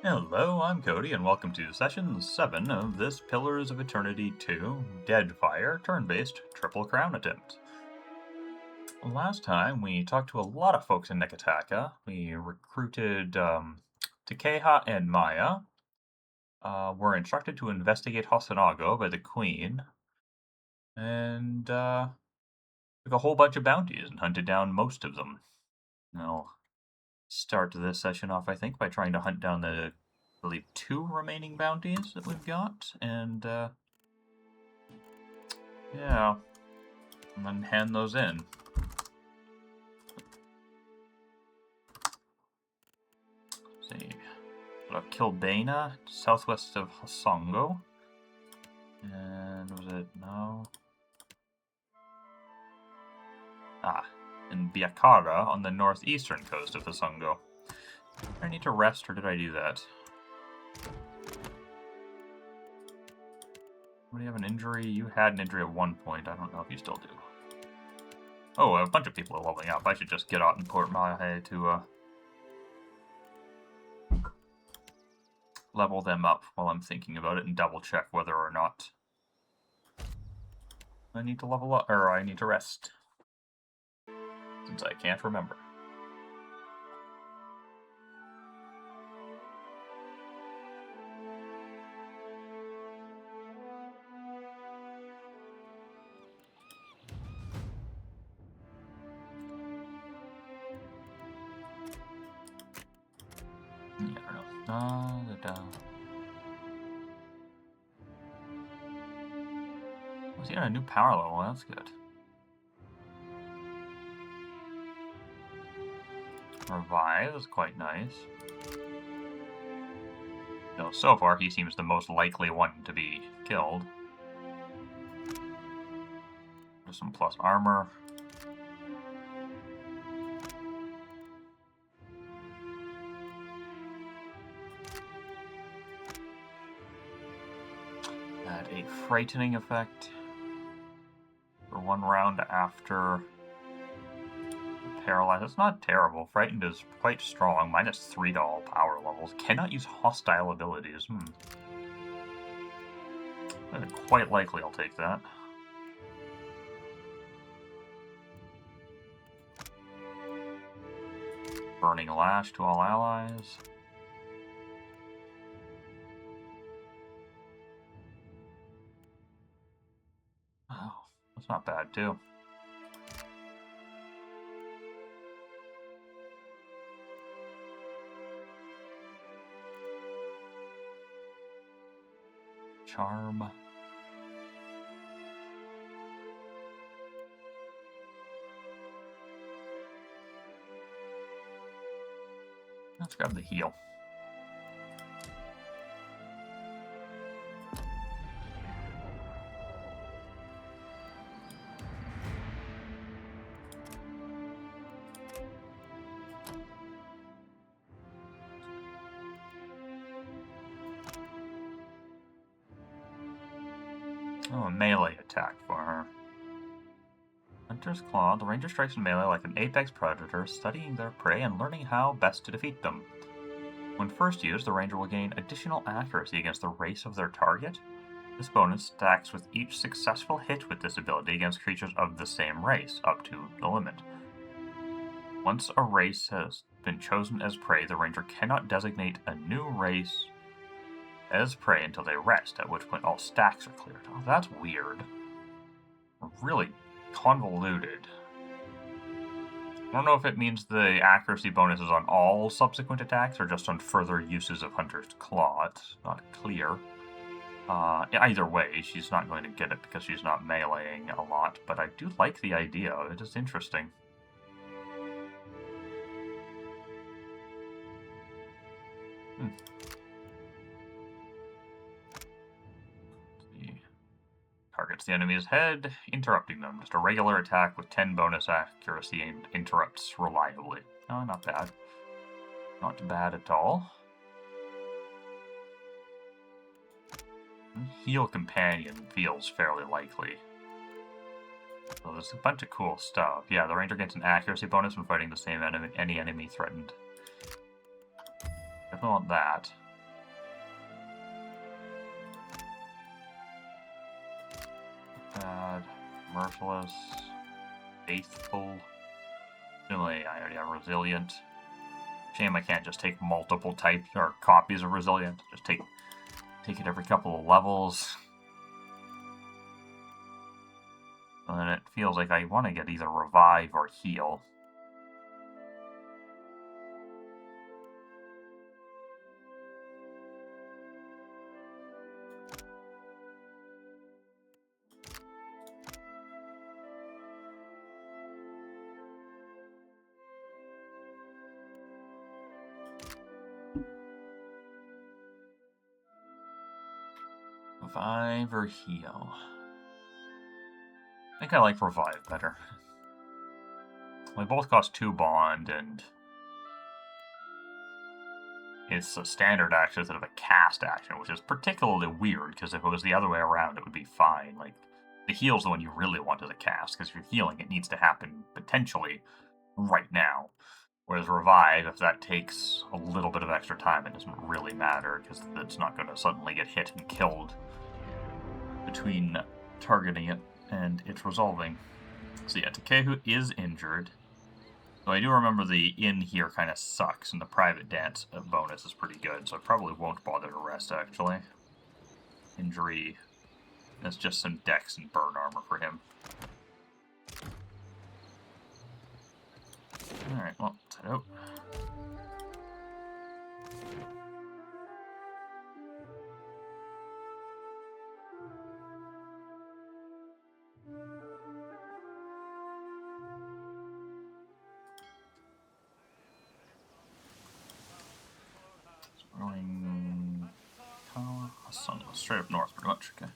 Hello, I'm Cody, and welcome to Session 7 of this Pillars of Eternity 2 Deadfire turn-based Triple Crown attempt. Last time, we talked to a lot of folks in Nekataka. We recruited Takeha and Maya. Were instructed to investigate Hosonago by the Queen, and took a whole bunch of bounties and hunted down most of them. I'll start this session off, I think, by trying to hunt down the, I believe, 2 remaining bounties that we've got, and yeah, and then hand those in. Let's see, got Kilbana, southwest of Hasongo, and was it, no? And Biakara on the northeastern coast of Hasongo. Did I need to rest, or did I do that? Anybody have an injury? You had an injury at one point. I don't know if you still do. Oh, a bunch of people are leveling up. I should just get out and port Mahe to level them up while I'm thinking about it and double check whether or not I need to level up, or I need to rest, since I can't remember. Yeah, I don't know. Was he on a new power level? That's good. Revive is quite nice. No, so far he seems the most likely one to be killed. There's some plus armor. Had a frightening effect for 1 round after paralyzed. It's not terrible. Frightened is quite strong. -3 to all power levels. Cannot use hostile abilities. Quite likely I'll take that. Burning Lash to all allies. Oh, that's not bad too. Charm. Let's grab the heal. Oh, a melee attack for her. Hunter's Claw. The ranger strikes in melee like an apex predator, studying their prey and learning how best to defeat them. When first used, the ranger will gain additional accuracy against the race of their target. This bonus stacks with each successful hit with this ability against creatures of the same race, up to the limit. Once a race has been chosen as prey, the ranger cannot designate a new race as prey until they rest, at which point all stacks are cleared. Oh, that's weird. Really convoluted. I don't know if it means the accuracy bonus is on all subsequent attacks or just on further uses of Hunter's Claw. It's not clear. Either way, she's not going to get it because she's not meleeing a lot, but I do like the idea. It is interesting. Targets the enemy's head, interrupting them. Just a regular attack with 10 bonus accuracy and interrupts reliably. Oh, not bad. Not bad at all. Heal Companion feels fairly likely. So there's a bunch of cool stuff. Yeah, the ranger gets an accuracy bonus when fighting the same enemy, any enemy threatened. Definitely want that. bad. Merciless. Faithful. Really, I already have Resilient. Shame I can't just take multiple types or copies of Resilient. Just take it every couple of levels. And then it feels like I want to get either Revive or Heal. Revive or Heal? I think I like Revive better. They both cost 2 bond, and it's a standard action instead of a cast action, which is particularly weird, because if it was the other way around, it would be fine. Like, the heal's the one you really want as a cast, because if you're healing, it needs to happen potentially right now. Whereas Revive, if that takes a little bit of extra time, it doesn't really matter, because it's not going to suddenly get hit and killed between targeting it and it resolving. So yeah, Takehu is injured. So I do remember the in here kind of sucks, and the private dance bonus is pretty good, so I probably won't bother to rest, actually. Injury. That's just some dex and burn armor for him. Alright, well, let's head out. Rolling straight up north, pretty much. Okay.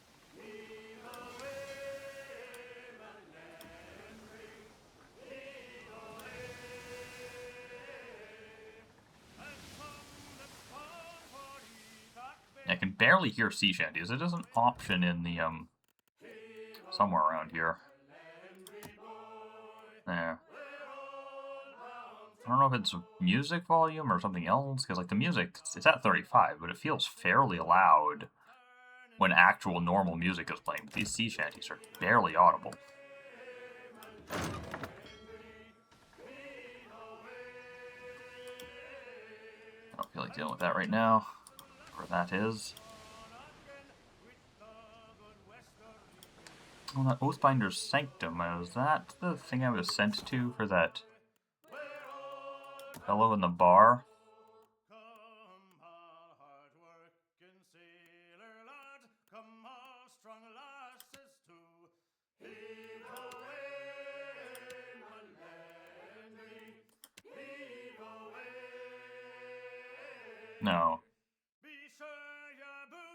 I can barely hear sea shanties. It is an option in the somewhere around here. There. I don't know if it's music volume or something else, because like the music, it's at 35, but it feels fairly loud when actual normal music is playing. But these sea shanties are barely audible. I don't feel like dealing with that right now. Where that is. Oh, that Oathbinder's Sanctum, is that the thing I was sent to for that fellow in the bar? No.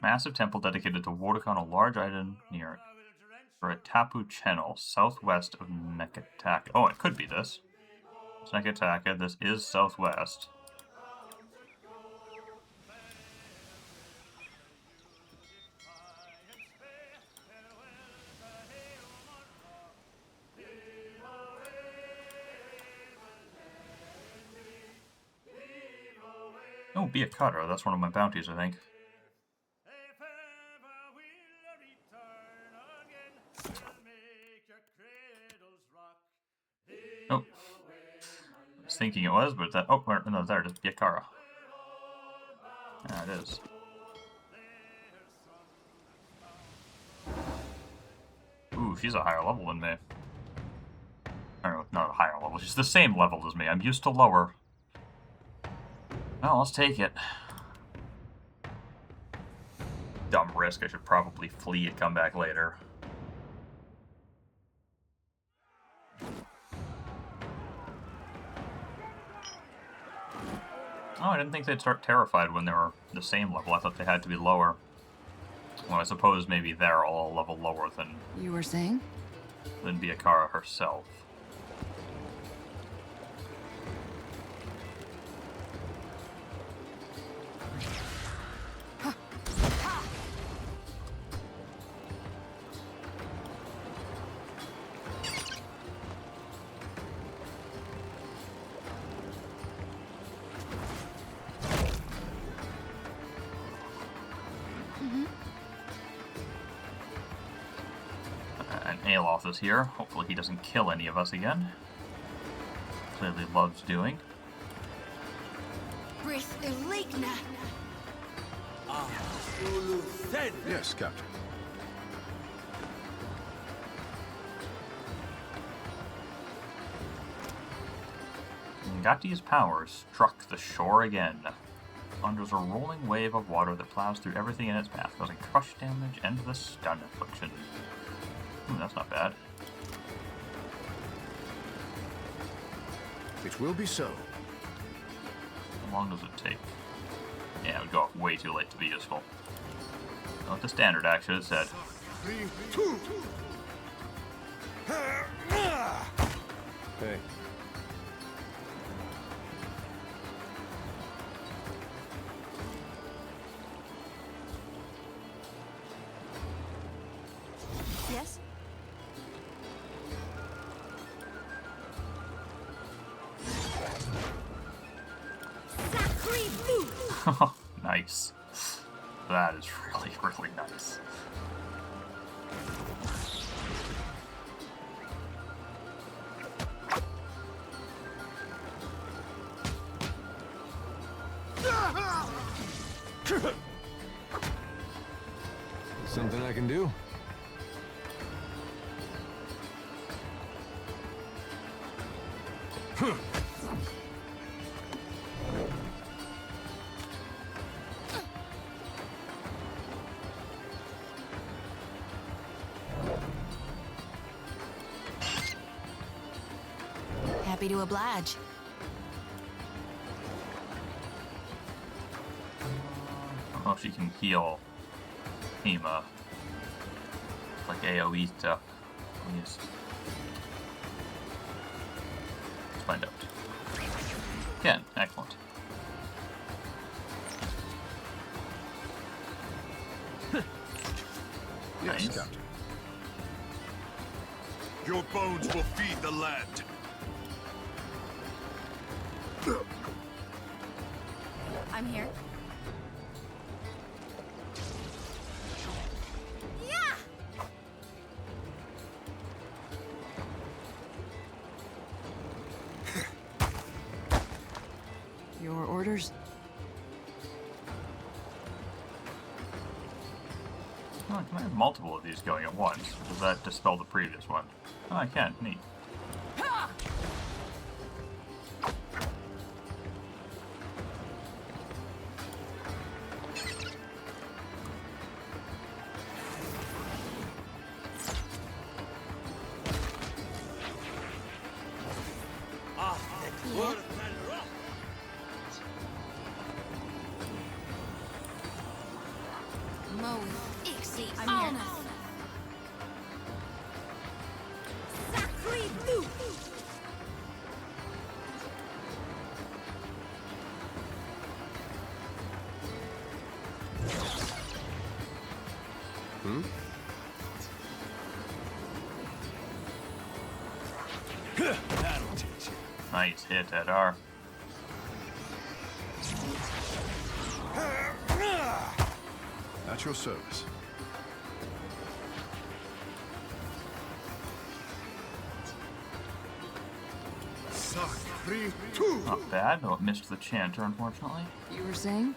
Massive temple dedicated to Wardakon, a large island near for a Tapu Channel, southwest of Nekataka. Oh, it could be this. It's Nekataka. This is southwest. Oh, be a cutter. That's one of my bounties, I think. Oh. I was thinking it was, but that... Oh, no, there it is. Biakara. Yeah, it is. Ooh, she's a higher level than me. I don't know, not a higher level. She's the same level as me. I'm used to lower. Well, let's take it. Dumb risk. I should probably flee and come back later. Oh, I didn't think they'd start terrified when they were the same level. I thought they had to be lower. Well, I suppose maybe they're all a level lower than... You were saying? Than Biakara herself. Aloth is here. Hopefully he doesn't kill any of us again. Clearly loves doing. Yes, Captain. Ngati's power struck the shore again. Thunders a rolling wave of water that plows through everything in its path, causing crush damage and the stun affliction. Ooh, that's not bad. It will be so. How long does it take? Yeah, it would go off way too late to be useful. What the standard act should have said. 3, 2. Hey. Yes? Nice. That is really, really nice. Something I can do? Happy to oblige. I don't know if she can heal Hema. Like AoE stuff. At least. Let's find out. Again, excellent. Yes, Nice. Captain. Your bones will feed the land. I'm here. Your orders? Oh, can I have multiple of these going at once? Or does that dispel the previous one? Oh, I can. Neat. I'm here. That'll teach you. Nice hit, Edar. At your service. Not bad, though it missed the chanter, unfortunately. You were saying?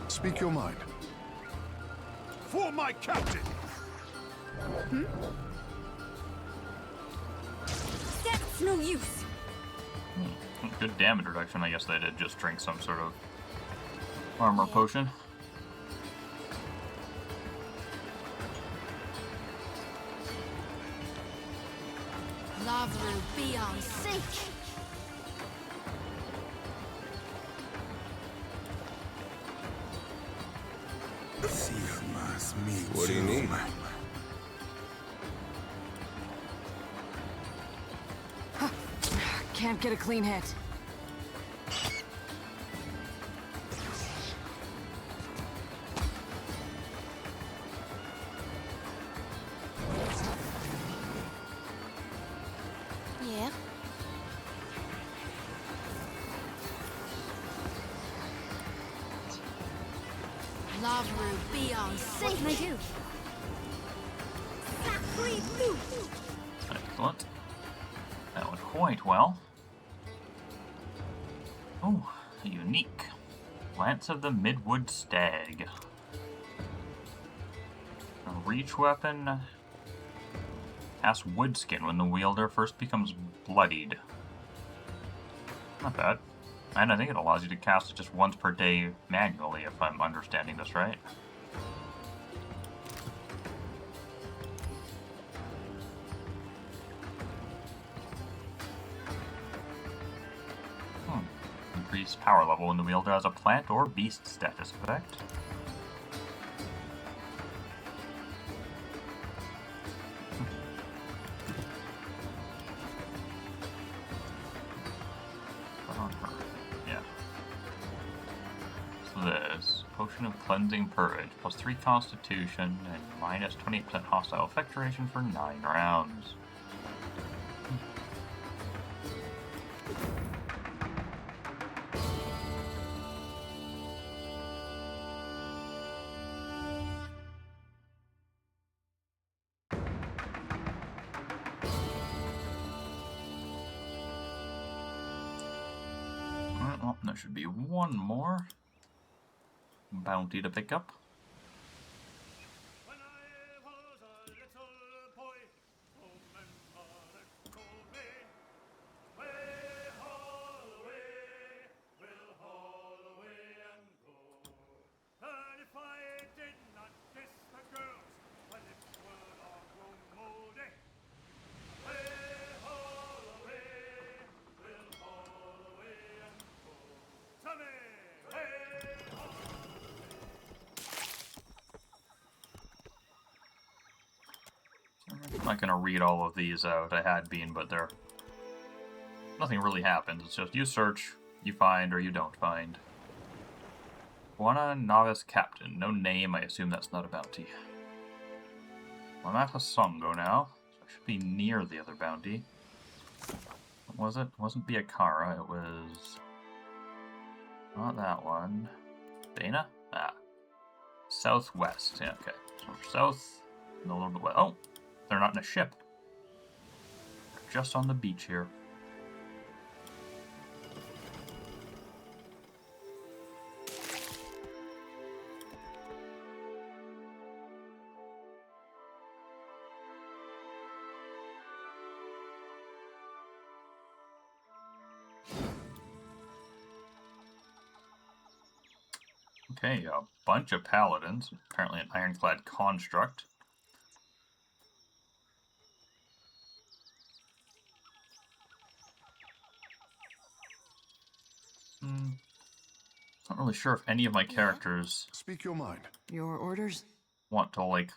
Speak your mind. For my captain! That's no use. Good damage reduction. I guess they did just drink some sort of armor potion. Lavru be on sync. What do you need? Can't get a clean hit. Yeah. Love Ruby on What can I do? Sacred loot! Excellent. That went quite well. Oh, unique. Lance of the Midwood Stag. A reach weapon. Casts Woodskin when the wielder first becomes bloodied. Not bad. And I think it allows you to cast it just once per day manually, if I'm understanding this right. Increased power level when the wielder has a plant or beast status effect. Yeah. So this potion of cleansing purge plus 3 constitution and minus 28% hostile effect duration for 9 rounds. Well, there should be one more bounty to pick up. When I was a little boy, home and mother told me, way haul away, we'll haul away and go. And if I did not kiss the girls, my lips would all grow moldy. Way haul away, we'll haul away and go. Tommy, way haul. I'm not going to read all of these out. I had been, but they're... Nothing really happens. It's just you search, you find, or you don't find. Juana Novice Captain. No name. I assume that's not a bounty. I'm at Hasongo now, so I should be near the other bounty. What was it? It wasn't Biakara. It was... Not that one. Dana? Ah. Southwest. Yeah, okay. So we're south and a little bit west. Oh! They're not in a ship. They're just on the beach here. Okay, a bunch of paladins. Apparently an ironclad construct. Not really sure if any of my characters Speak your mind. Your orders? want to, like,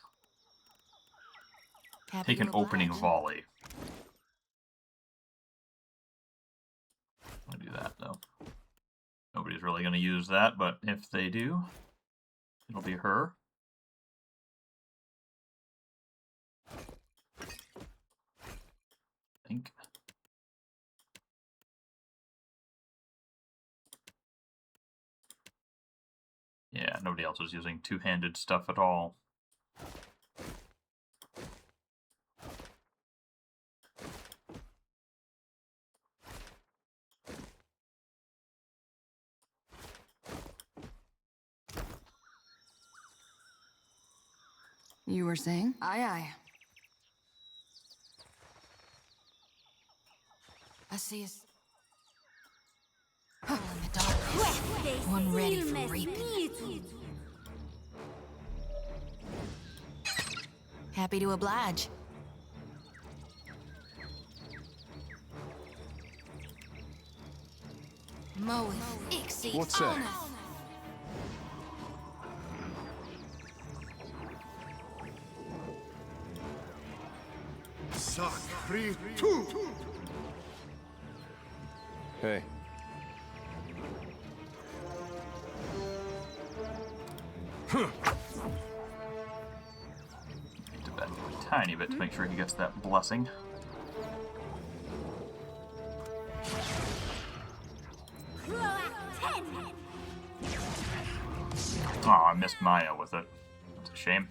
Happy take an to opening oblige. volley. I'll do that, though. Nobody's really going to use that, but if they do, it'll be her. I think. Yeah, nobody else is using two-handed stuff at all. You were saying? Aye, aye. I see us. Oh, in the darkness. One ready for reaping. Happy to oblige. Mowing. Ixie. What's that? Sacred 2! Hey. Need to bet a tiny bit to make sure he gets that blessing. I missed Maya with it. That's a shame.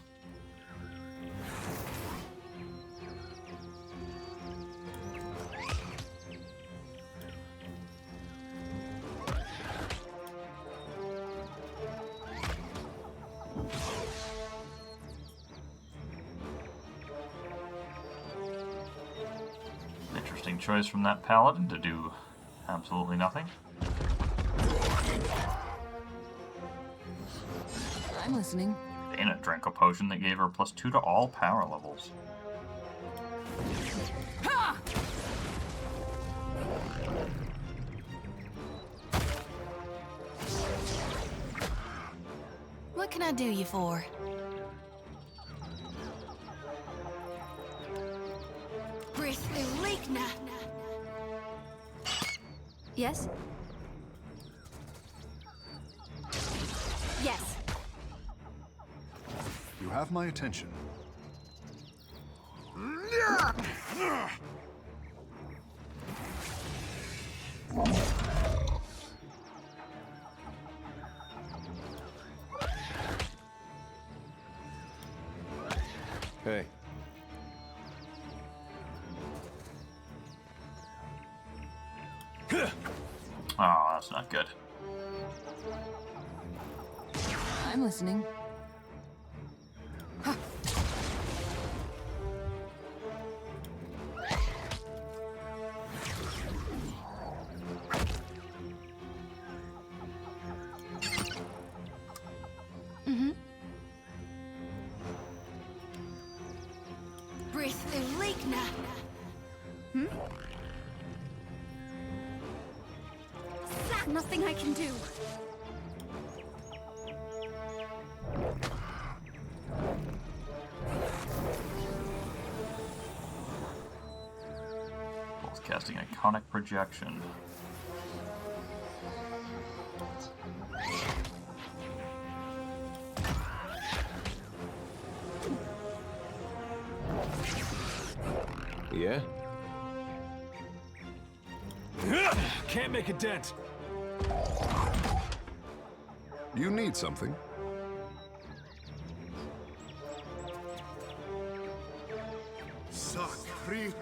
Interesting choice from that paladin to do absolutely nothing. I'm listening. Dana drank a potion that gave her +2 to all power levels. Ha! What can I do you for? Yes? Yes. You have my attention. Hey. Oh, that's not good. I'm listening. Huh. Nothing I can do. Both casting Iconic Projection. Yeah? Can't make a dent. You need something?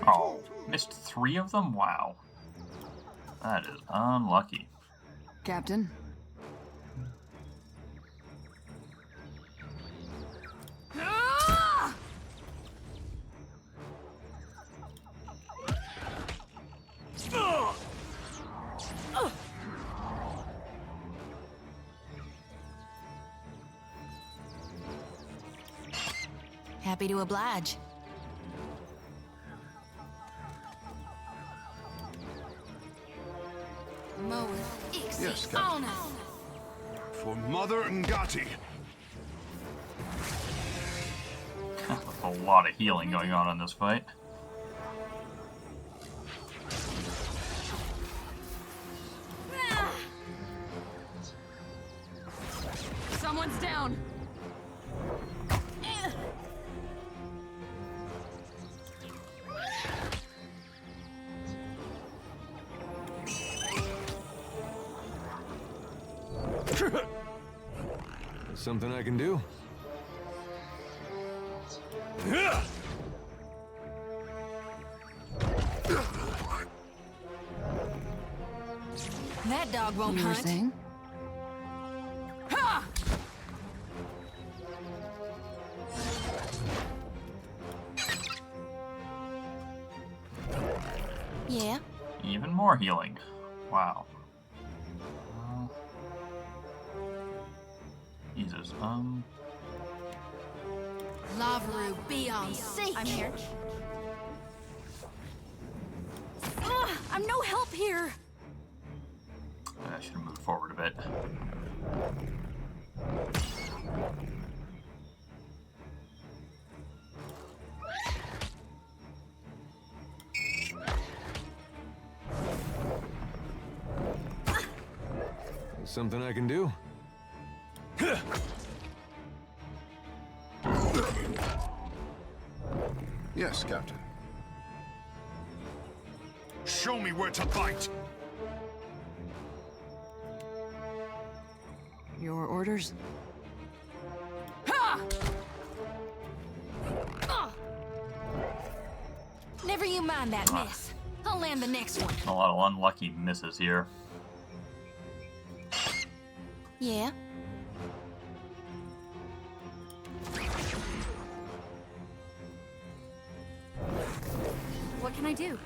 Oh, missed 3 of them? Wow. That is unlucky. Captain? Happy to oblige. Yes, Captain. For Mother Ngati. A lot of healing going on in this fight. Someone's down. Something I can do? That dog won't You were hunt. saying? Ha! Yeah. Even more healing. Wow. Jesus, Lavaru, be on sync. I'm here. Ugh, I'm no help here. I should have moved forward a bit. Something I can do? Yes, Captain. Show me where to bite. Your orders? You mind that miss. I'll land the next one. A lot of unlucky misses here. Yeah? What can I do?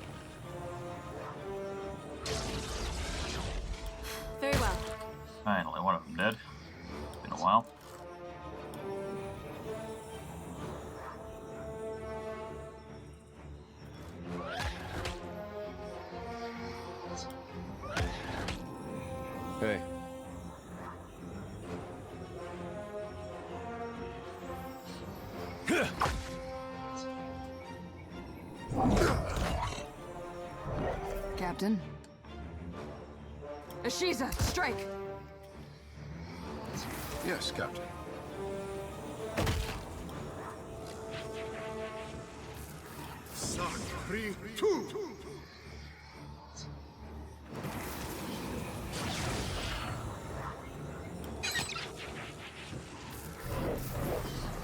Very well. Finally, one of them dead. Been a while. Hey. Captain. Ashiza, strike! Yes, Captain. Sakri 2.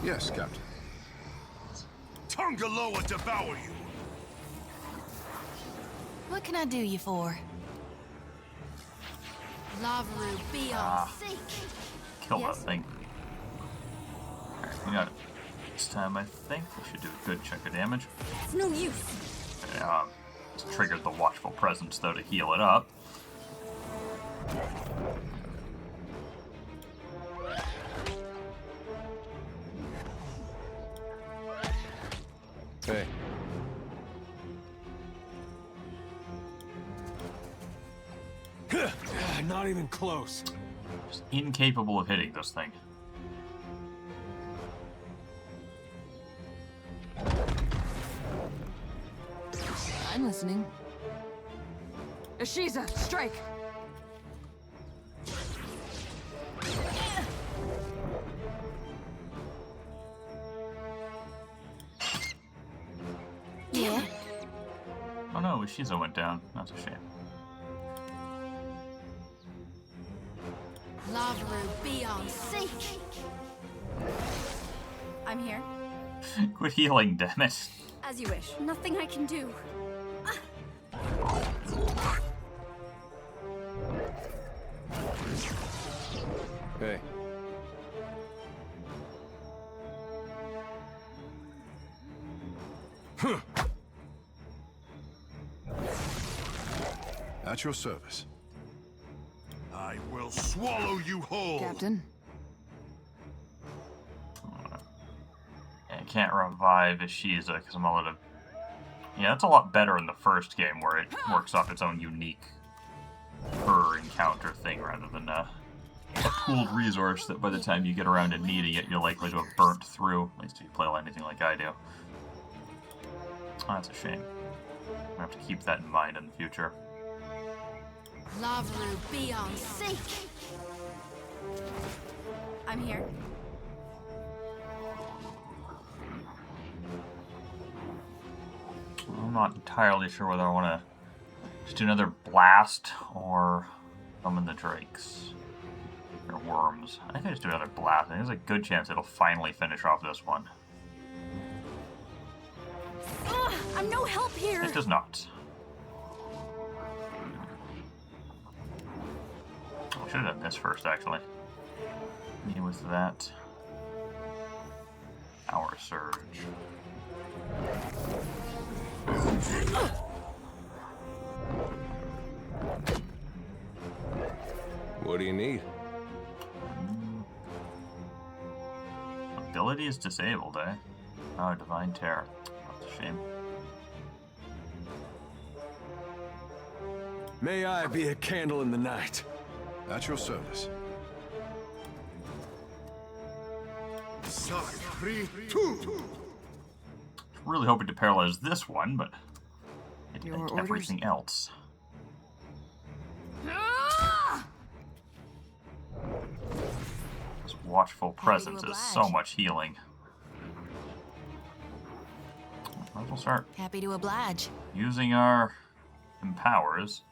Yes, Captain. Tungaloa devour you. What can I do you for? Lavru, be on sink. Kill Yes? that thing. Alright, we got it. This time I think we should do a good chunk of damage. It's no use. It's triggered the Watchful Presence though to heal it up. Hey. Not even close. Just incapable of hitting this thing. I'm listening. Ashiza, strike! Yeah? Oh no, Ushiza went down. That's a shame. Lavru, be on sink. I'm here. Quit healing, damn it. As you wish. Nothing I can do. Hey. At your service. I will swallow you whole. Captain. I can't revive Ishiza because I'm a little... Yeah, that's a lot better in the first game where it works off its own unique per encounter thing rather than a pooled resource that by the time you get around to needing it, you're likely to have burnt through. At least if you play anything like I do. Oh, that's a shame. I have to keep that in mind in the future. Lavru, be on sink. I'm here. I'm not entirely sure whether I want to just do another blast or summon the drakes. Or worms. I think I just do another blast. I think there's a good chance it'll finally finish off this one. Ugh, I'm no help here. It does not. I should have done this first, actually. Me with that. Power surge. What do you need? Ability is disabled, eh? Oh, Divine Terror. That's a shame. May I be a candle in the night. At your service. Sakri 2. Really hoping to paralyze this one, but it Your did orders? everything else. Ah! This Watchful Presence is so oblige. much healing. Might as well start Happy to oblige. using our empowers.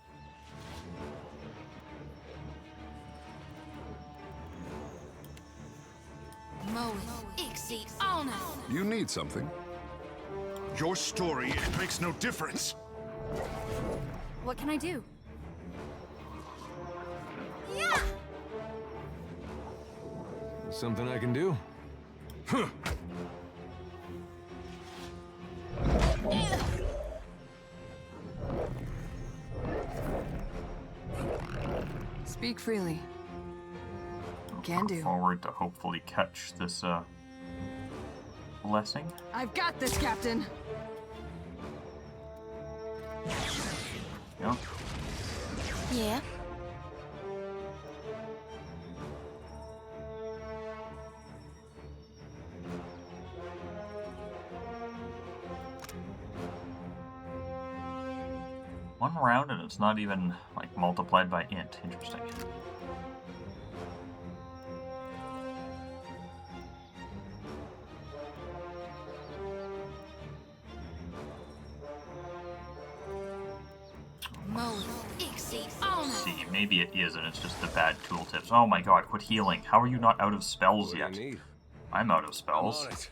Moe, Ixie, honor. You need something? Your story, it makes no difference. What can I do? Yeah! Something I can do? Speak freely. Can Look do. forward to hopefully catch this blessing. I've got this, Captain. Yep. Yeah? One round and it's not even like multiplied by int. Interesting. See, maybe it is, and it's just the bad tooltips. Oh my god, quit healing. How are you not out of spells What yet? do you need? I'm out of I'm spells. on it.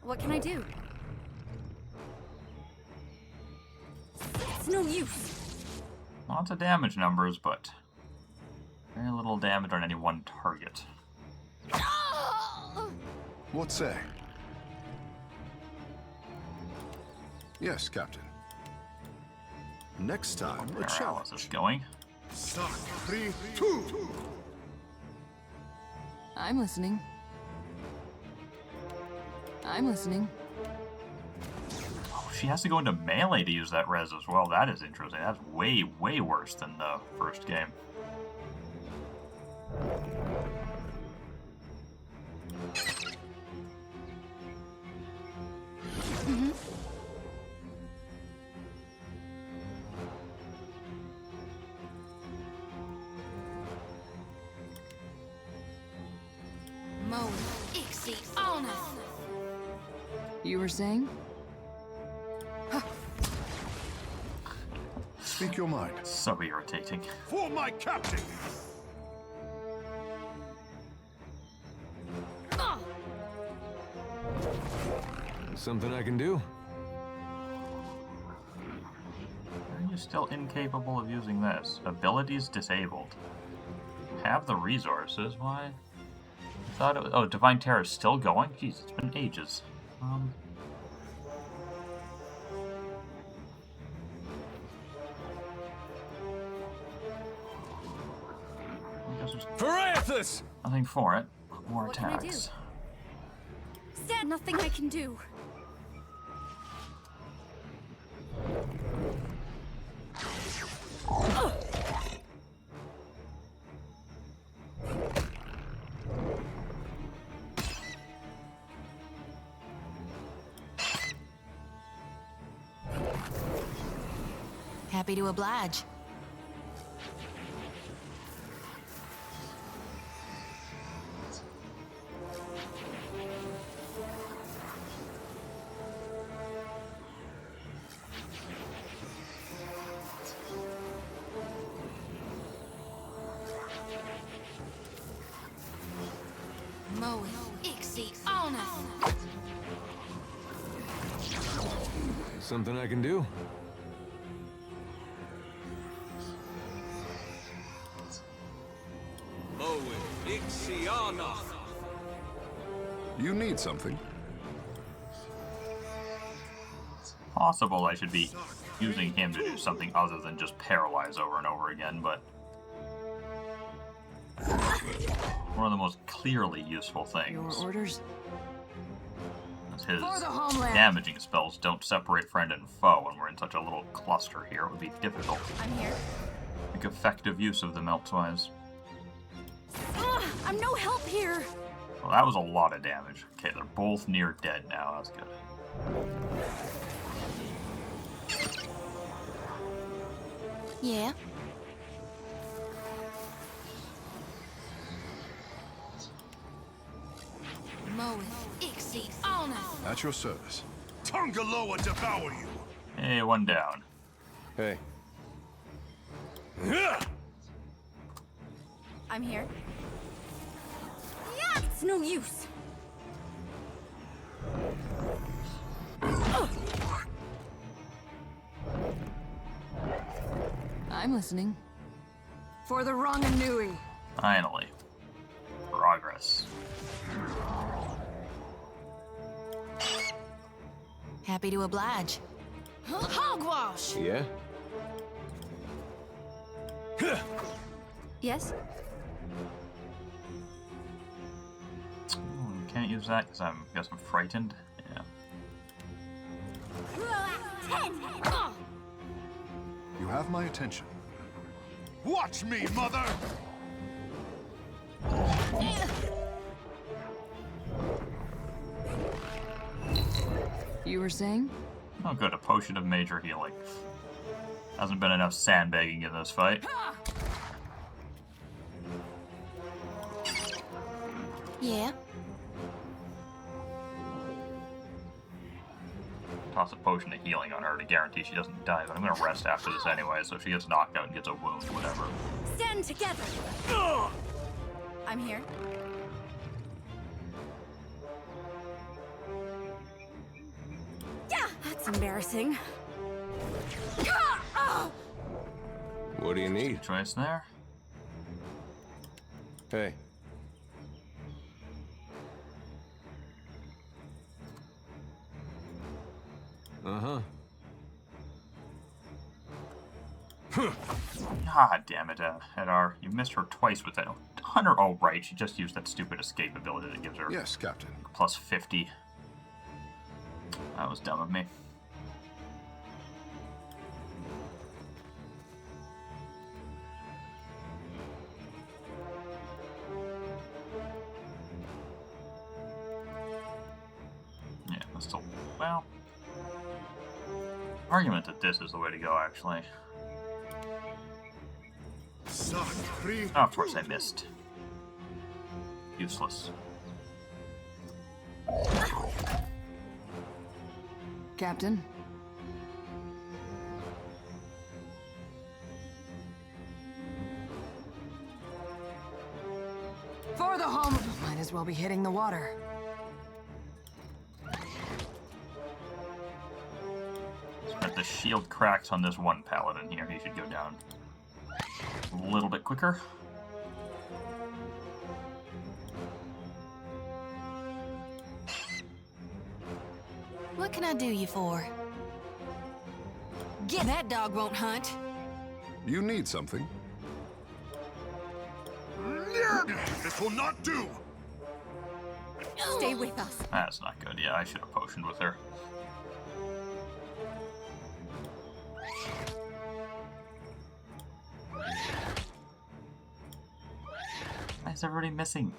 What can I do? It's no use. Lots of damage numbers, but very little damage on any one target. What say? Yes, Captain. Next time, a Paralysis challenge. going. Stock 3, 2. I'm listening. I'm listening. Oh, she has to go into melee to use that res as well. That is interesting. That's way, way worse than the first game. You were saying? Speak your mind. So irritating. For my captain. Something I can do? Are you still incapable of using this? Abilities disabled. Have the resources, why? I thought it was, oh, Divine Terror is still going? Jeez, it's been ages. I guess there's Parathis! nothing for it. More What can I do? attacks. Stand, nothing I can do. Happy to oblige. Something I can do? You need something? Possible I should be using him to do something other than just paralyze over and over again, but one of the most clearly useful Your things orders? is his For the homeland! damaging spells don't separate friend and foe, and we're in such a little cluster here. It would be difficult I'm here. to make effective use of them elsewise. Ugh, I'm no help here. Well, that was a lot of damage. Okay, they're both near dead now. That's good. Yeah? At your service. Tungaloa devour you. Hey, one down. Hey, I'm here. Yeah, it's no use. I'm listening. For the wrong and newing. Finally. Progress. Happy to oblige. Hogwash! Yeah? Yes? Can't use that because I guess I'm frightened. Yeah. You have my attention. Watch me, mother! You were saying? Oh good, a potion of major healing. Hasn't been enough sandbagging in this fight. Yeah? Toss a potion of healing on her to guarantee she doesn't die, but I'm gonna rest after this anyway, so if she gets knocked out and gets a wound, whatever. Stand together! I'm here. Yeah, that's embarrassing. What do you need? Choice there. Hey. Uh-huh. God damn it, Hedar. You missed her twice with that. Hunter, oh right, she just used that stupid escape ability that gives her Yes, Captain. plus 50. That was dumb of me. Yeah, that's still, well, argument that this is the way to go, actually. Oh, of course I missed. Useless. Captain? For the home! Might as well be hitting the water. Got the shield cracks on this one paladin here. He should go down a little bit quicker. What can I do you for? Get that dog won't hunt. You need something? This will not do! Stay with us. That's not good. Yeah, I should have potioned with her. Why is everybody missing?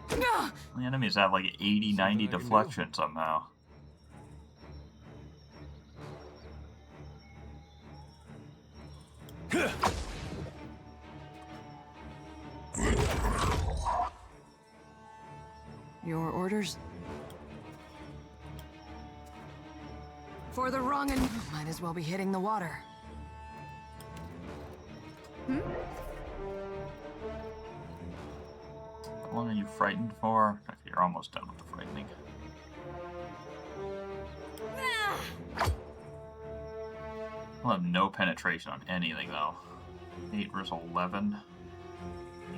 The enemies have like 80, 90 deflection somehow. Your orders? For the wrong and... Might as well be hitting the water. How long are you frightened for? Okay, you're almost done with the frightening. I'll have no penetration on anything though. 8 versus 11.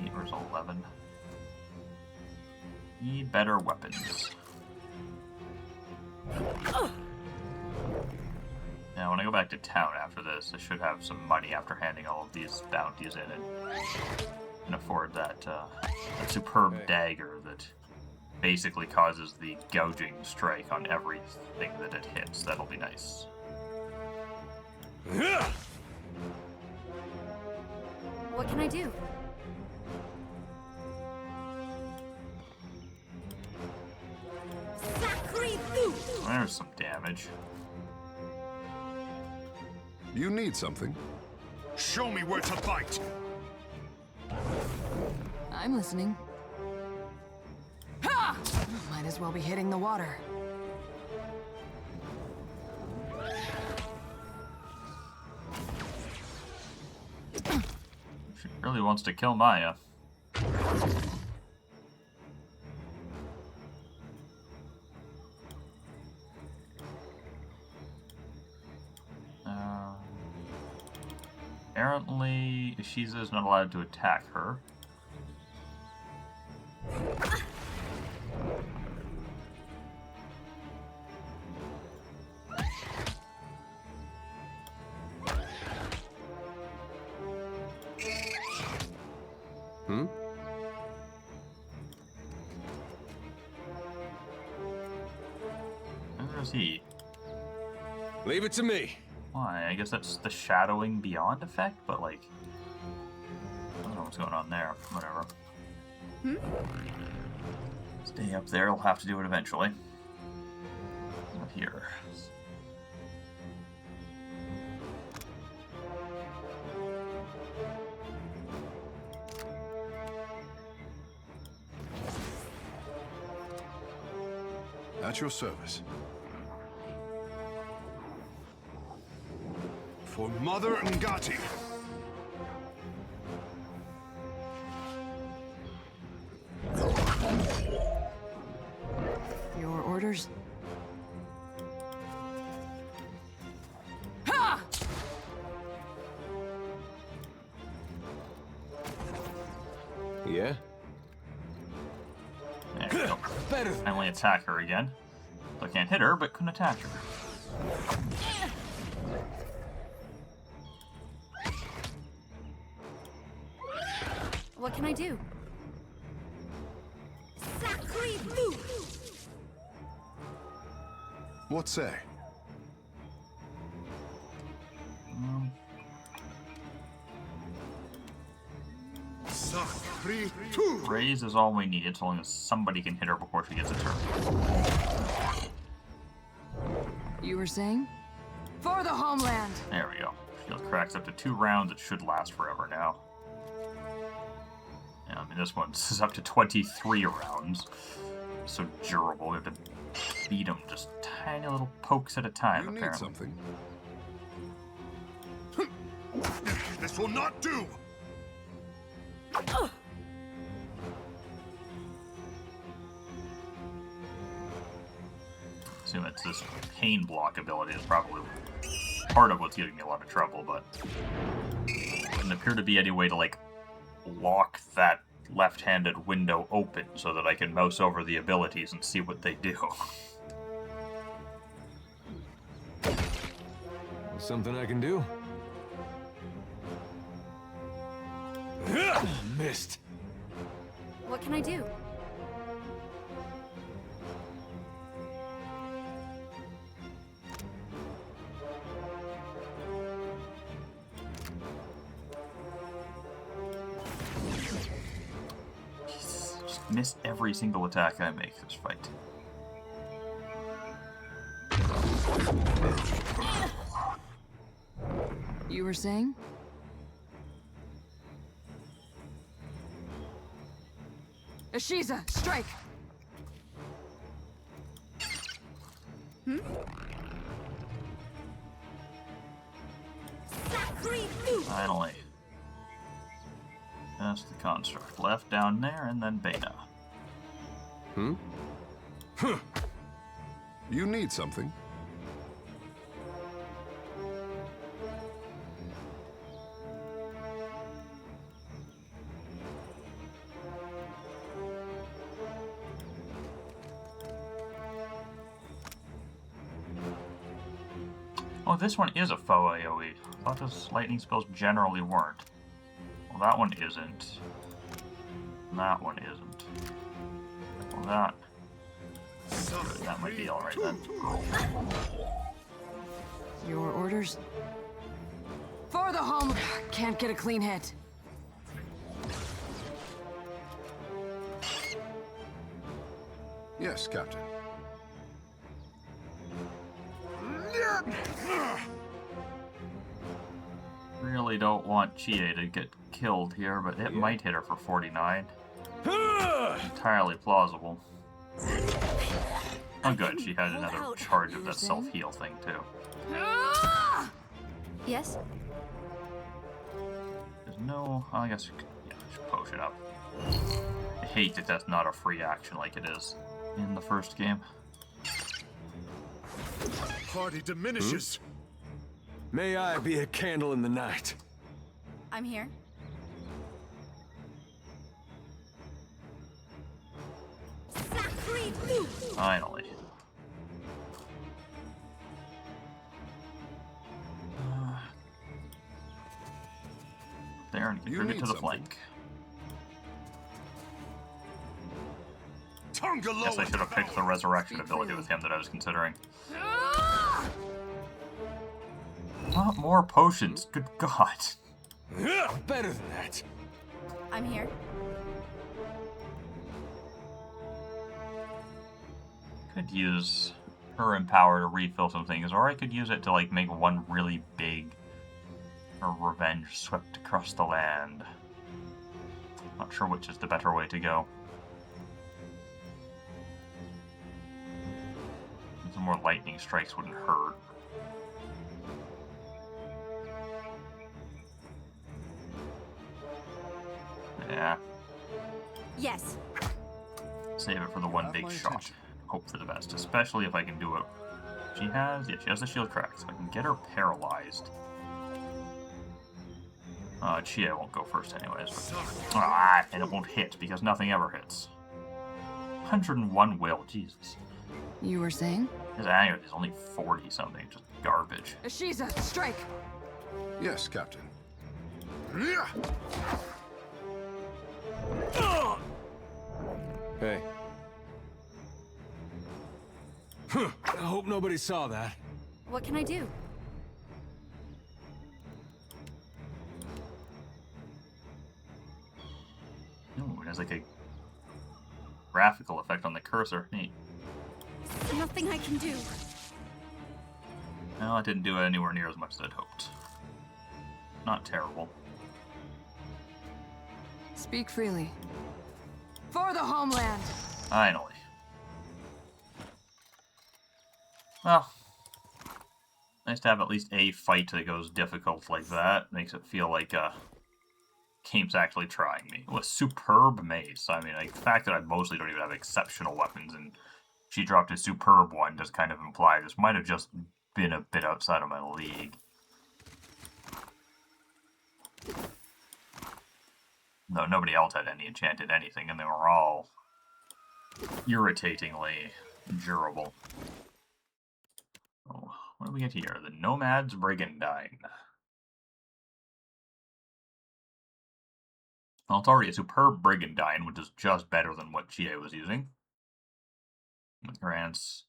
8 versus 11. Need better weapons. Now, when I go back to town after this, I should have some money after handing all of these bounties in and can afford that, that superb dagger that basically causes the gouging strike on everything that it hits. That'll be nice. What can I do? There's some damage. You need something? Show me where to bite! I'm listening. Ha! Might as well be hitting the water. She really wants to kill Maya. Apparently, Ishiza is not allowed to attack her. Where's he? Leave it to me. Why? I guess that's the shadowing beyond effect, but like, I don't know what's going on there. Whatever. Stay up there. I'll have to do it eventually. Not here. At your service. For Mother Ngati. Your orders? Yeah? There we go. Better. Finally attack her again. So I can't hit her, but can attach her. What can I do? Sacré blue! What say? Sacré Raise is all we need, so long as somebody can hit her before she gets a turn. You were saying? For the homeland! There we go. Shield cracks up to 2 rounds. It should last forever now. Yeah, I mean, this one's up to 23 rounds. So durable. We have to beat them just tiny little pokes at a time, You need apparently. something. This will not do! Assume it's this pain block ability is probably part of what's giving me a lot of trouble, but doesn't appear to be any way to, like, lock that left-handed window open so that I can mouse over the abilities and see what they do. Something I can do? Missed. What can I do? Just miss every single attack I make this fight. You were saying? Ishiza, strike! Sacré blue! Finally. That's the construct. Left down there, and then beta. You need something. Oh, this one is a faux AoE. I thought those lightning spells generally weren't. Well, that one isn't. And that one isn't. Well, that might be alright then. Your orders? For the home! Can't get a clean hit. Yes, Captain. Really don't want Chie to get killed here, but it might hit her for 49. Entirely plausible. Oh good, she had another charge of that self-heal thing too. Yes? There's no... I guess I should potion it up. I hate that that's not a free action like it is in the first game. Party diminishes. May I be a candle in the night. I'm here. Sacred loot! Finally. There and You contribute need to the something? flank. Tungalow Guess I should have picked the resurrection Speak ability freely. with him that I was considering. Ah! Not more potions. Good God. Better than that. I'm here. Could use her Empower to refill some things, or I could use it to like make one really big revenge swept across the land. Not sure which is the better way to go. Some more lightning strikes wouldn't hurt. Yeah, Yes. save it for the one Have big my shot. attention. Hope for the best, especially if I can do it. She has the shield cracked, so I can get her paralyzed. Chia won't go first anyways. But, and it won't hit because nothing ever hits. 101 will, Jesus. You were saying? His anger is only 40 something, just garbage. Ashiza, strike! Yes, Captain. Hey. I hope nobody saw that. What can I do? Ooh, it has like a graphical effect on the cursor. Neat. Nothing I can do. Well, it didn't do it anywhere near as much as I'd hoped. Not terrible. Speak freely. For the homeland! Finally. Well, nice to have at least a fight that goes difficult like that. Makes it feel like game's actually trying me. With superb mace. I mean, like, the fact that I mostly don't even have exceptional weapons and she dropped a superb one does kind of imply this might have just been a bit outside of my league. No, nobody else had any enchanted anything, and they were all irritatingly durable. Oh, what do we get here? The Nomad's Brigandine. Well, it's already a superb Brigandine, which is just better than what Chia was using. It grants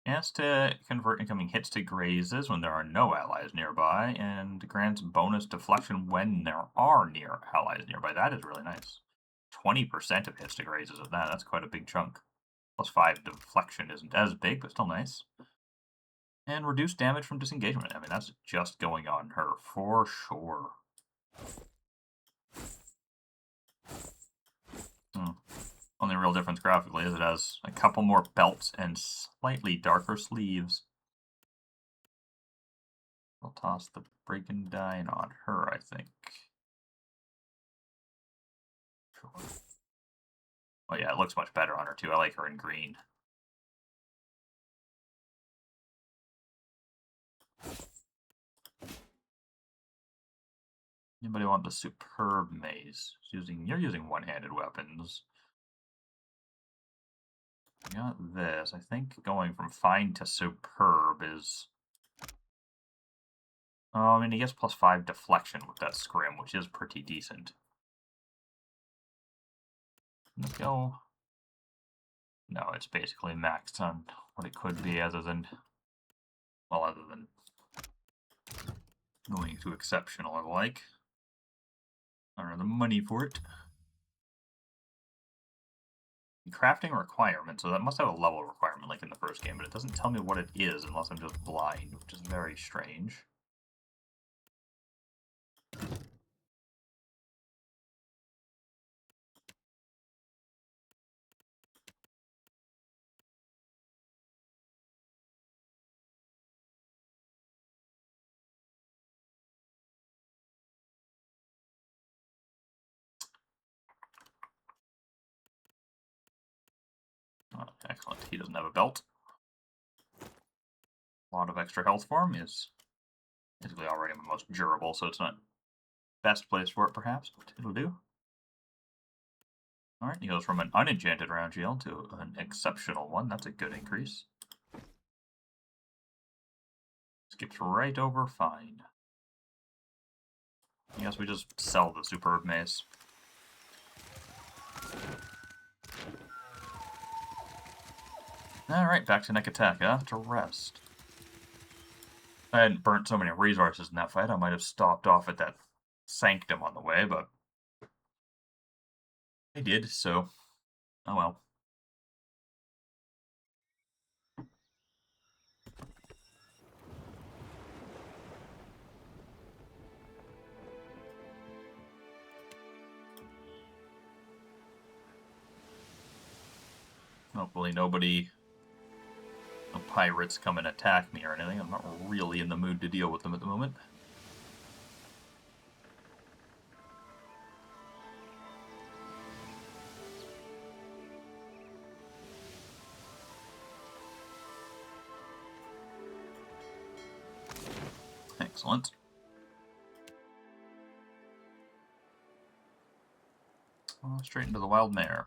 chance to convert incoming hits to grazes when there are no allies nearby, and grants bonus deflection when there are near allies nearby. That is really nice. 20% of hits to grazes at that. That's quite a big chunk. Plus 5 deflection isn't as big, but still nice. And reduce damage from disengagement. I mean, that's just going on her for sure. Only real difference graphically is it has a couple more belts and slightly darker sleeves. I'll toss the Brigandine on her, I think. Sure. Oh yeah, it looks much better on her too. I like her in green. Anybody want the superb mace? You're using one-handed weapons. I got this. I think going from fine to superb is... Oh, I mean, he gets plus 5 deflection with that scrim, which is pretty decent. Let's go... No, it's basically maxed on what it could be other than... Well, other than going to exceptional, I like. I don't know the money for it. Crafting requirement, so that must have a level requirement like in the first game, but it doesn't tell me what it is unless I'm just blind, which is very strange. Oh, excellent. He doesn't have a belt. A lot of extra health for him is basically already most durable, so it's not best place for it, perhaps, but it'll do. Alright, he goes from an unenchanted round shield to an exceptional one. That's a good increase. Skips right over fine. I guess we just sell the superb mace. Alright, back to Nekataka to rest. If I hadn't burnt so many resources in that fight, I might have stopped off at that sanctum on the way, but I did, so oh well. Hopefully no pirates come and attack me or anything. I'm not really in the mood to deal with them at the moment. Excellent. Straight into the wild mare.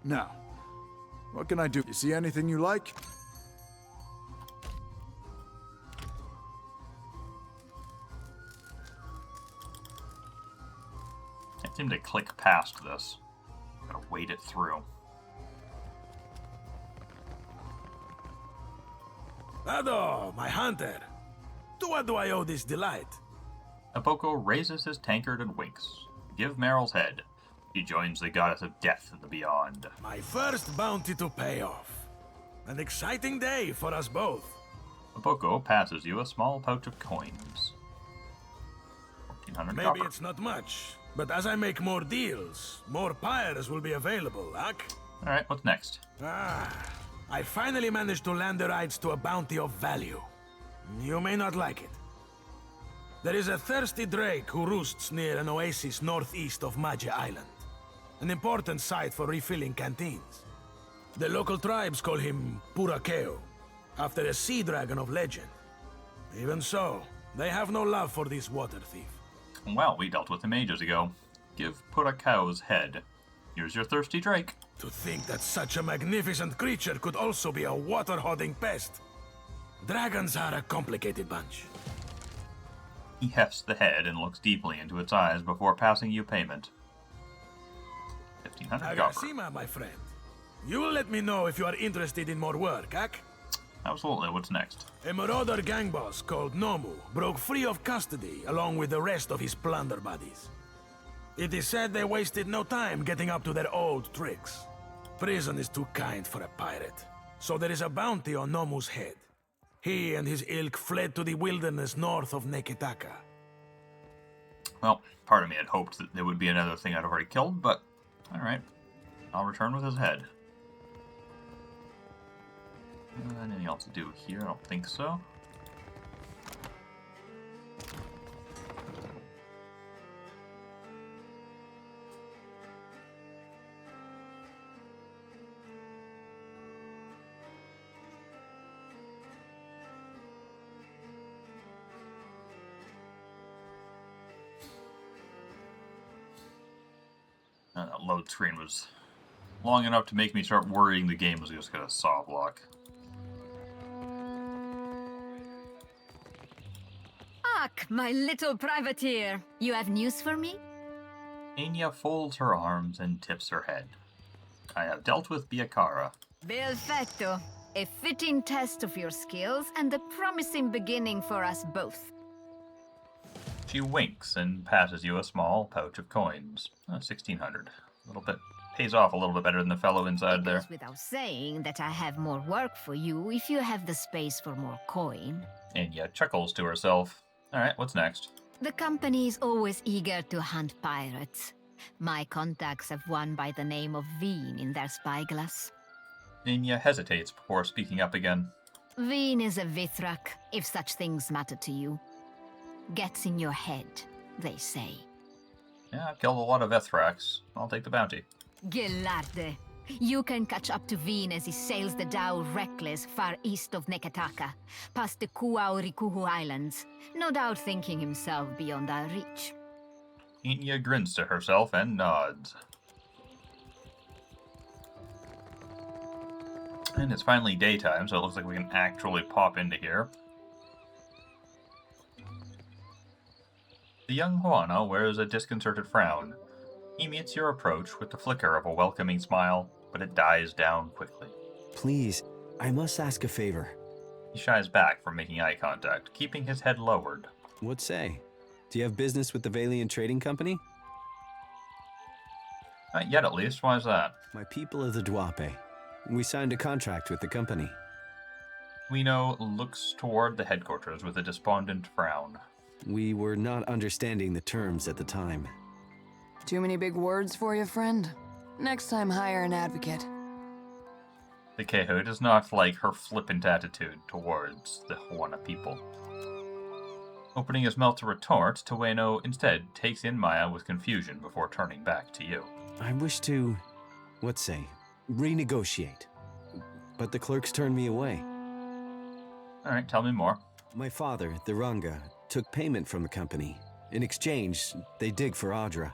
Now, what can I do? You see anything you like? I seem to click past this. Gotta wade it through. Ado, my hunter. To what do I owe this delight? Apoko raises his tankard and winks. Give Meryl's head. He joins the goddess of death in the beyond. My first bounty to pay off. An exciting day for us both. Apoko passes you a small pouch of coins. 1400 Maybe copper. it's not much, but as I make more deals, more pyres will be available, Ak? Alright, what's next? I finally managed to land the rights to a bounty of value. You may not like it. There is a thirsty drake who roosts near an oasis northeast of Maja Island. An important site for refilling canteens. The local tribes call him Purakeo, after a sea dragon of legend. Even so, they have no love for this water thief. Well, we dealt with him ages ago. Give Purakeo's head. Here's your thirsty drake. To think that such a magnificent creature could also be a water-hoarding pest. Dragons are a complicated bunch. He hefts the head and looks deeply into its eyes before passing you payment. 1500 copper. Agasima, my friend. You will let me know if you are interested in more work, Ak? Absolutely, what's next? A marauder gang boss called Nomu broke free of custody along with the rest of his plunder buddies. It is said they wasted no time getting up to their old tricks. Prison is too kind for a pirate, so there is a bounty on Nomu's head. He and his ilk fled to the wilderness north of Neketaka. Well, part of me had hoped that there would be another thing I'd already killed, but alright. I'll return with his head. Anything else to do here? I don't think so. That load screen was long enough to make me start worrying the game was just going to saw block. Ak, my little privateer. You have news for me? Anya folds her arms and tips her head. I have dealt with Biakara. Perfecto. A fitting test of your skills and a promising beginning for us both. She winks and passes you a small pouch of coins. 1600. A little bit. Pays off a little bit better than the fellow inside there. It goes without saying that I have more work for you if you have the space for more coin. Anya chuckles to herself. Alright, what's next? The company is always eager to hunt pirates. My contacts have one by the name of Veen in their spyglass. Anya hesitates before speaking up again. Veen is a Vithrak, if such things matter to you. Gets in your head. they say. Yeah, I've killed a lot of Ethrax. I'll take the bounty. Gelarde. You can catch up to Veen as he sails the Dow reckless far east of Nekataka, past the Kuaurikuhu Islands, no doubt thinking himself beyond our reach. Inya grins to herself and nods. And it's finally daytime, so it looks like we can actually pop into here. The young Juana wears a disconcerted frown. He meets your approach with the flicker of a welcoming smile, but it dies down quickly. Please, I must ask a favor. He shies back from making eye contact, keeping his head lowered. What say? Do you have business with the Valian Trading Company? Not yet, at least. Why is that? My people are the Dwape. We signed a contract with the company. Guino looks toward the headquarters with a despondent frown. We were not understanding the terms at the time. Too many big words for you, friend? Next time, hire an advocate. The Keho does not like her flippant attitude towards the Juana people. Opening his mouth to retort, Tueno instead takes in Maya with confusion before turning back to you. I wish to, renegotiate. But the clerks turned me away. Alright, tell me more. My father, the Ranga, took payment from the company. In exchange, they dig for Adra.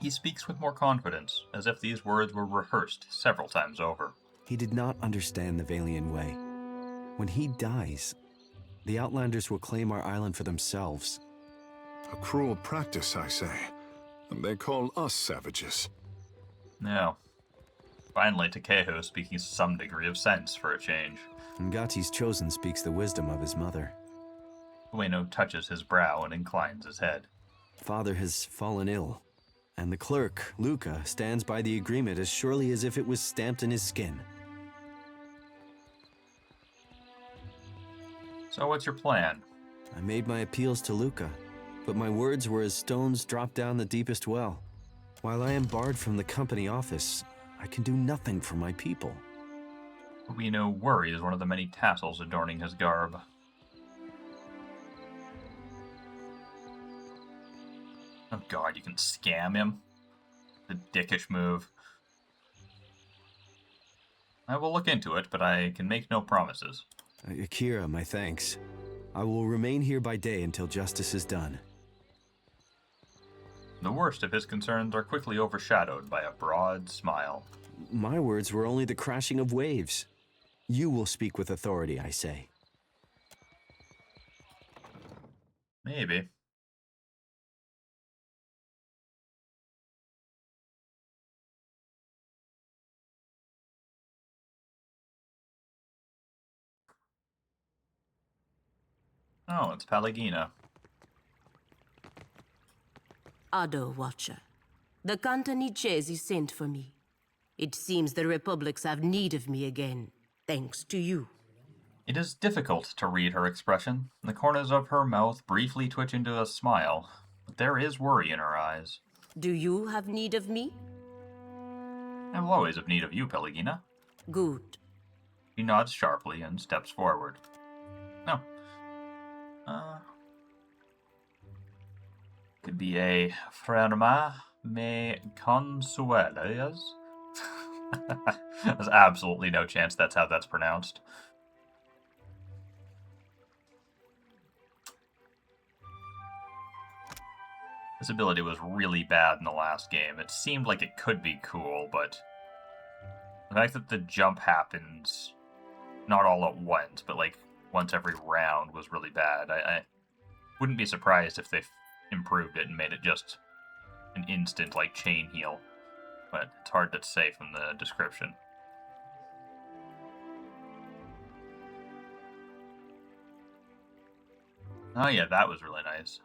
He speaks with more confidence, as if these words were rehearsed several times over. He did not understand the Valian way. When he dies, the Outlanders will claim our island for themselves. A cruel practice, I say. And they call us savages. No. Finally, Takeho speaking some degree of sense for a change. Ngati's chosen speaks the wisdom of his mother. Ueno touches his brow and inclines his head. Father has fallen ill, and the clerk, Luca, stands by the agreement as surely as if it was stamped in his skin. So what's your plan? I made my appeals to Luca, but my words were as stones dropped down the deepest well. While I am barred from the company office, I can do nothing for my people. Ueno worries one of the many tassels adorning his garb. Oh god, you can scam him? The dickish move. I will look into it, but I can make no promises. Akira, my thanks. I will remain here by day until justice is done. The worst of his concerns are quickly overshadowed by a broad smile. My words were only the crashing of waves. You will speak with authority, I say. Maybe. Oh, it's Palagina. Ado, Watcher. The Cantanichesi sent for me. It seems the Republics have need of me again, thanks to you. It is difficult to read her expression. The corners of her mouth briefly twitch into a smile, but there is worry in her eyes. Do you have need of me? I will always have need of you, Pelagina. Good. She nods sharply and steps forward. No. Could be a Ferma me consuelas. There's absolutely no chance that's how that's pronounced. This ability was really bad in the last game. It seemed like it could be cool, but the fact that the jump happens not all at once, but like once every round was really bad. I wouldn't be surprised if they improved it and made it just an instant like chain heal, but it's hard to say from the description. Oh yeah, that was really nice.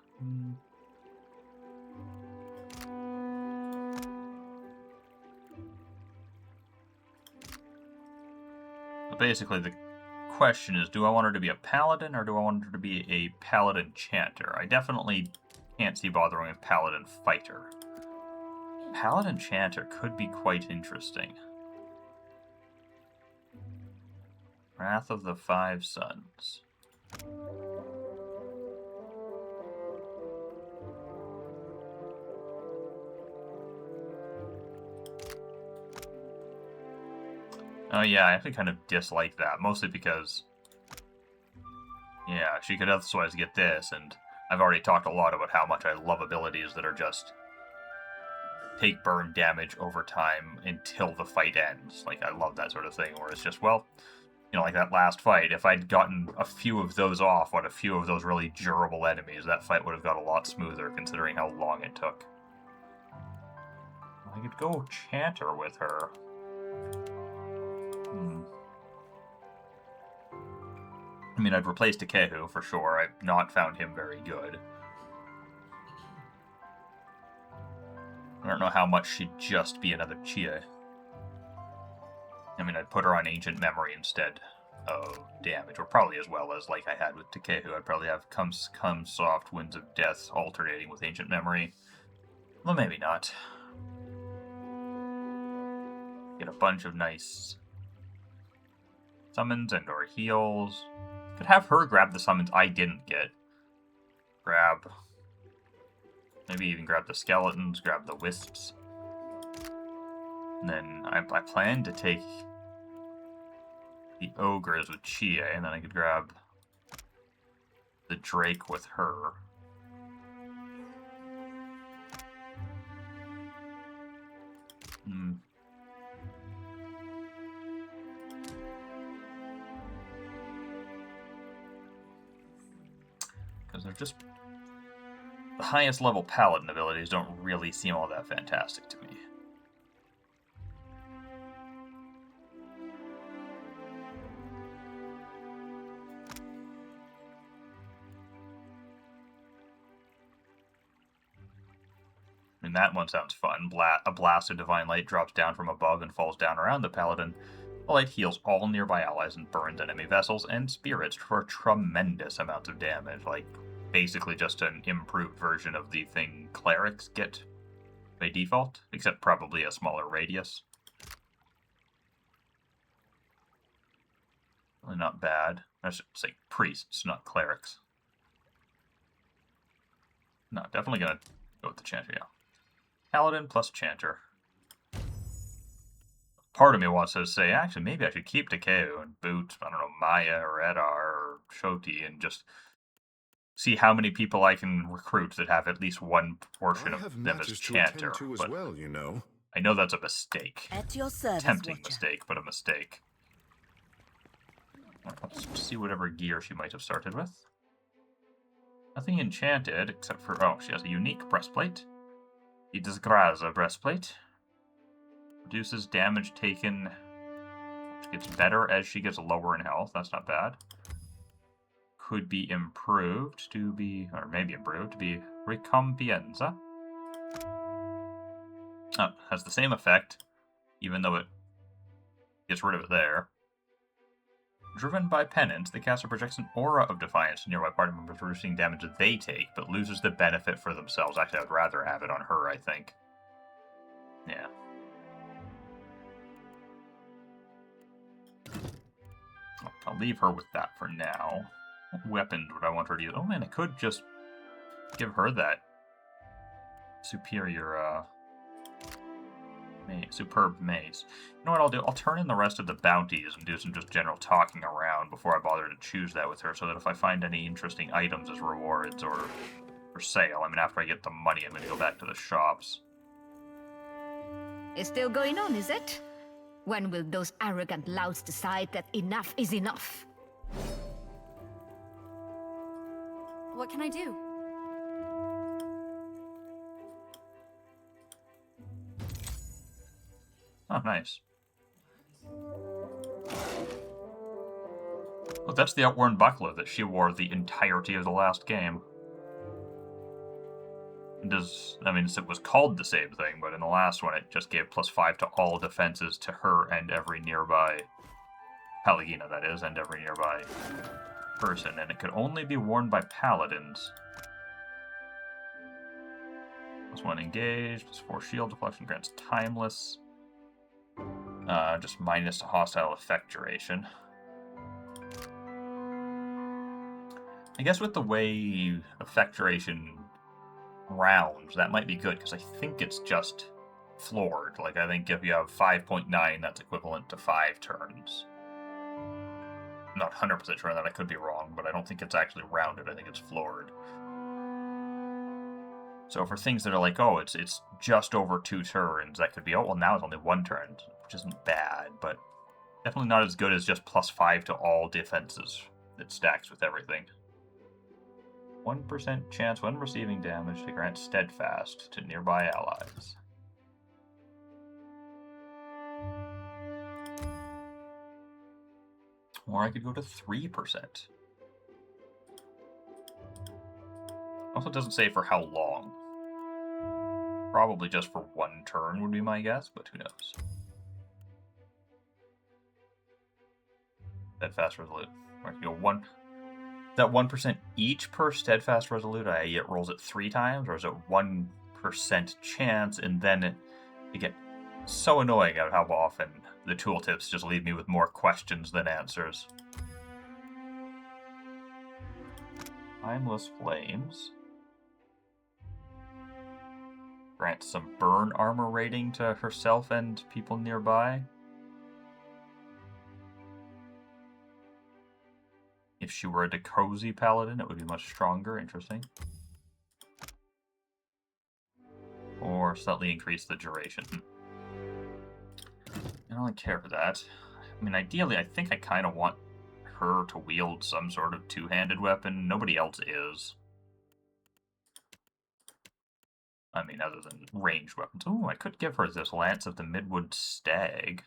But basically the question is, do I want her to be a paladin or do I want her to be a paladin chanter? I definitely can't see bothering with paladin fighter. Paladin chanter could be quite interesting. Wrath of the Five Sons. Oh yeah, I actually kind of dislike that, mostly because, yeah, she could otherwise get this, and I've already talked a lot about how much I love abilities that are just take burn damage over time until the fight ends. Like, I love that sort of thing, where it's just, well, you know, like that last fight, if I'd gotten a few of those off on a few of those really durable enemies, that fight would have got a lot smoother, considering how long it took. I could go Chanter with her. I mean, I'd replace Takehu for sure. I've not found him very good. I don't know how much she'd just be another Chie. I mean, I'd put her on Ancient Memory instead of damage, or probably as well as like I had with Takehu. I'd probably have Come Soft, Winds of Death alternating with Ancient Memory. Well, maybe not. Get a bunch of nice summons and or heals. Could have her grab the summons I didn't get. Maybe even grab the skeletons, grab the wisps. And then I plan to take the ogres with Chie, and then I could grab the Drake with her. Because they're just... the highest level paladin abilities don't really seem all that fantastic to me. I mean, that one sounds fun. A blast of divine light drops down from above and falls down around the paladin. The light heals all nearby allies and burns enemy vessels and spirits for tremendous amounts of damage. Like, basically just an improved version of the thing clerics get by default, except probably a smaller radius. Really not bad. I should say priests, not clerics. No, definitely gonna go with the Chanter, yeah. Paladin plus Chanter. Part of me wants to say, actually, maybe I should keep Takehu and boot, I don't know, Maya or Edar or Shoti and just see how many people I can recruit that have at least one portion of them as Chanter. But well, you know. I know that's a mistake. At your service, Tempting Watcher. mistake, but a mistake. Let's see whatever gear she might have started with. Nothing enchanted except for... oh, she has a unique breastplate. The Disgraza breastplate. Reduces damage taken, which gets better as she gets lower in health. That's not bad. Could be improved to be, or maybe improved to be Recompensa. Oh, has the same effect, even though it gets rid of it there. Driven by Penance, the caster projects an aura of defiance to nearby party members, reducing damage that they take, but loses the benefit for themselves. Actually, I would rather have it on her, I think. Yeah. I'll leave her with that for now. What weapons would I want her to use? Oh man, I could just give her that superior, superb mace. You know what I'll do? I'll turn in the rest of the bounties and do some just general talking around before I bother to choose that with her, so that if I find any interesting items as rewards or for sale, I mean, after I get the money, I'm going to go back to the shops. It's still going on, is it? When will those arrogant louts decide that enough is enough? What can I do? Oh, nice. Well, that's the outworn buckler that she wore the entirety of the last game. I mean, it was called the same thing, but in the last one it just gave +5 to all defenses to her and every nearby Pallegina, that is, and every nearby person, and it could only be worn by paladins. +1 engaged, +4 shield deflection grants timeless. Just minus hostile effect duration. I guess with the way effect duration rounds, that might be good, because I think it's just floored. Like, I think if you have 5.9, that's equivalent to 5 turns. I'm not 100% sure on that, I could be wrong, but I don't think it's actually rounded, I think it's floored. So for things that are like, oh, it's just over 2 turns, that could be, oh, well, now it's only 1 turn, which isn't bad, but definitely not as good as just +5 to all defenses. It stacks with everything. 1% chance when receiving damage to grant steadfast to nearby allies. Or I could go to 3%. Also doesn't say for how long. Probably just for 1 turn would be my guess, but who knows. Steadfast Resolute. Or I could go 1... That 1% each per Steadfast Resolute, it rolls it 3 times, or is it 1% chance, and then it get so annoying at how often the tooltips just leave me with more questions than answers. Timeless Flames. Grant some burn armor rating to herself and people nearby. If she were a Decozy paladin, it would be much stronger. Interesting. Or slightly increase the duration. I don't really care for that. I mean, ideally, I think I kind of want her to wield some sort of two-handed weapon. Nobody else is. I mean, other than ranged weapons. Ooh, I could give her this Lance of the Midwood Stag.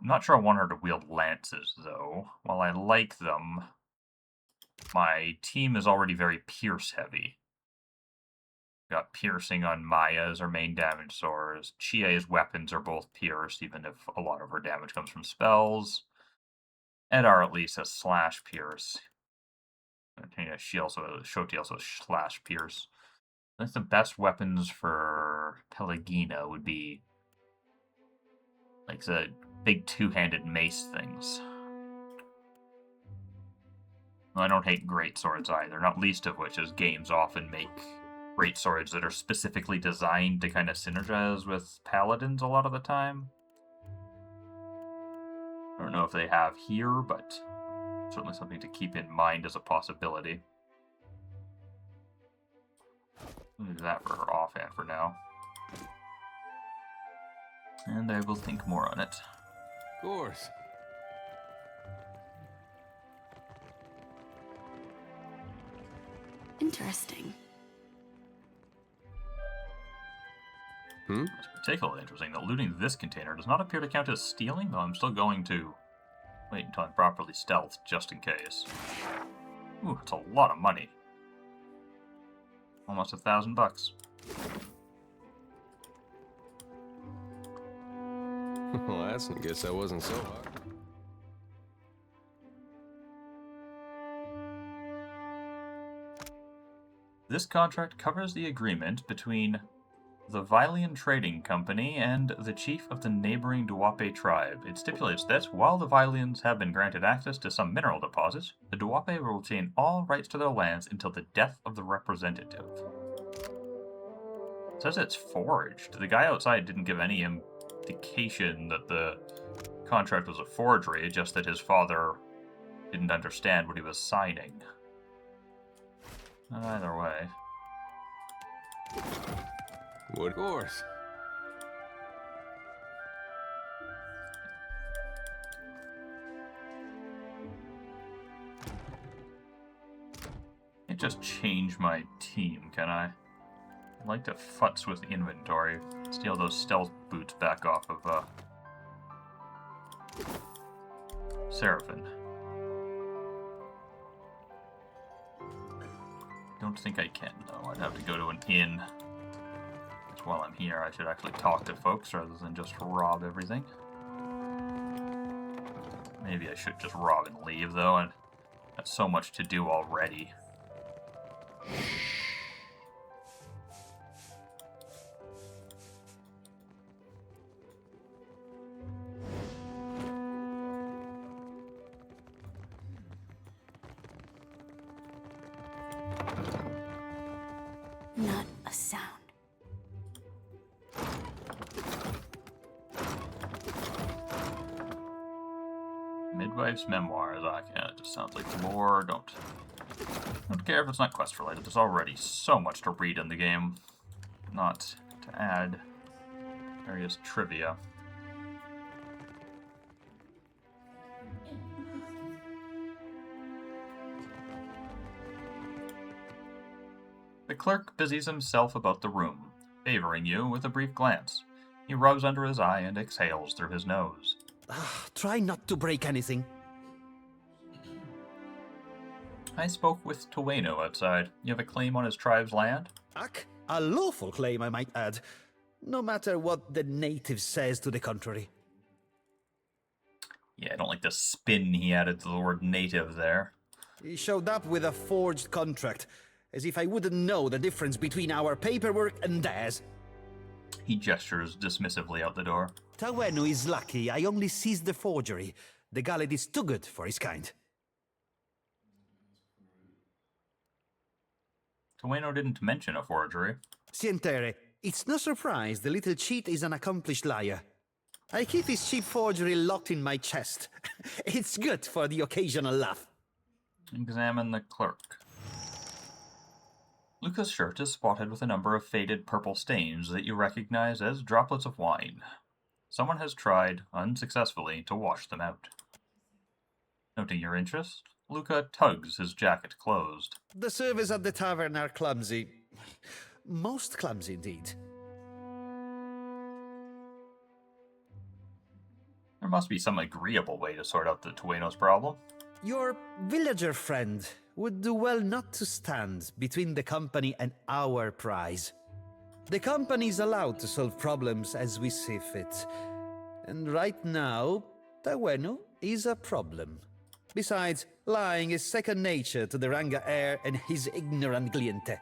I'm not sure I want her to wield lances, though. While I like them, my team is already very pierce-heavy. Got piercing on Maya as her main damage source. Chie's weapons are both pierced, even if a lot of her damage comes from spells. Edar at least has slash pierce. Yeah, Shoti also has slash pierce. I think the best weapons for Pelagina would be like the big two-handed mace things. I don't hate great swords either, not least of which is games often make great swords that are specifically designed to kind of synergize with paladins a lot of the time. I don't know if they have here, but certainly something to keep in mind as a possibility. I'll do that for her offhand for now. And I will think more on it. Of course. Interesting. It's particularly interesting that looting this container does not appear to count as stealing, though I'm still going to wait until I'm properly stealthed, just in case. Ooh, it's a lot of money. Almost $1,000. Well, I guess that wasn't so hard. This contract covers the agreement between the Vylian Trading Company and the chief of the neighboring Duape tribe. It stipulates that, while the Vylians have been granted access to some mineral deposits, the Duape will retain all rights to their lands until the death of the representative. It says it's forged. The guy outside didn't give any indication that the contract was a forgery, just that his father didn't understand what he was signing. Either way. Of course. Can't just change my team, can I? I'd like to futz with inventory. Steal those stealth boots back off of, Seraphim. Don't think I can, though. I'd have to go to an inn. Because while I'm here, I should actually talk to folks rather than just rob everything. Maybe I should just rob and leave, though, and that's so much to do already. Not a sound. Midwife's memoirs. Yeah, it just sounds like lore. Don't care if it's not quest related. There's already so much to read in the game. Not to add various trivia. The clerk busies himself about the room, favoring you with a brief glance. He rubs under his eye and exhales through his nose. Try not to break anything. I spoke with Tueno outside. You have a claim on his tribe's land? A lawful claim, I might add. No matter what the native says to the contrary. Yeah, I don't like the spin he added to the word native there. He showed up with a forged contract, as if I wouldn't know the difference between our paperwork and theirs. He gestures dismissively out the door. Tueno is lucky I only seized the forgery. The Galad is too good for his kind. Tueno didn't mention a forgery. Sientere, it's no surprise the little cheat is an accomplished liar. I keep his cheap forgery locked in my chest. It's good for the occasional laugh. Examine the clerk. Luca's shirt is spotted with a number of faded purple stains that you recognize as droplets of wine. Someone has tried, unsuccessfully, to wash them out. Noting your interest, Luca tugs his jacket closed. The servers at the tavern are clumsy. Most clumsy, indeed. There must be some agreeable way to sort out the Tueno's problem. Your villager friend would do well not to stand between the company and our prize. The company is allowed to solve problems as we see fit. And right now, Tueno is a problem. Besides, lying is second nature to the Ranga heir and his ignorant cliente.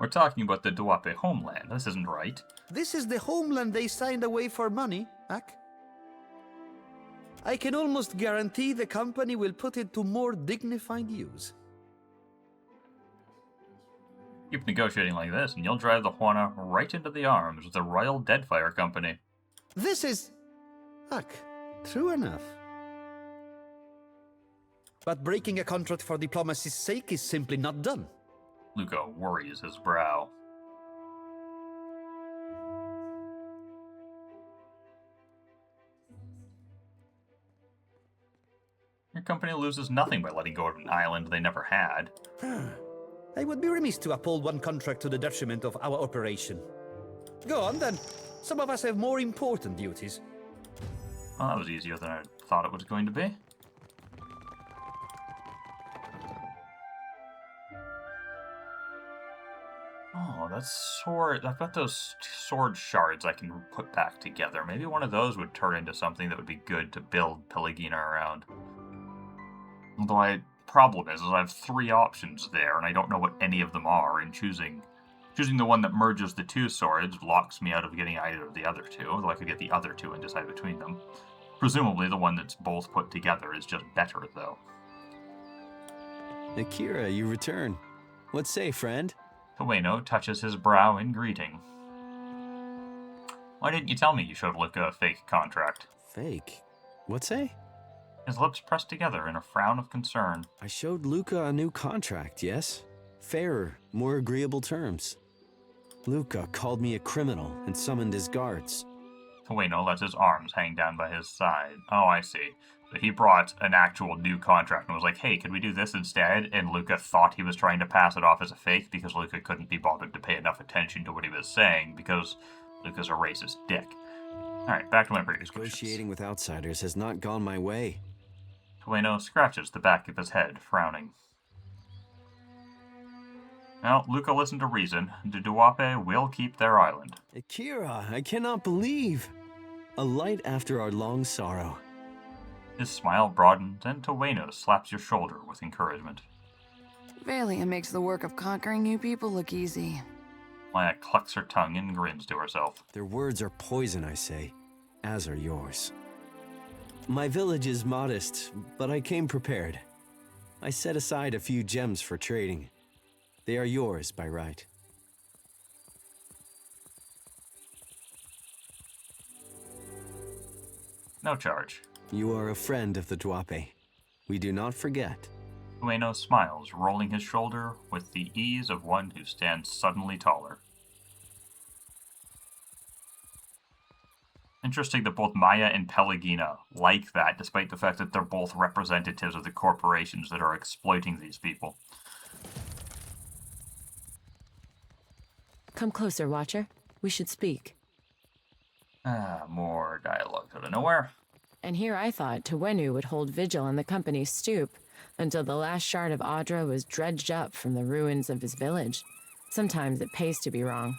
We're talking about the Duape homeland. This isn't right. This is the homeland they signed away for money, Ak. I can almost guarantee the company will put it to more dignified use. Keep negotiating like this, and you'll drive the Juana right into the arms of the Royal Deadfire Company. This is... Ak, true enough. But breaking a contract for diplomacy's sake is simply not done. Luca worries his brow. Your company loses nothing by letting go of an island they never had. I would be remiss to uphold one contract to the detriment of our operation. Go on, then. Some of us have more important duties. Well, that was easier than I thought it was going to be. Oh, that sword. I've got those sword shards I can put back together. Maybe one of those would turn into something that would be good to build Pelagina around. Although problem is I have 3 options there, and I don't know what any of them are, and choosing the one that merges the 2 swords locks me out of getting either of the other 2, although I could get the other 2 and decide between them. Presumably the one that's both put together is just better, though. Akira, you return. What say, friend? Tueno touches his brow in greeting. Why didn't you tell me you showed Luca a fake contract? Fake? What say? His lips pressed together in a frown of concern. I showed Luca a new contract, yes? Fairer, more agreeable terms. Luca called me a criminal and summoned his guards. Tueno lets his arms hang down by his side. Oh, I see. So he brought an actual new contract and was like, hey, could we do this instead? And Luca thought he was trying to pass it off as a fake because Luca couldn't be bothered to pay enough attention to what he was saying because Luca's a racist dick. Alright, back to my previous questions. Negotiating with outsiders has not gone my way. Tueno scratches the back of his head, frowning. Well, Luca listened to reason. The Duape will keep their island. Akira, I cannot believe. A light after our long sorrow. His smile broadens, and Tueno slaps your shoulder with encouragement. Valia makes the work of conquering you people look easy. Maya clucks her tongue and grins to herself. Their words are poison, I say, as are yours. My village is modest, but I came prepared. I set aside a few gems for trading. They are yours by right. No charge. You are a friend of the Dwape. We do not forget. Ueno smiles, rolling his shoulder with the ease of one who stands suddenly taller. Interesting that both Maya and Pelagina like that, despite the fact that they're both representatives of the corporations that are exploiting these people. Come closer, Watcher. We should speak. More dialogue out of nowhere. And here I thought Tawenu would hold vigil on the company's stoop until the last shard of Audra was dredged up from the ruins of his village. Sometimes it pays to be wrong.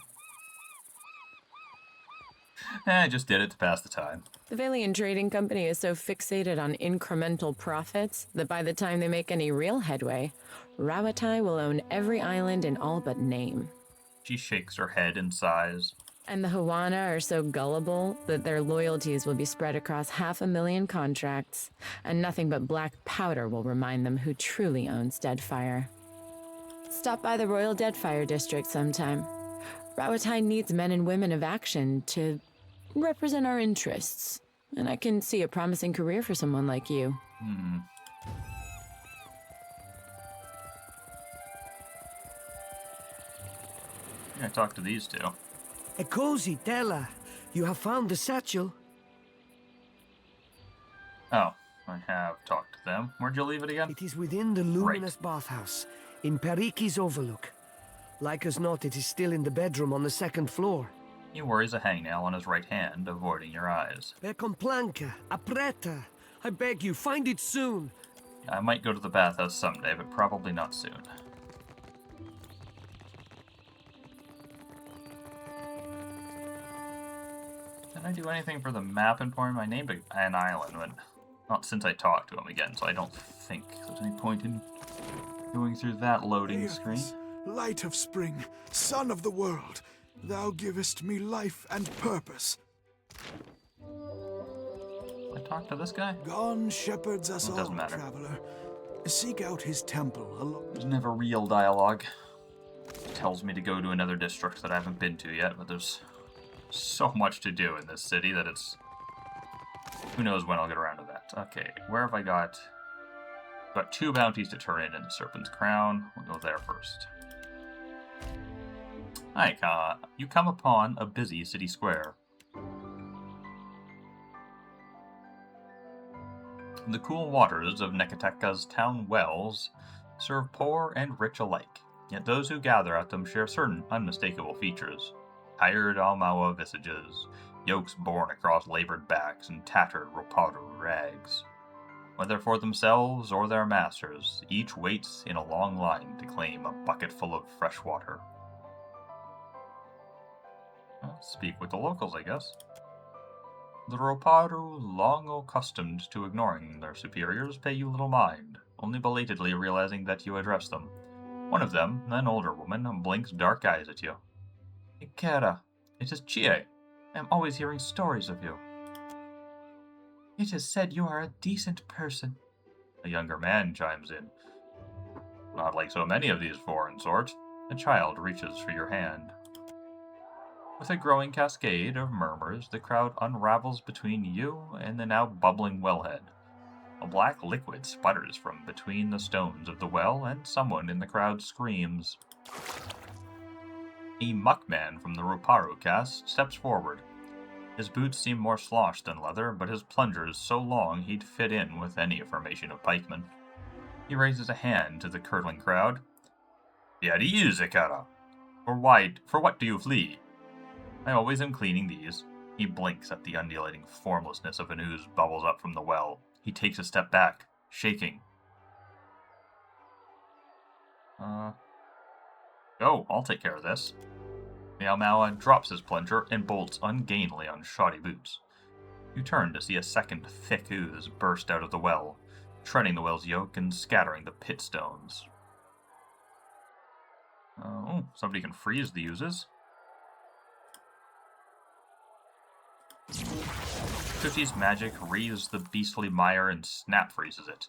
I just did it to pass the time. The Valian Trading Company is so fixated on incremental profits that by the time they make any real headway, Rawatai will own every island in all but name. She shakes her head and sighs. And the Hawana are so gullible that their loyalties will be spread across 500,000 contracts, and nothing but black powder will remind them who truly owns Deadfire. Stop by the Royal Deadfire District sometime. Rawatai needs men and women of action to represent our interests, and I can see a promising career for someone like you. I talk to these two. Ekozi, Tella, you have found the satchel. Oh, I have talked to them. Where'd you leave it again? It is within the luminous bathhouse, in Periki's Overlook. Like as not, it is still in the bedroom on the second floor. He worries a hangnail on his right hand, avoiding your eyes. Per complanca, apreta. I beg you, find it soon. I might go to the bathhouse someday, but probably not soon. Did I do anything for the map important? I named an island, but not since I talked to him again, so I don't think there's any point in going through that loading screen. Light of spring, sun of the world, thou givest me life and purpose. I talk to this guy? Gone shepherds us It all, doesn't matter. traveler. Seek out his temple along. There's never real dialogue. It tells me to go to another district that I haven't been to yet, but there's so much to do in this city that it's... Who knows when I'll get around to that. Okay, where have I got... Got 2 bounties to turn in the Serpent's Crown. We'll go there first. Hi, Ka. You come upon a busy city square. The cool waters of Nekateka's town wells serve poor and rich alike, yet those who gather at them share certain unmistakable features. Tired Almawa visages, yokes borne across labored backs, and tattered Ropado rags. Whether for themselves or their masters, each waits in a long line to claim a bucket full of fresh water. Well, speak with the locals, I guess. The Ropado, long accustomed to ignoring their superiors, pay you little mind, only belatedly realizing that you address them. One of them, an older woman, blinks dark eyes at you. Ikera, it is Chie. I am always hearing stories of you. It is said you are a decent person. A younger man chimes in. Not like so many of these foreign sorts. A child reaches for your hand. With a growing cascade of murmurs, the crowd unravels between you and the now bubbling wellhead. A black liquid sputters from between the stones of the well, and someone in the crowd screams. A muckman from the Roparu caste steps forward. His boots seem more sloshed than leather, but his plunger is so long he'd fit in with any formation of pikemen. He raises a hand to the curdling crowd. Yadi Zekara. For what do you flee? I always am cleaning these. He blinks at the undulating formlessness of an ooze bubbles up from the well. He takes a step back, shaking. Oh, I'll take care of this. Meow Meow drops his plunger and bolts ungainly on shoddy boots. You turn to see a second thick ooze burst out of the well, treading the well's yoke and scattering the pit stones. Oh, somebody can freeze the oozes. Shuti's magic wreathes the beastly mire and snap freezes it.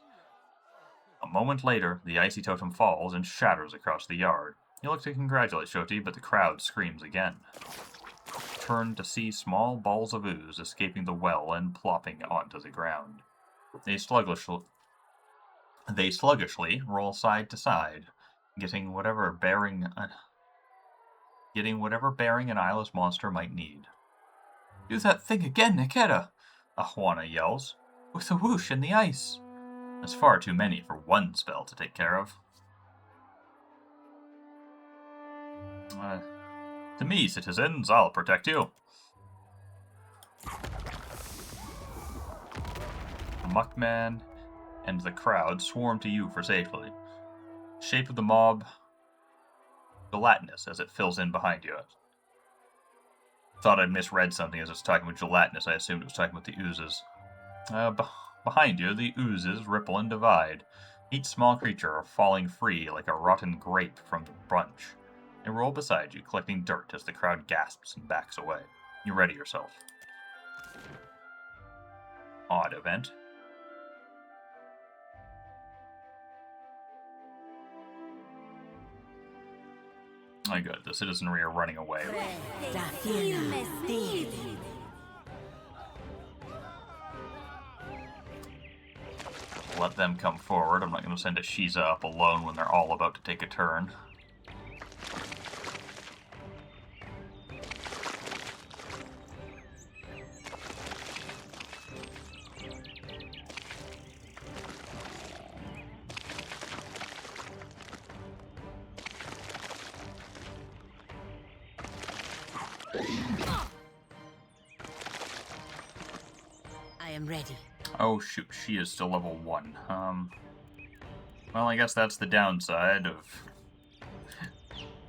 A moment later, the icy totem falls and shatters across the yard. You look to congratulate Shoti, but the crowd screams again. Turn to see small balls of ooze escaping the well and plopping onto the ground. They sluggishly roll side to side, getting whatever bearing an eyeless monster might need. Do that thing again, Niketa! Ahwana yells, with a whoosh in the ice. There's far too many for one spell to take care of. To me, citizens, I'll protect you. The Muckman and the crowd swarm to you for safety. Shape of the mob, gelatinous as it fills in behind you. Thought I'd misread something as it's talking about gelatinous. I assumed it was talking about the oozes. Behind you, the oozes ripple and divide, each small creature falling free like a rotten grape from the bunch. They roll beside you, collecting dirt as the crowd gasps and backs away. You ready yourself. Odd event. My good, the citizenry are running away. Let them come forward. I'm not going to send a Shiza up alone when they're all about to take a turn. I am ready. Oh shoot, she is still level 1. Well, I guess that's the downside of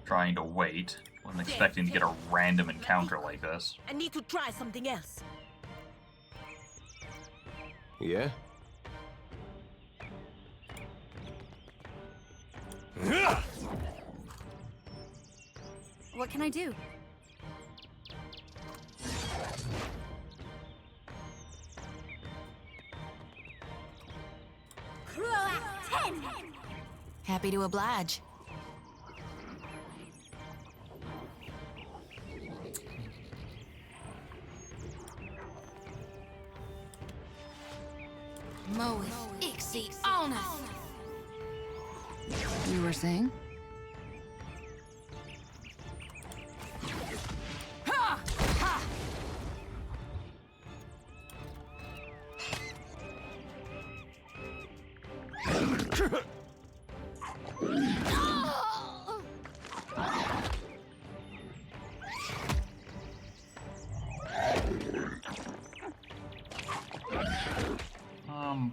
trying to wait when expecting to get a random encounter like this. I need to try something else. Yeah? What can I do? Happy to oblige. Moeth Ixie Alnath. You were saying?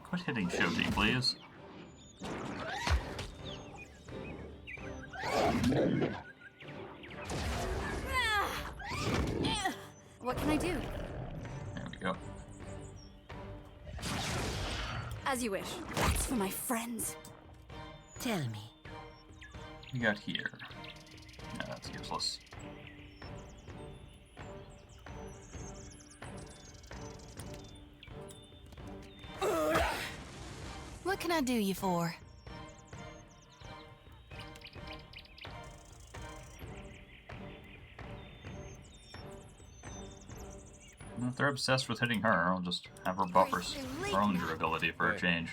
Quit hitting Shoti, please. What can I do? There we go. As you wish. That's for my friends. Tell me. We got here. Yeah, that's useless. What can I do you for? If they're obsessed with hitting her, I'll just have her buff her own durability for a change.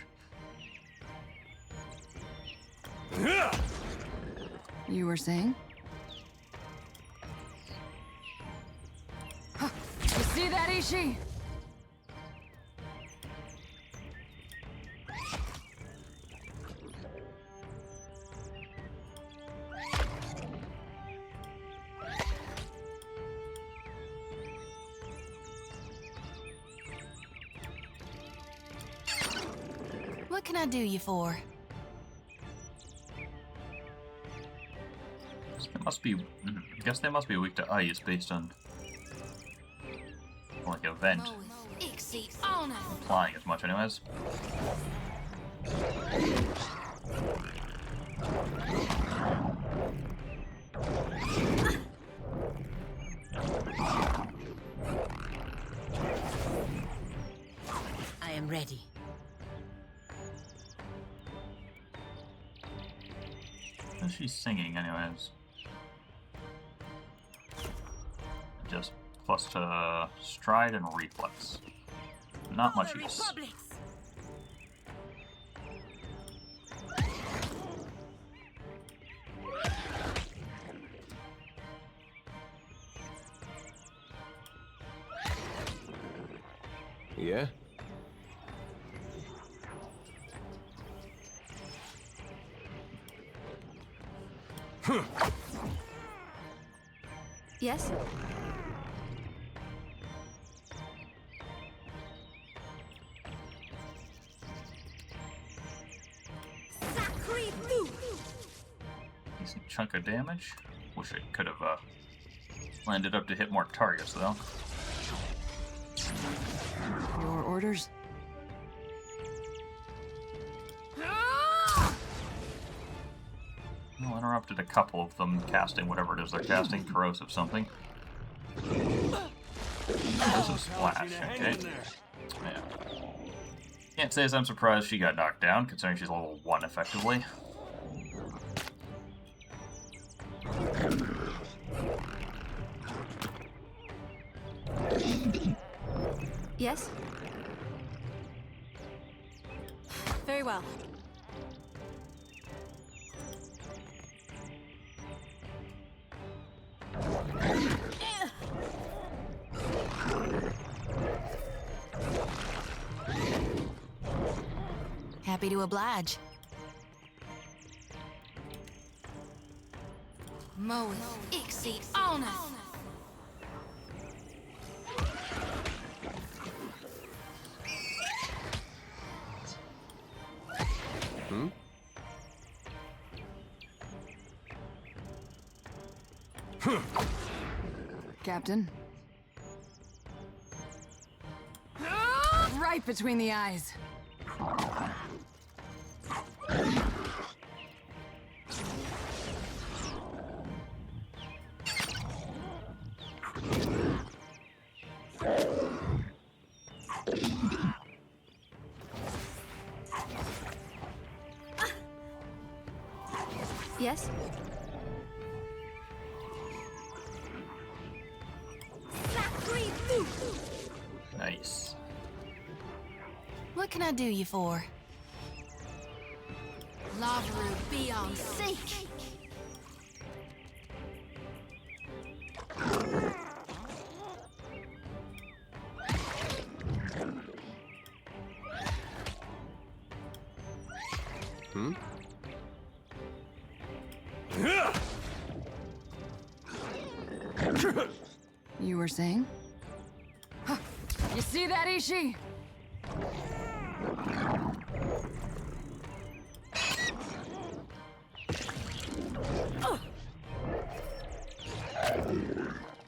You were saying? Huh. You see that, Ishi? What can I do you for? They must be. I guess they must be weak to ice based on like event. Applying as much, anyways. I'm ready. What is she singing, anyways? Just plus to stride and reflex. Not much use. Yeah? Yes? Decent chunk of damage. Wish it could have landed up to hit more targets, though. Your orders? Well, interrupted a couple of them casting whatever it is they're casting. Corrosive something. Corrosive splash, okay. Yeah. Can't say as I'm surprised she got knocked down, considering she's level 1 effectively. Yes? Very well. Happy to oblige. Moeth Ixie Honor. Hmm? Captain. Right between the eyes. Yes? Nice. What can I do you for? Lavaru be on seek. Hmm? You were saying? Huh. You see that, Ishi?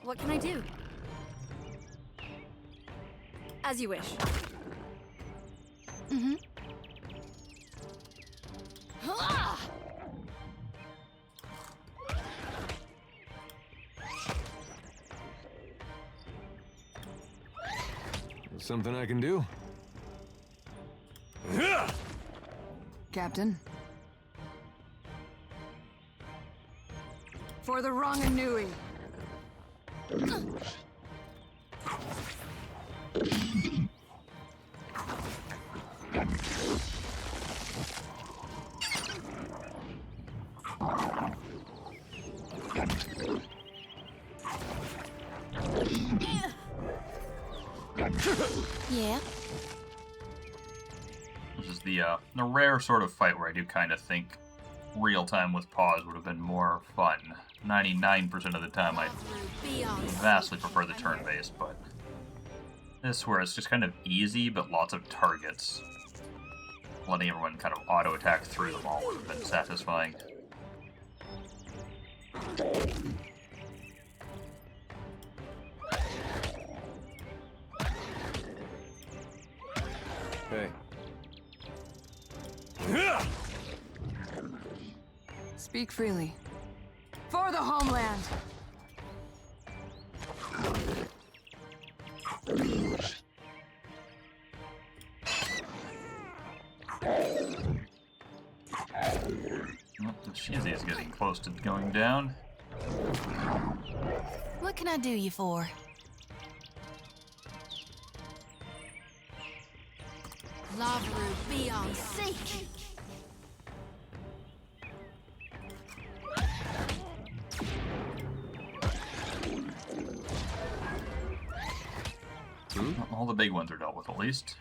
What can I do? As you wish. Mm-hmm. Something I can do? Captain. For the Ranganui. Yeah. This is the rare sort of fight where I do kind of think real time with pause would have been more fun. 99% of the time I vastly prefer the turn-based, but this where it's just kind of easy but lots of targets. Letting everyone kind of auto-attack through them all would have been satisfying. Hey. Speak freely. For the homeland! Shizzy is getting close to going down. What can I do you for? Lavru be on seek. All the big ones are dealt with, at least.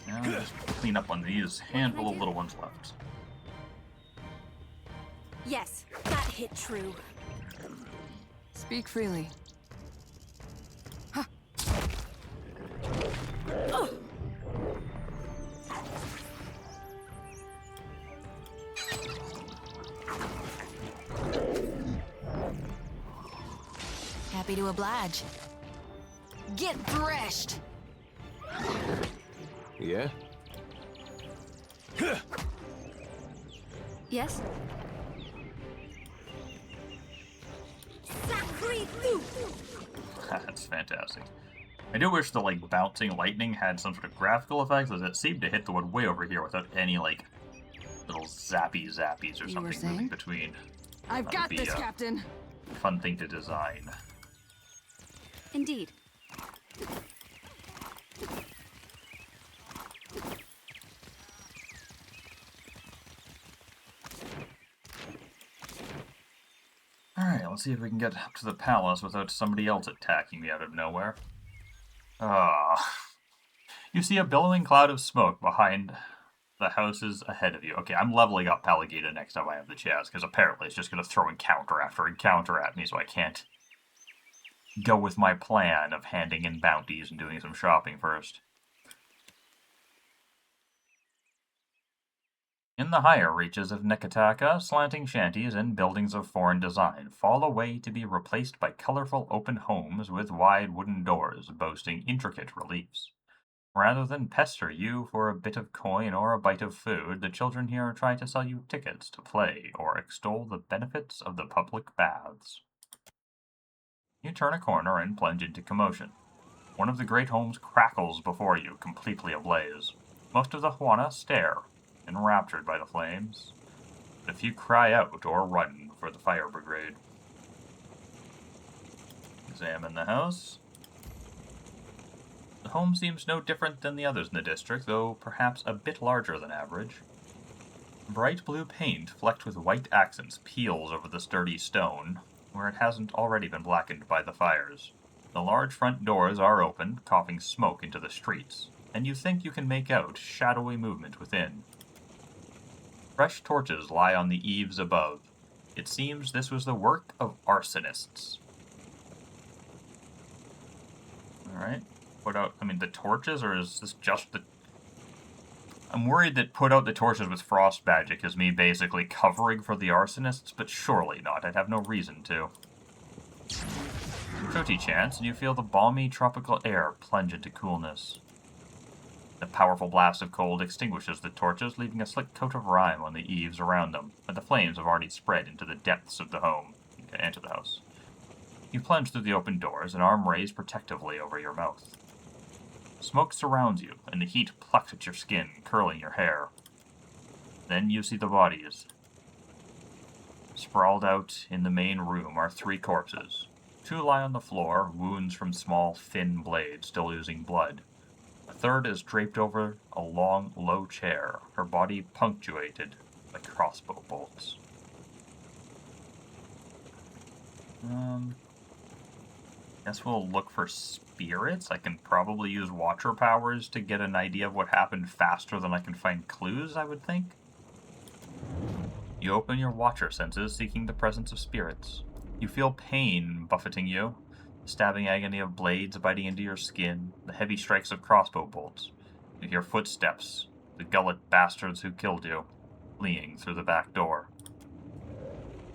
Now just clean up on these handful of little ones left. Yes, that hit true. Speak freely. Happy to oblige. Get threshed! Yeah? Yes? That's fantastic. I do wish the, like, bouncing lightning had some sort of graphical effects, as it seemed to hit the one way over here without any, like, little zappies or You were something moving saying? between. I've That got would be this, a Captain! fun thing to design. Indeed. Alright, let's see if we can get up to the palace without somebody else attacking me out of nowhere. You see a billowing cloud of smoke behind the houses ahead of you. Okay, I'm leveling up Pallegata next time I have the chance, because apparently it's just going to throw encounter after encounter at me, so I can't go with my plan of handing in bounties and doing some shopping first. In the higher reaches of Nekataka, slanting shanties and buildings of foreign design fall away to be replaced by colorful open homes with wide wooden doors boasting intricate reliefs. Rather than pester you for a bit of coin or a bite of food, the children here try to sell you tickets to play or extol the benefits of the public baths. You turn a corner and plunge into commotion. One of the great homes crackles before you, completely ablaze. Most of the Juana stare, enraptured by the flames. But a few cry out or run for the fire brigade. Examine the house. The home seems no different than the others in the district, though perhaps a bit larger than average. Bright blue paint, flecked with white accents, peels over the sturdy stone, where it hasn't already been blackened by the fires. The large front doors are open, coughing smoke into the streets, and you think you can make out shadowy movement within. Fresh torches lie on the eaves above. It seems this was the work of arsonists. Alright. Put out, the torches, or is this just the... I'm worried that put out the torches with frost magic is me basically covering for the arsonists, but surely not. I'd have no reason to. Choti chants, and you feel the balmy tropical air plunge into coolness. The powerful blast of cold extinguishes the torches, leaving a slick coat of rime on the eaves around them, but the flames have already spread into the depths of the home, into the house. You plunge through the open doors, an arm raised protectively over your mouth. Smoke surrounds you, and the heat plucks at your skin, curling your hair. Then you see the bodies. Sprawled out in the main room are 3 corpses. 2 lie on the floor, wounds from small, thin blades still oozing blood. A third is draped over a long, low chair, her body punctuated by crossbow bolts. Guess we'll look for spirits. I can probably use Watcher powers to get an idea of what happened faster than I can find clues, I would think. You open your Watcher senses, seeking the presence of spirits. You feel pain buffeting you, the stabbing agony of blades biting into your skin, the heavy strikes of crossbow bolts. You hear footsteps, the gullet bastards who killed you, fleeing through the back door.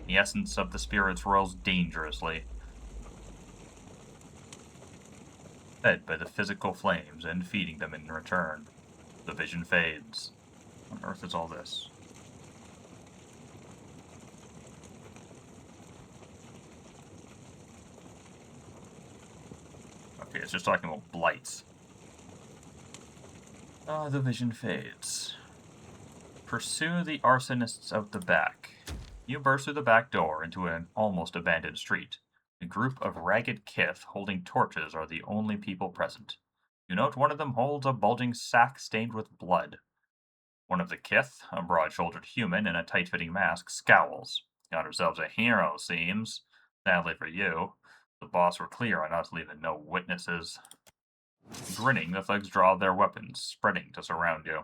The essence of the spirits rolls dangerously, fed by the physical flames and feeding them in return. The vision fades. What on earth is all this? Okay, it's just talking about blights. The vision fades. Pursue the arsonists out the back. You burst through the back door into an almost abandoned street. A group of ragged kith holding torches are the only people present. You note one of them holds a bulging sack stained with blood. One of the kith, a broad-shouldered human in a tight-fitting mask, scowls. Got ourselves a hero, seems. Sadly for you, the boss were clear on us leaving no witnesses. Grinning, the thugs draw their weapons, spreading to surround you.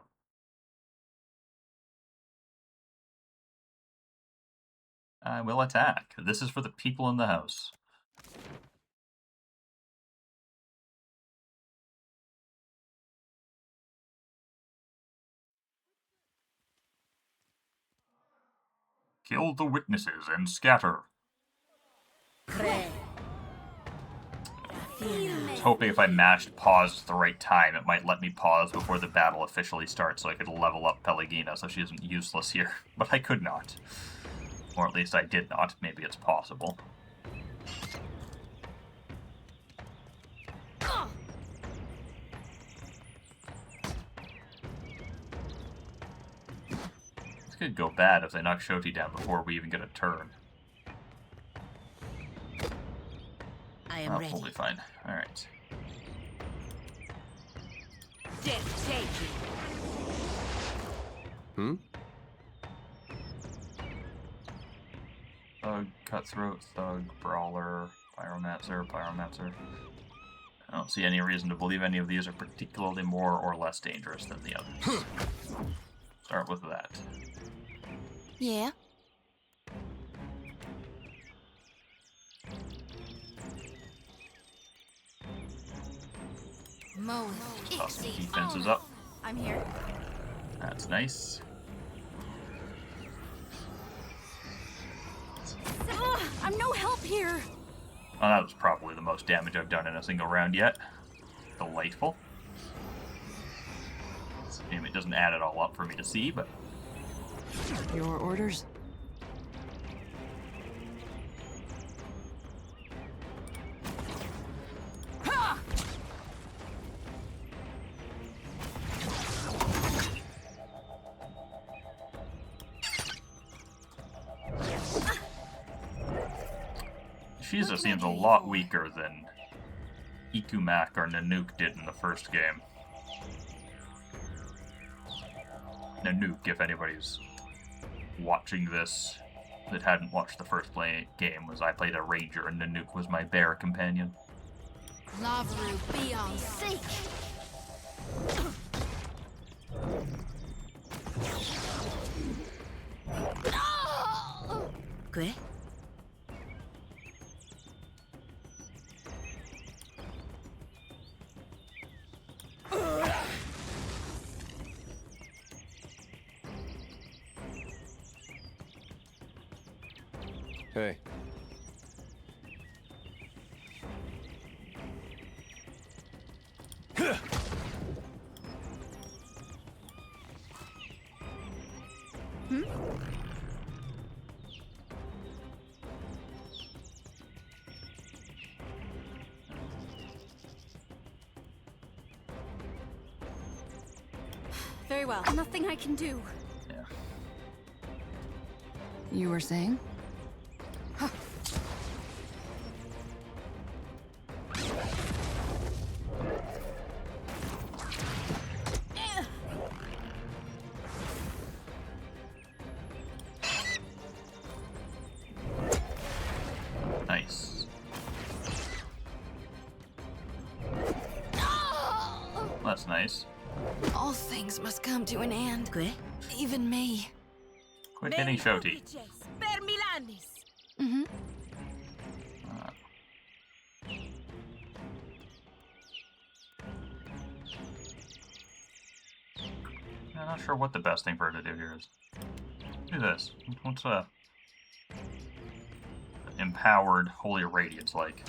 I will attack. This is for the people in the house. Kill the witnesses and scatter. I was hoping if I mashed pause at the right time, it might let me pause before the battle officially starts so I could level up Pelagina so she isn't useless here. But I could not. Or at least I did not. Maybe it's possible. This could go bad if they knock Shoti down before we even get a turn. I am ready. Totally fine. Alright. Death take you. Thug, cutthroat, thug, brawler, pyromancer. I don't see any reason to believe any of these are particularly more or less dangerous than the others. Start with that. Yeah? Toss some defenses up. I'm here. That's nice. I'm no help here. Oh, that was probably the most damage I've done in a single round yet. Delightful. It's a shame it doesn't add it all up for me to see, but... Your orders? Shiza seems a lot weaker than Ikumak or Nanook did in the first game. Nanook, if anybody's watching this that hadn't watched the first game, was I played a ranger and Nanook was my bear companion. Lavru, be on seek. Que? Hey. Very well. Nothing I can do. Yeah. You were saying? Nice. That's nice. All things must come to an end. Que? Even me. Quit hitting Shoti. Mm-hmm. I'm not sure what the best thing for her to do here is. Do this. What's empowered Holy Radiance like?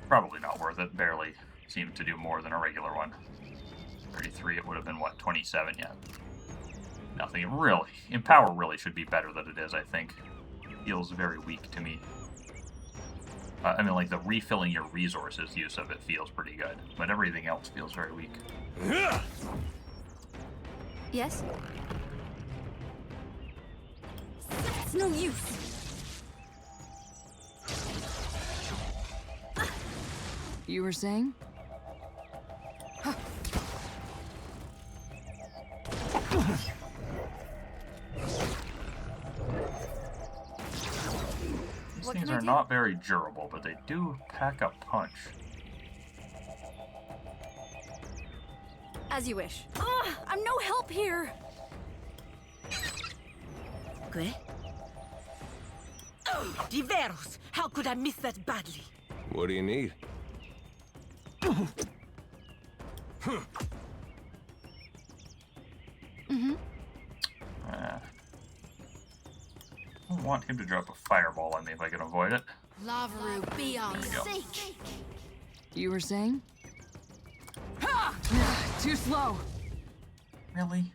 Probably not worth it. Barely seemed to do more than a regular one. 33, it would have been, what, 27 yet? Nothing. Really. Empower really should be better than it is, I think. Feels very weak to me. I mean, like, the refilling your resources use of it feels pretty good, but everything else feels very weak. Yes? no use. You were saying? These things are not very durable, but they do pack a punch. As you wish. I'm no help here. Que? Diveros! How could I miss that badly? What do you need? I don't want him to drop a fireball on me if I can avoid it. Lavaru, be on sake. You were saying? Too slow. Really?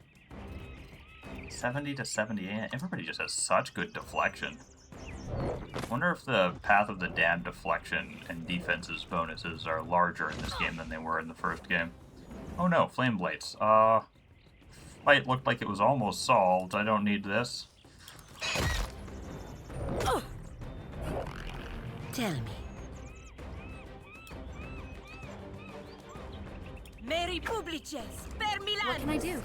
70 to 78? Everybody just has such good deflection. Wonder if the Path of the Damned deflection and defenses bonuses are larger in this game than they were in the first game. Oh no, flame blades. Fight looked like it was almost solved. I don't need this. Tell me. Mary Publice, spare Milan! What can I do?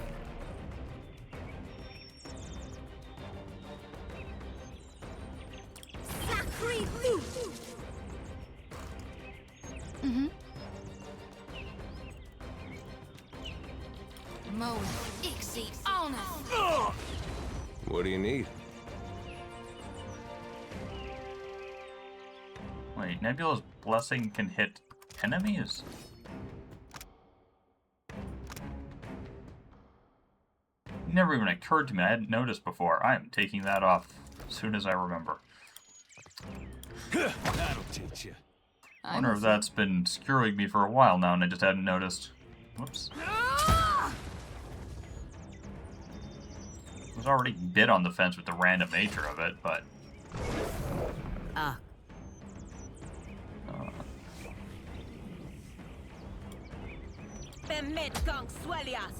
Sacré Lou! Mo Ixie Honor! What do you need? Wait, Nebula's blessing can hit enemies? Never even occurred to me. I hadn't noticed before. I am taking that off as soon as I remember. That'll teach you. I wonder if that's been screwing me for a while now and I just hadn't noticed. Whoops. I was already a bit on the fence with the random nature of it, but...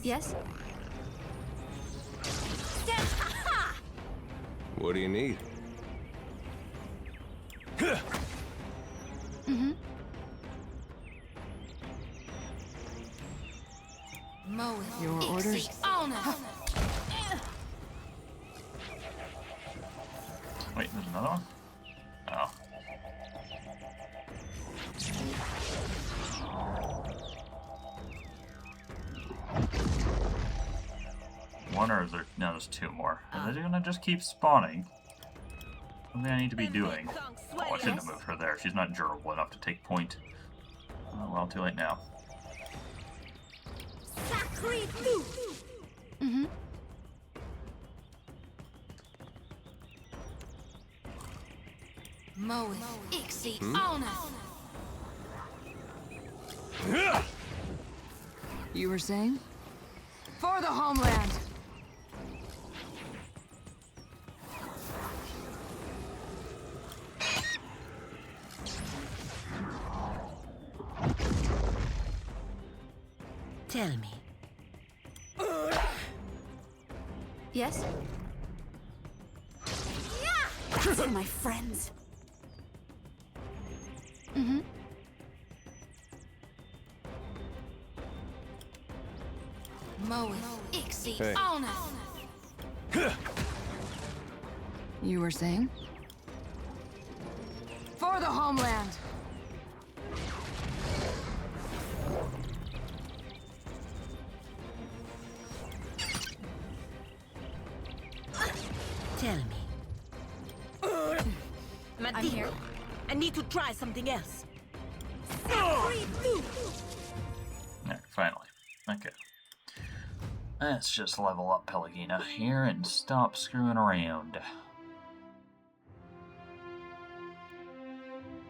Yes? What do you need? Your orders? Wait, there's another one? Oh. One or is there... No, there's two more. Are they gonna just keep spawning? Something I need to be doing. Oh, I shouldn't have moved her there. She's not durable enough to take point. Oh, well, too late now. Sacré Lou! Mo Ixie Honor! You were saying? For the homeland! Tell me. Yes? These are my friends. Mo Ixie Hey. Honor! You were saying? For the homeland! Tell me. I'm here. I need to try something else. There, finally. Okay. Let's just level up Pelagina here and stop screwing around.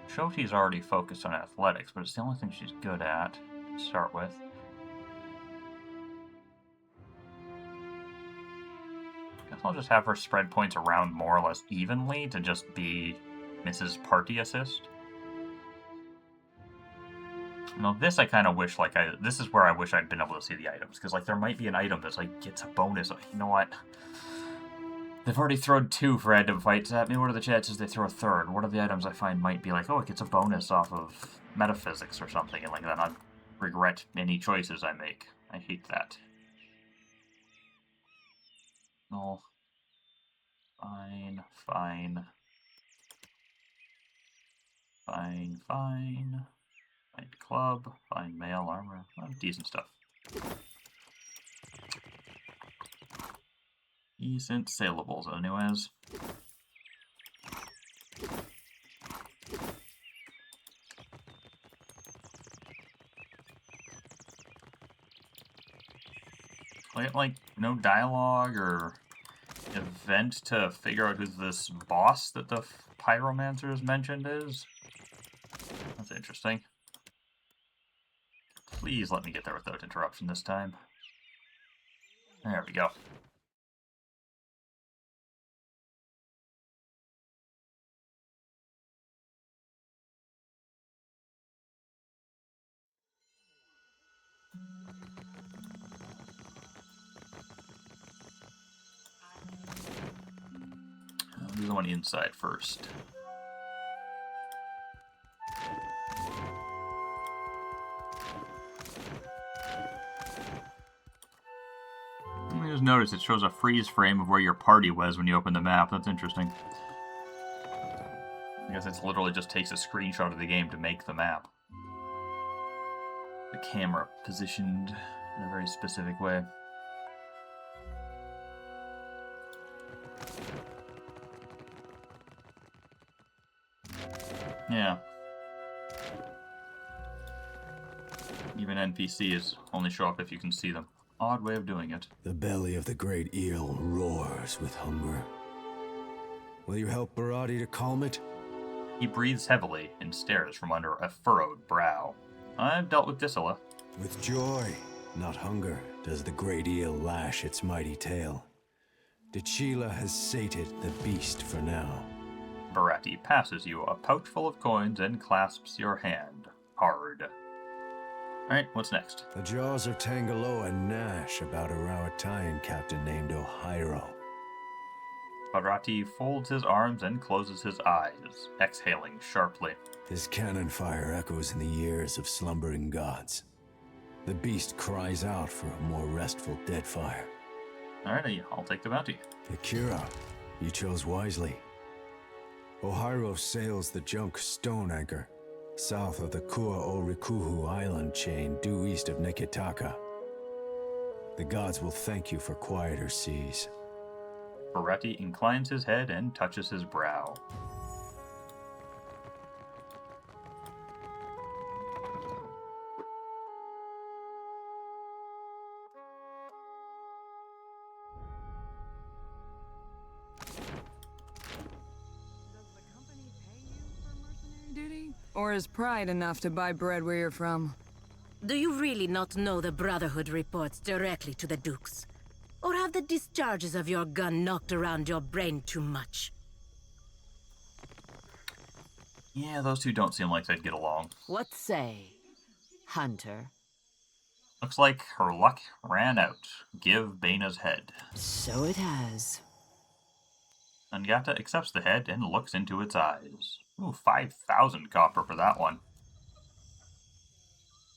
Shoti's already focused on athletics, but it's the only thing she's good at to start with. Guess I'll just have her spread points around more or less evenly to just be Mrs. Party Assist. Now this I kind of wish, this is where I wish I'd been able to see the items, because, there might be an item that's, gets a bonus. You know what? They've already thrown 2 for random fights at me. What are the chances they throw a third? What are the items I find might be like, oh, it gets a bonus off of metaphysics or something, and like then I regret any choices I make. I hate that. No. Fine, fine. Fine, fine. Find club, find mail armor. Oh, decent stuff. Decent saleables, anyways. Like, no dialogue or event to figure out who this boss that the pyromancer is mentioned is? That's interesting. Please let me get there without interruption this time. There we go. I'll do the one inside first. I just noticed it shows a freeze frame of where your party was when you open the map. That's interesting. I guess it literally just takes a screenshot of the game to make the map. The camera positioned in a very specific way. Yeah. Even NPCs only show up if you can see them. Odd way of doing it. The belly of the great eel roars with hunger. Will you help Barati to calm it? He breathes heavily and stares from under a furrowed brow. I've dealt with Dissila. With joy, not hunger, does the great eel lash its mighty tail. Dachila has sated the beast for now. Barati passes you a pouch full of coins and clasps your hand hard. Alright, what's next? The jaws of Tangaloa gnash about a Rawatayan captain named Ohiro. Barati folds his arms and closes his eyes, exhaling sharply. His cannon fire echoes in the ears of slumbering gods. The beast cries out for a more restful Deadfire. Alright, I'll take the bounty. Akira, you chose wisely. Ohiro sails the junk Stone Anchor, south of the Kua-o-Rikuhu island chain due east of Nikitaka. The gods will thank you for quieter seas. Barati inclines his head and touches his brow. Or is pride enough to buy bread where you're from? Do you really not know the Brotherhood reports directly to the Dukes? Or have the discharges of your gun knocked around your brain too much? Yeah, those two don't seem like they'd get along. What say, Hunter? Looks like her luck ran out. Give Baina's head. So it has. Angata accepts the head and looks into its eyes. Ooh, 5,000 copper for that one.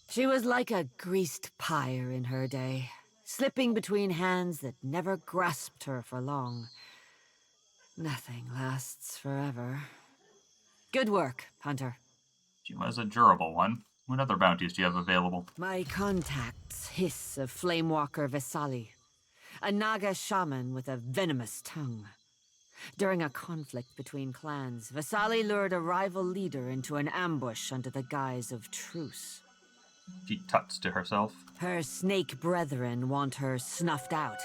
She was like a greased pyre in her day, slipping between hands that never grasped her for long. Nothing lasts forever. Good work, Hunter. She was a durable one. What other bounties do you have available? My contacts hiss of Flamewalker Vesali, a Naga shaman with a venomous tongue. During a conflict between clans, Vesali lured a rival leader into an ambush under the guise of truce. She tuts to herself. Her snake brethren want her snuffed out.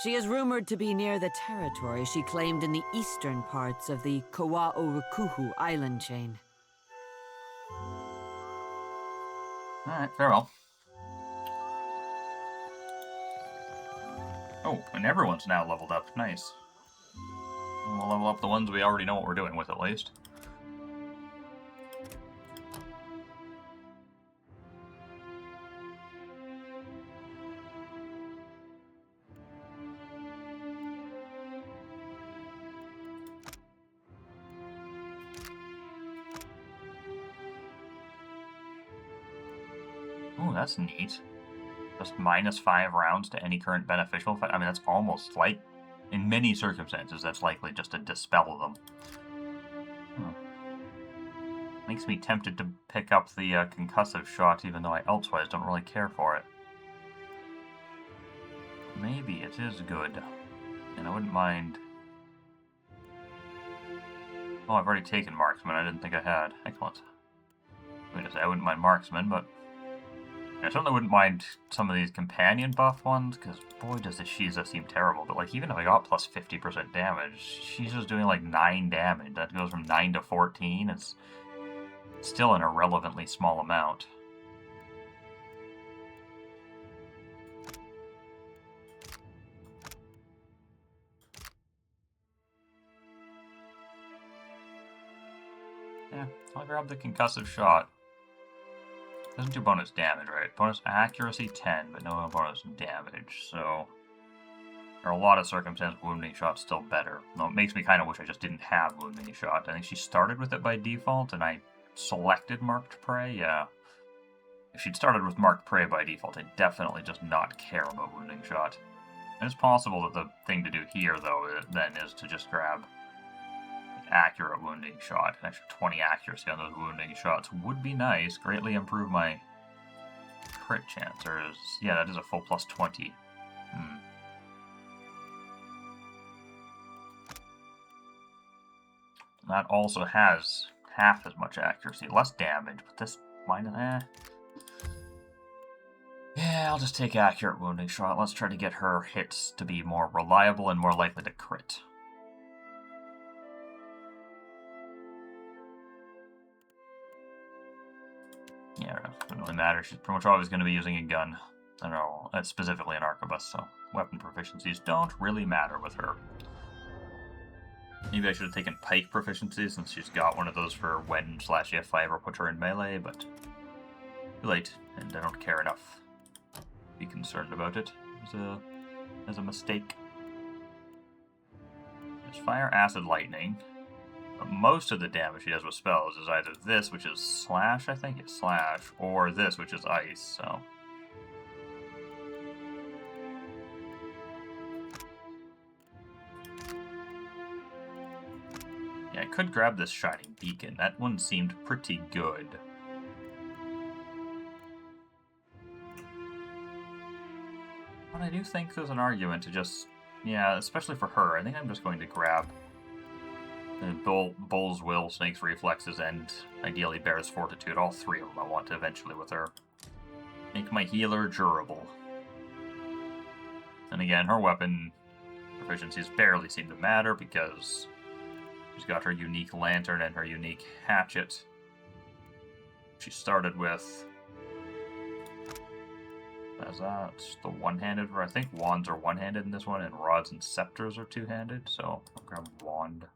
She is rumored to be near the territory she claimed in the eastern parts of the Kua-o-Rikuhu island chain. Alright, farewell. Oh, and everyone's now leveled up. Nice. We'll level up the ones we already know what we're doing with, at least. Ooh, that's neat. Just -5 rounds to any current beneficial effect. I mean, that's almost like, in many circumstances, that's likely just to dispel them. Makes me tempted to pick up the concussive shot, even though I elsewise don't really care for it. Maybe it is good. And I wouldn't mind... Oh, I've already taken Marksman. I didn't think I had. Excellent. I wouldn't mind Marksman, but... I certainly wouldn't mind some of these companion buff ones, because boy does the Shiza seem terrible. But like, even if I got plus 50% damage, Shiza's doing like 9 damage. That goes from 9 to 14. It's still an irrelevantly small amount. Yeah, I'll grab the concussive shot. Doesn't do bonus damage, right? Bonus accuracy 10, but no bonus damage, so... There are a lot of circumstances wounding shot's still better. Though it makes me kind of wish I just didn't have wounding shot. I think she started with it by default, and I selected marked prey, yeah. If she'd started with marked prey by default, I'd definitely just not care about wounding shot. And it's possible that the thing to do here, though, then is to just grab accurate wounding shot. An extra 20 accuracy on those wounding shots would be nice. Greatly improve my crit chance. Yeah, that is a full plus 20. That also has half as much accuracy. Less damage, but this minus... Yeah, I'll just take accurate wounding shot. Let's try to get her hits to be more reliable and more likely to crit. Yeah, it doesn't really matter. She's pretty much always going to be using a gun. I don't know, that's specifically an arquebus, so weapon proficiencies don't really matter with her. Maybe I should have taken pike proficiency since she's got one of those for when/if I ever put her in melee, but too late, and I don't care enough to be concerned about it as a mistake. There's fire, acid, lightning. But most of the damage she does with spells is either this, which is slash, I think it's slash, or this, which is ice, so... Yeah, I could grab this shining beacon. That one seemed pretty good. But I do think there's an argument to just... Yeah, especially for her. I think I'm just going to grab... Bull's Will, Snake's Reflexes, and ideally Bear's Fortitude. All three of them I want to eventually with her. Make my healer durable. And again, her weapon proficiencies barely seem to matter because she's got her unique lantern and her unique hatchet. She started with... As that's the one-handed, I think wands are one-handed in this one, and rods and scepters are two-handed, so I'll grab wand.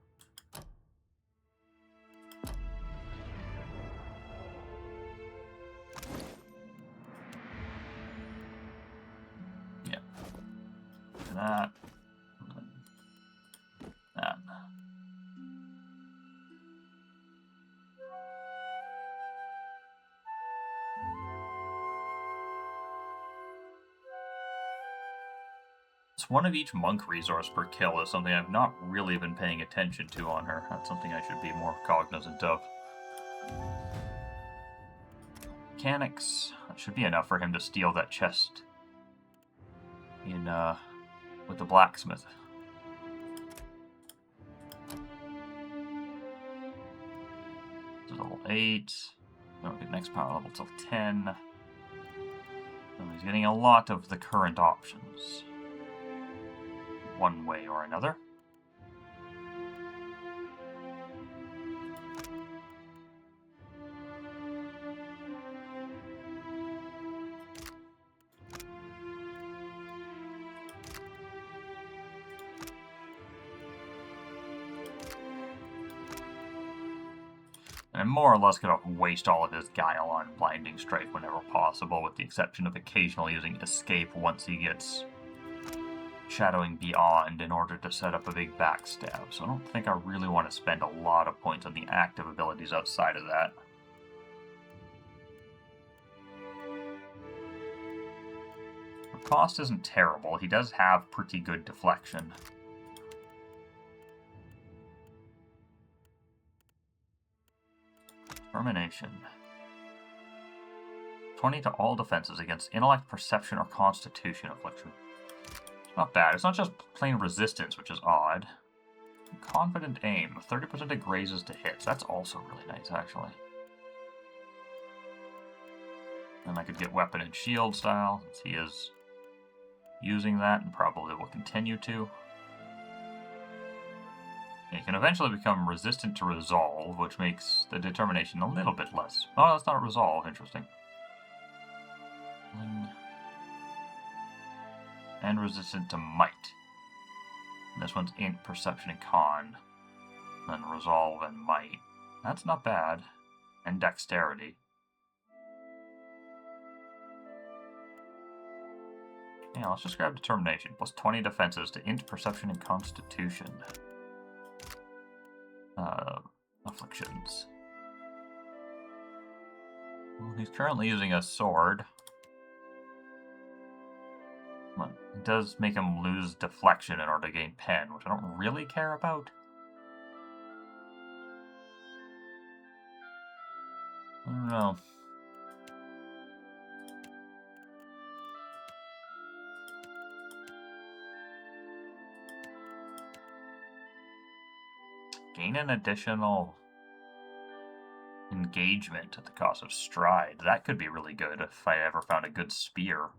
That. That. It's one of each monk resource per kill is something I've not really been paying attention to on her. That's something I should be more cognizant of. Mechanics. That should be enough for him to steal that chest in with the blacksmith. Level 8. Don't get next power level till 10. So he's getting a lot of the current options, one way or another. And more or less going to waste all of his guile on Blinding Strike whenever possible, with the exception of occasionally using Escape once he gets Shadowing Beyond in order to set up a big backstab. So I don't think I really want to spend a lot of points on the active abilities outside of that. The cost isn't terrible. He does have pretty good deflection. Determination. 20 to all defenses against intellect, perception, or constitution affliction. It's not bad. It's not just plain resistance, which is odd. Confident aim. 30% of grazes to hits. That's also really nice, actually. And I could get weapon and shield style, since he is using that and probably will continue to. He can eventually become resistant to resolve, which makes the determination a little bit less. Oh, that's not resolve. Interesting. And resistant to might. And this one's int, perception, and con. Then resolve and might. That's not bad. And dexterity. Yeah, let's just grab determination. Plus 20 defenses to int, perception, and constitution. Afflictions. Well, he's currently using a sword. Well, it does make him lose deflection in order to gain pen, which I don't really care about. I don't know. Gain an additional engagement at the cost of stride. That could be really good if I ever found a good spear.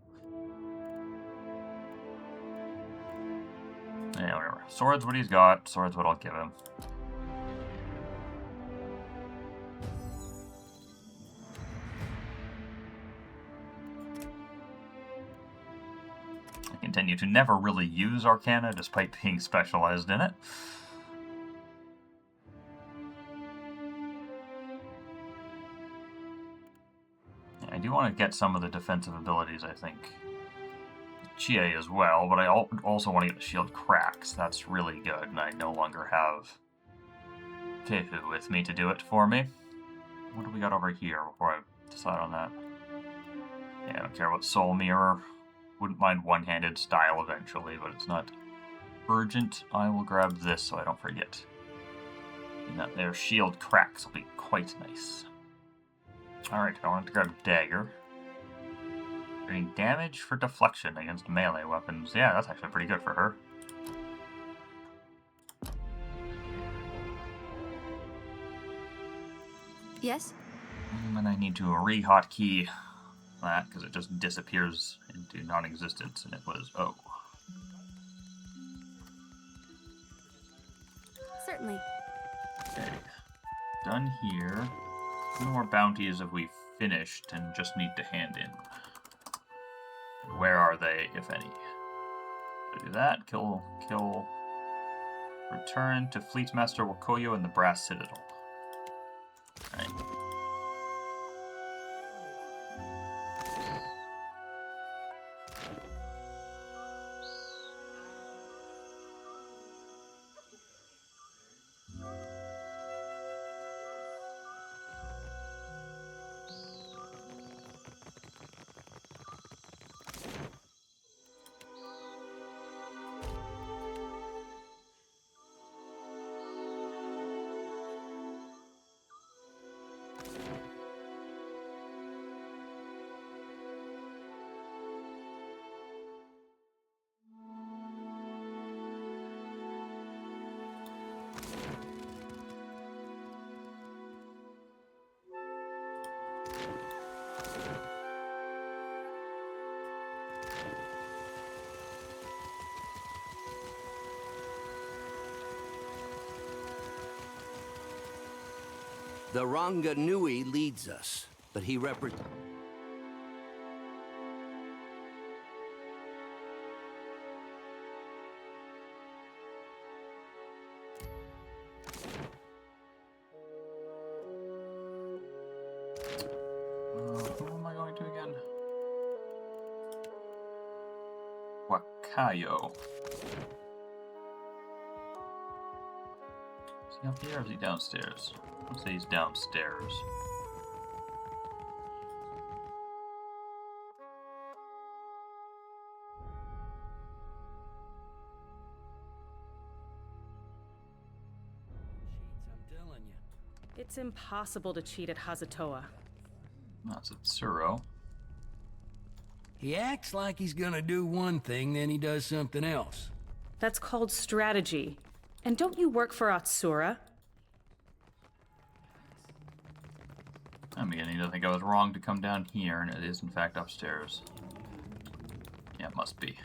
Yeah, whatever. Sword's what he's got. Sword's what I'll give him. I continue to never really use Arcana despite being specialized in it. I do want to get some of the defensive abilities, I think. Chie as well, but I also want to get the shield cracks. That's really good, and I no longer have Tehu with me to do it for me. What do we got over here before I decide on that? Yeah, I don't care about Soul Mirror. Wouldn't mind one-handed style eventually, but it's not urgent. I will grab this so I don't forget. And that their shield cracks will be quite nice. Alright, I wanted to grab Dagger. Doing damage for deflection against melee weapons. Yeah, that's actually pretty good for her. Yes? And I need to re-hotkey that, because it just disappears into non-existence, and it was O. Certainly. Okay. Done here. No more bounties have we finished and just need to hand in. Where are they, if any? Do that. Kill. Return to Fleetmaster Wakoyo in the Brass Citadel. Alright. The Ranga Nui leads us, but he represents... Who am I going to again? Wakayo. Is he up here or is he downstairs? Let's say he's downstairs. It's impossible to cheat at Hazatoa. That's at Suro. He acts like he's gonna do one thing, then he does something else. That's called strategy. And don't you work for Atsura? I'm beginning to think I was wrong to come down here, and it is in fact upstairs. Yeah, it must be.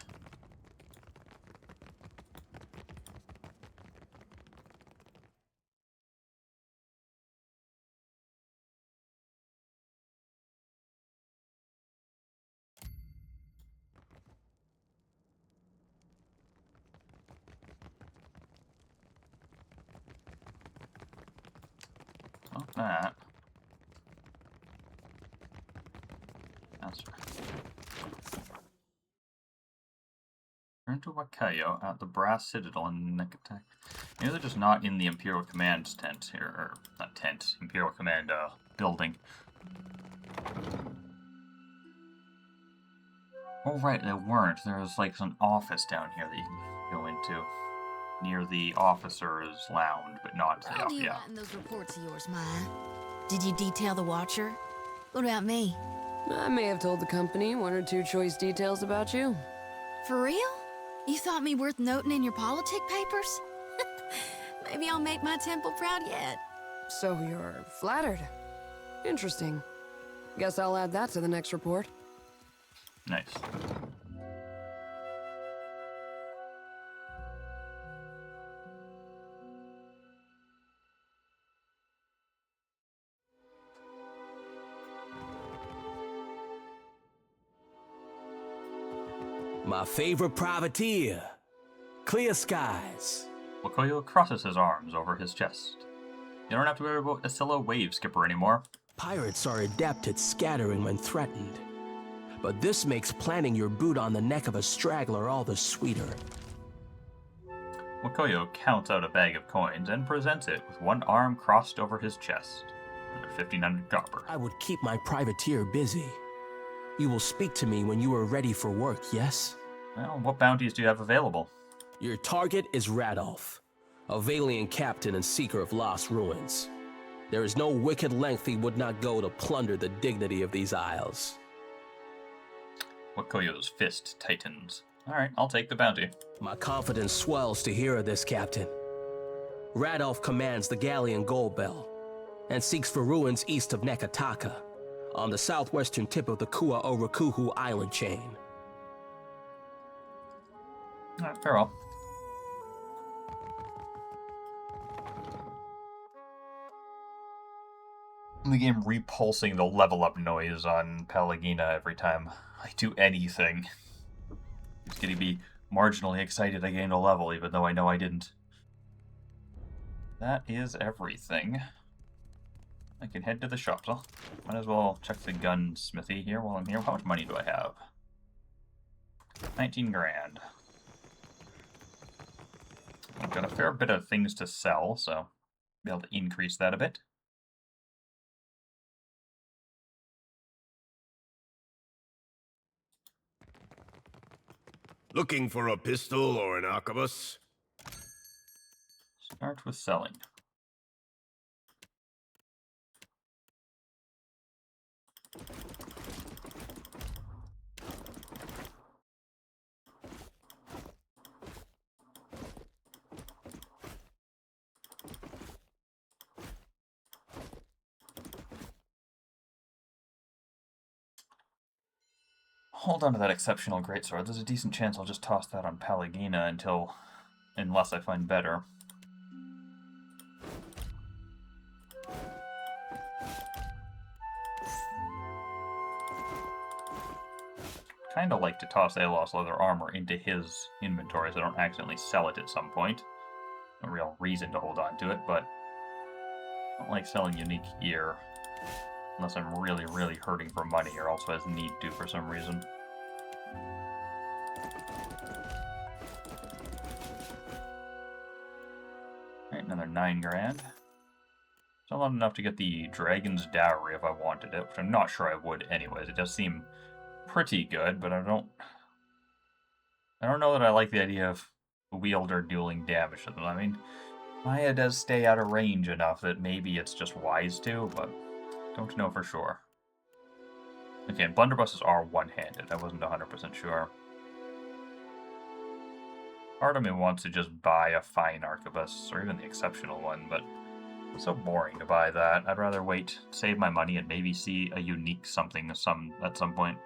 Not that. That's right. Turn to Wakayo at the Brass Citadel in Nekataka. Maybe they're just not in the Imperial Command tent here, or not tent, Imperial Command building. Oh right, they weren't. There's like some office down here that you can go into. Near the officer's lounge, but not the How do you write in those reports of yours, Maya? Did you detail the Watcher? What about me? I may have told the company one or two choice details about you. For real? You thought me worth noting in your politic papers? Maybe I'll make my temple proud yet. So you're flattered. Interesting. Guess I'll add that to the next report. Nice. My favorite privateer. Clear skies. Wakoyo crosses his arms over his chest. You don't have to worry about Asilla Wave Skipper anymore. Pirates are adept at scattering when threatened. But this makes planting your boot on the neck of a straggler all the sweeter. Wakoyo counts out a bag of coins and presents it with one arm crossed over his chest. Another 1,500 copper. I would keep my privateer busy. You will speak to me when you are ready for work, yes? Well, what bounties do you have available? Your target is Radolf, a Valiant captain and seeker of lost ruins. There is no wicked length he would not go to plunder the dignity of these isles. Wakoyo's fist tightens. Alright, I'll take the bounty. My confidence swells to hear of this, Captain. Radolf commands the galleon Goldbell, and seeks for ruins east of Nekataka, on the southwestern tip of the Kua-Orakuhu island chain. Alright, farewell. The game repulsing the level up noise on Pallegina every time I do anything. It's getting me marginally excited I gained a level, even though I know I didn't. That is everything. I can head to the shops. I'll might as well check the gunsmithy here while I'm here. How much money do I have? 19 grand. I've got a fair bit of things to sell, so I'll be able to increase that a bit. Looking for a pistol or an arquebus? Start with selling. Hold on to that exceptional greatsword. There's a decent chance I'll just toss that on Pallegina unless I find better. Kinda like to toss Alos leather armor into his inventory so I don't accidentally sell it at some point. No real reason to hold on to it, but I don't like selling unique gear. Unless I'm really, really hurting for money, or also has need to for some reason. Alright, another 9 grand. Still not enough to get the Dragon's Dowry if I wanted it, which I'm not sure I would anyways. It does seem pretty good, but I don't know that I like the idea of the wielder dueling damage to them. I mean, Maya does stay out of range enough that maybe it's just wise to, but don't know for sure. Again, blunderbusses are one-handed. I wasn't 100% sure. Part of me wants to just buy a fine arquebus, or even the exceptional one, but it's so boring to buy that. I'd rather wait, save my money, and maybe see a unique something at some point.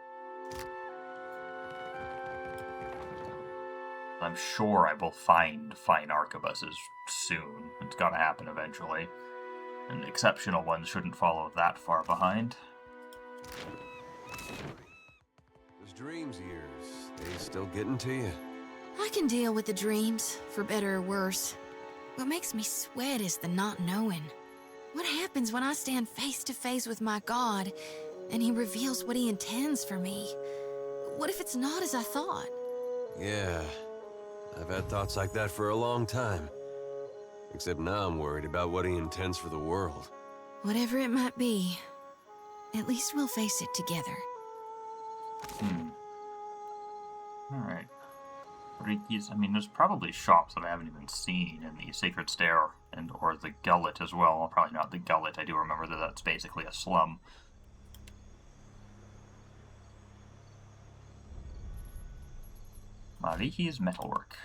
I'm sure I will find fine arquebuses soon. It's gonna happen eventually. And the exceptional ones shouldn't follow that far behind. Those dreams of yours, they still getting to you? I can deal with the dreams, for better or worse. What makes me sweat is the not knowing. What happens when I stand face to face with my God, and he reveals what he intends for me? What if it's not as I thought? Yeah, I've had thoughts like that for a long time. Except now I'm worried about what he intends for the world. Whatever it might be, at least we'll face it together. Alright. Ricky's, I mean, there's probably shops that I haven't even seen in the Sacred Stair and or the Gullet as well. Well, probably not the Gullet. I do remember that that's basically a slum. Mariki's Metalwork.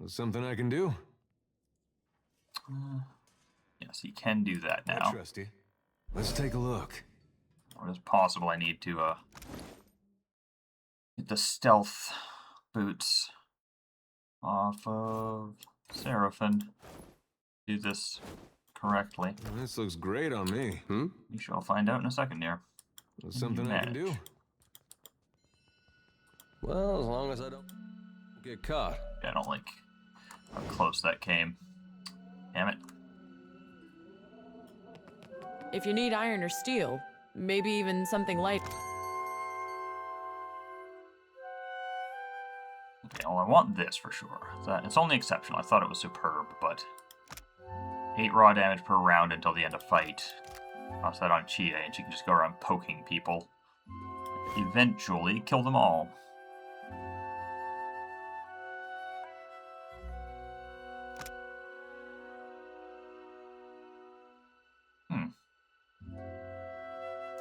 Something I can do? Yes, he can do that now. I trust you. Let's take a look. Or it's possible I need to get the stealth boots off of Seraphim. Do this correctly. This looks great on me. You shall find out in a second here. There's something I can do. Well, as long as I don't get caught. I don't like how close that came. Damn it. If you need iron or steel, maybe even something light. Okay, well, I want this for sure. It's only exceptional. I thought it was superb, but 8 raw damage per round until the end of fight. Toss that on Chia, and she can just go around poking people. Eventually, kill them all.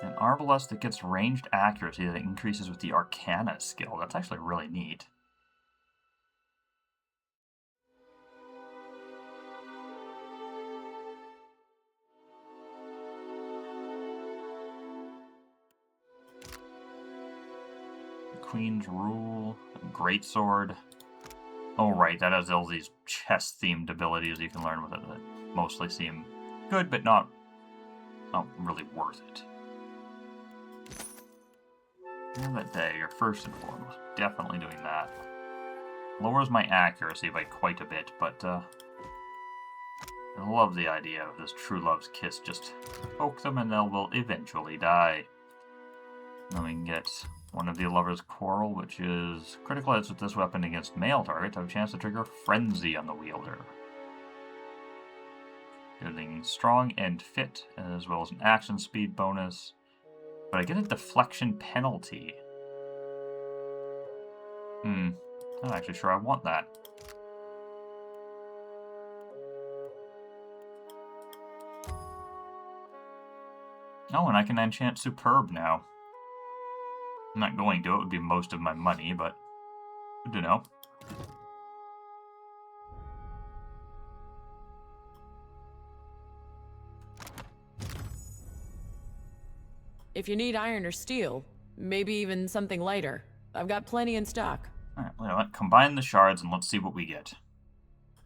An arbalest that gets ranged accuracy that increases with the Arcana skill. That's actually really neat. Queen's Rule, Greatsword. Oh right, that has all these chess-themed abilities you can learn with it that mostly seem good, but not really worth it. And that dagger, first and foremost, definitely doing that. Lowers my accuracy by quite a bit, but I love the idea of this True Love's Kiss. Just poke them and they will eventually die. Then we can get one of the Lover's Quarrel, which is critical hits with this weapon against male targets have a chance to trigger Frenzy on the wielder. Getting strong and fit, as well as an action speed bonus. But I get a deflection penalty. Not actually sure I want that. Oh, and I can enchant Superb now. I'm not going to. It would be most of my money, but good to know. If you need iron or steel, maybe even something lighter, I've got plenty in stock. Alright, well, combine the shards and let's see what we get.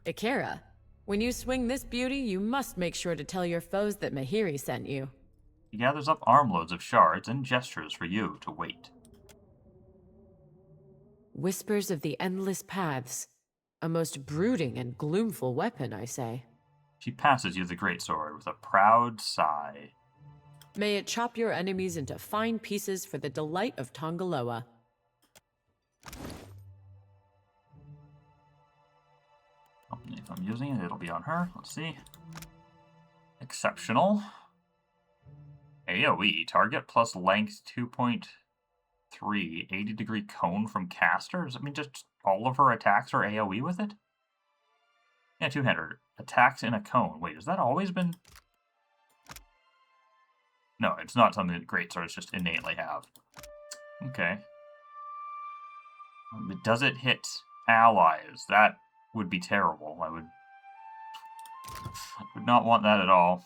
Ikera, when you swing this beauty, you must make sure to tell your foes that Mahiri sent you. He gathers up armloads of shards and gestures for you to wait. Whispers of the Endless Paths. A most brooding and gloomful weapon, I say. She passes you the greatsword with a proud sigh. May it chop your enemies into fine pieces for the delight of Tongaloa. If I'm using it, it'll be on her. Let's see. Exceptional. AoE. Target plus length 2.3. 80-degree cone from casters? I mean, just all of her attacks are AoE with it? Yeah, two-hander. Attacks in a cone. Wait, has that always been... No, it's not something that greatswords just innately have. Okay. Does it hit allies? That would be terrible. I would not want that at all.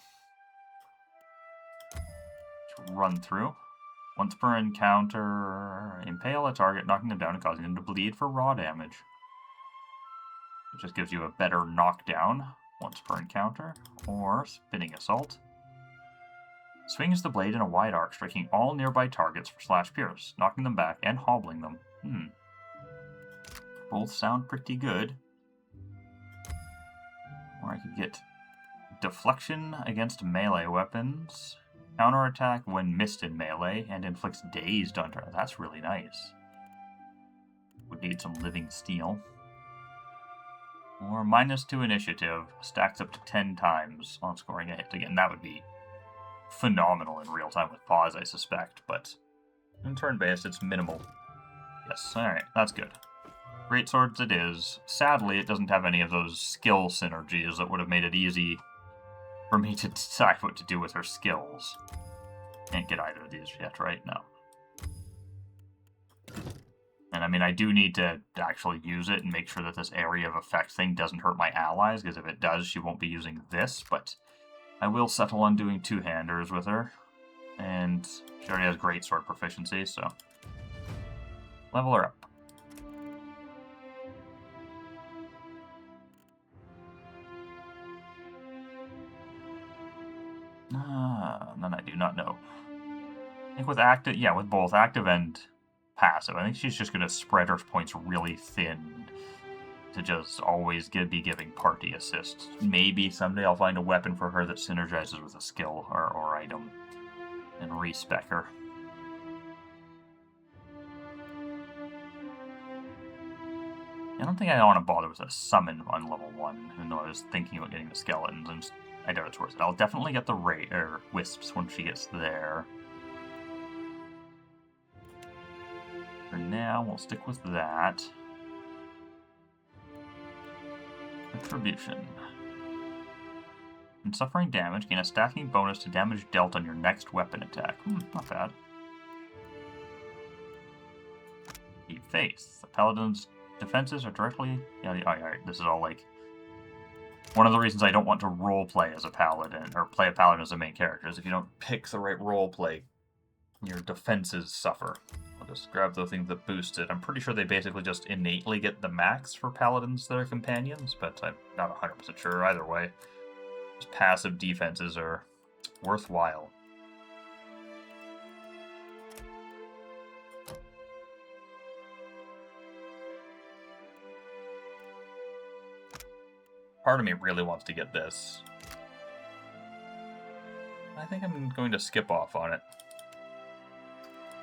Run through. Once per encounter, impale a target, knocking them down and causing them to bleed for raw damage. It just gives you a better knockdown once per encounter. Or spinning assault. Swings the blade in a wide arc, striking all nearby targets for slash pierce, knocking them back and hobbling them. Both sound pretty good. Or I could get deflection against melee weapons, counterattack when missed in melee, and inflicts dazed on target. That's really nice. Would need some living steel. Or -2 initiative, stacks up to 10 times on scoring a hit again. That would be phenomenal in real time with pause, I suspect, but in turn-based, it's minimal. Yes, alright, that's good. Greatswords it is. Sadly, it doesn't have any of those skill synergies that would have made it easy for me to decide what to do with her skills. Can't get either of these yet, right? No. And I mean, I do need to actually use it and make sure that this area of effect thing doesn't hurt my allies, because if it does, she won't be using this, but I will settle on doing two-handers with her. And she already has greatsword proficiency, so level her up. And then I do not know. I think with active, yeah, with both active and passive, I think she's just going to spread her points really thin to just always be giving party assists. Maybe someday I'll find a weapon for her that synergizes with a skill or item and respec her. I don't think I want to bother with a summon on level 1, even though I was thinking about getting the skeletons, and I doubt it's worth it. I'll definitely get the wisps when she gets there. For now, we'll stick with that. Retribution. When suffering damage, gain a stacking bonus to damage dealt on your next weapon attack. Not bad. Keep faith. The paladin's defenses are directly... Alright, this is all like... One of the reasons I don't want to roleplay as a paladin, or play a paladin as a main character, is if you don't pick the right roleplay, your defenses suffer. I'll just grab the thing that boosts it. I'm pretty sure they basically just innately get the max for paladins that are companions, but I'm not 100% sure either way. Just passive defenses are worthwhile. Part of me really wants to get this. I think I'm going to skip off on it.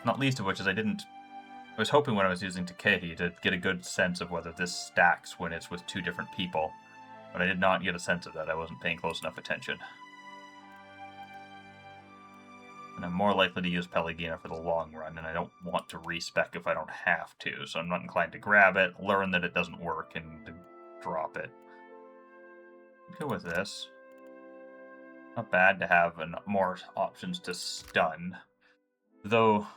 Not least of which is I was hoping when I was using Takehi to get a good sense of whether this stacks when it's with two different people. But I did not get a sense of that. I wasn't paying close enough attention. And I'm more likely to use Pelagina for the long run, and I don't want to respec if I don't have to, so I'm not inclined to grab it, learn that it doesn't work, and drop it. Go with this. Not bad to have more options to stun. Though,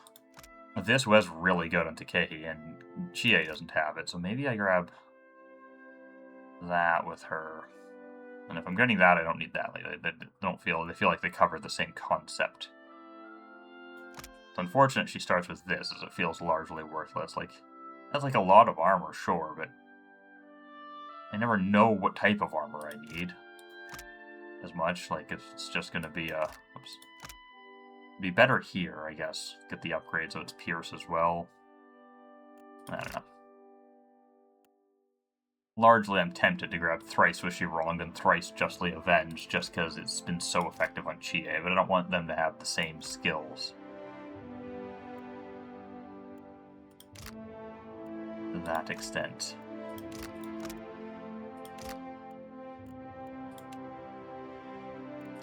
this was really good on Takehi, and Chie doesn't have it, so maybe I grab that with her. And if I'm getting that, I don't need that. They feel like they cover the same concept. It's unfortunate she starts with this, as it feels largely worthless. Like, that's like a lot of armor, sure, but I never know what type of armor I need as much. Like, it's just going to be be better here, I guess. Get the upgrade so it's Pierce as well. I don't know. largely I'm tempted to grab Thrice Wishy Wronged and Thrice Justly Avenged just because it's been so effective on Chie, but I don't want them to have the same skills. To that extent.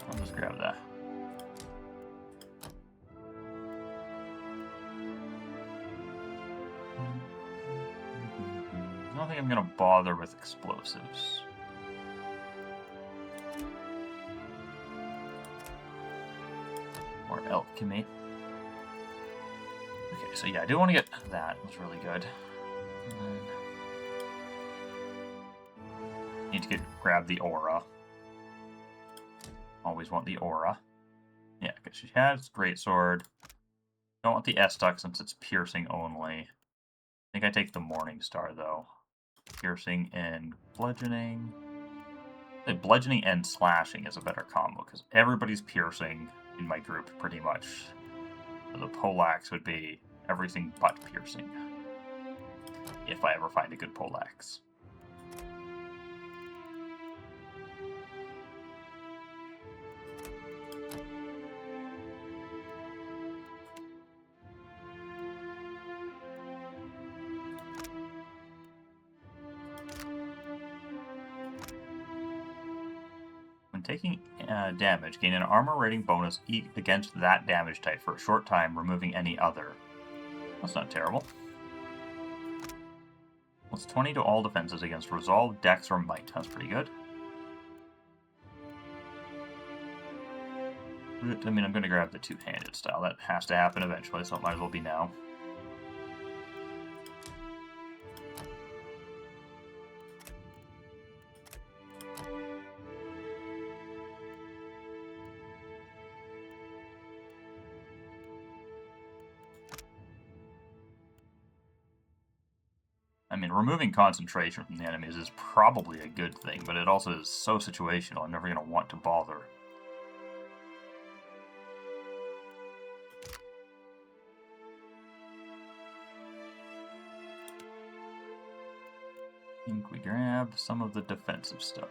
I'll just grab that. I don't think I'm gonna bother with explosives. Or alchemy. Okay, so yeah, I do want to get that. It was really good. And then need to grab the aura. Always want the aura. Yeah, because she has greatsword. Don't want the Estoc since it's piercing only. I think I take the Morning Star though. Piercing and bludgeoning. The bludgeoning and slashing is a better combo because everybody's piercing in my group pretty much. So the poleaxe would be everything but piercing. If I ever find a good poleaxe. When taking damage, gain an armor rating bonus against that damage type for a short time, removing any other. That's not terrible. Plus 20 to all defenses against Resolve, Dex, or Might. That's pretty good. I mean, I'm going to grab the two-handed style. That has to happen eventually, so it might as well be now. I mean, removing concentration from the enemies is probably a good thing, but it also is so situational, I'm never going to want to bother. I think we grab some of the defensive stuff.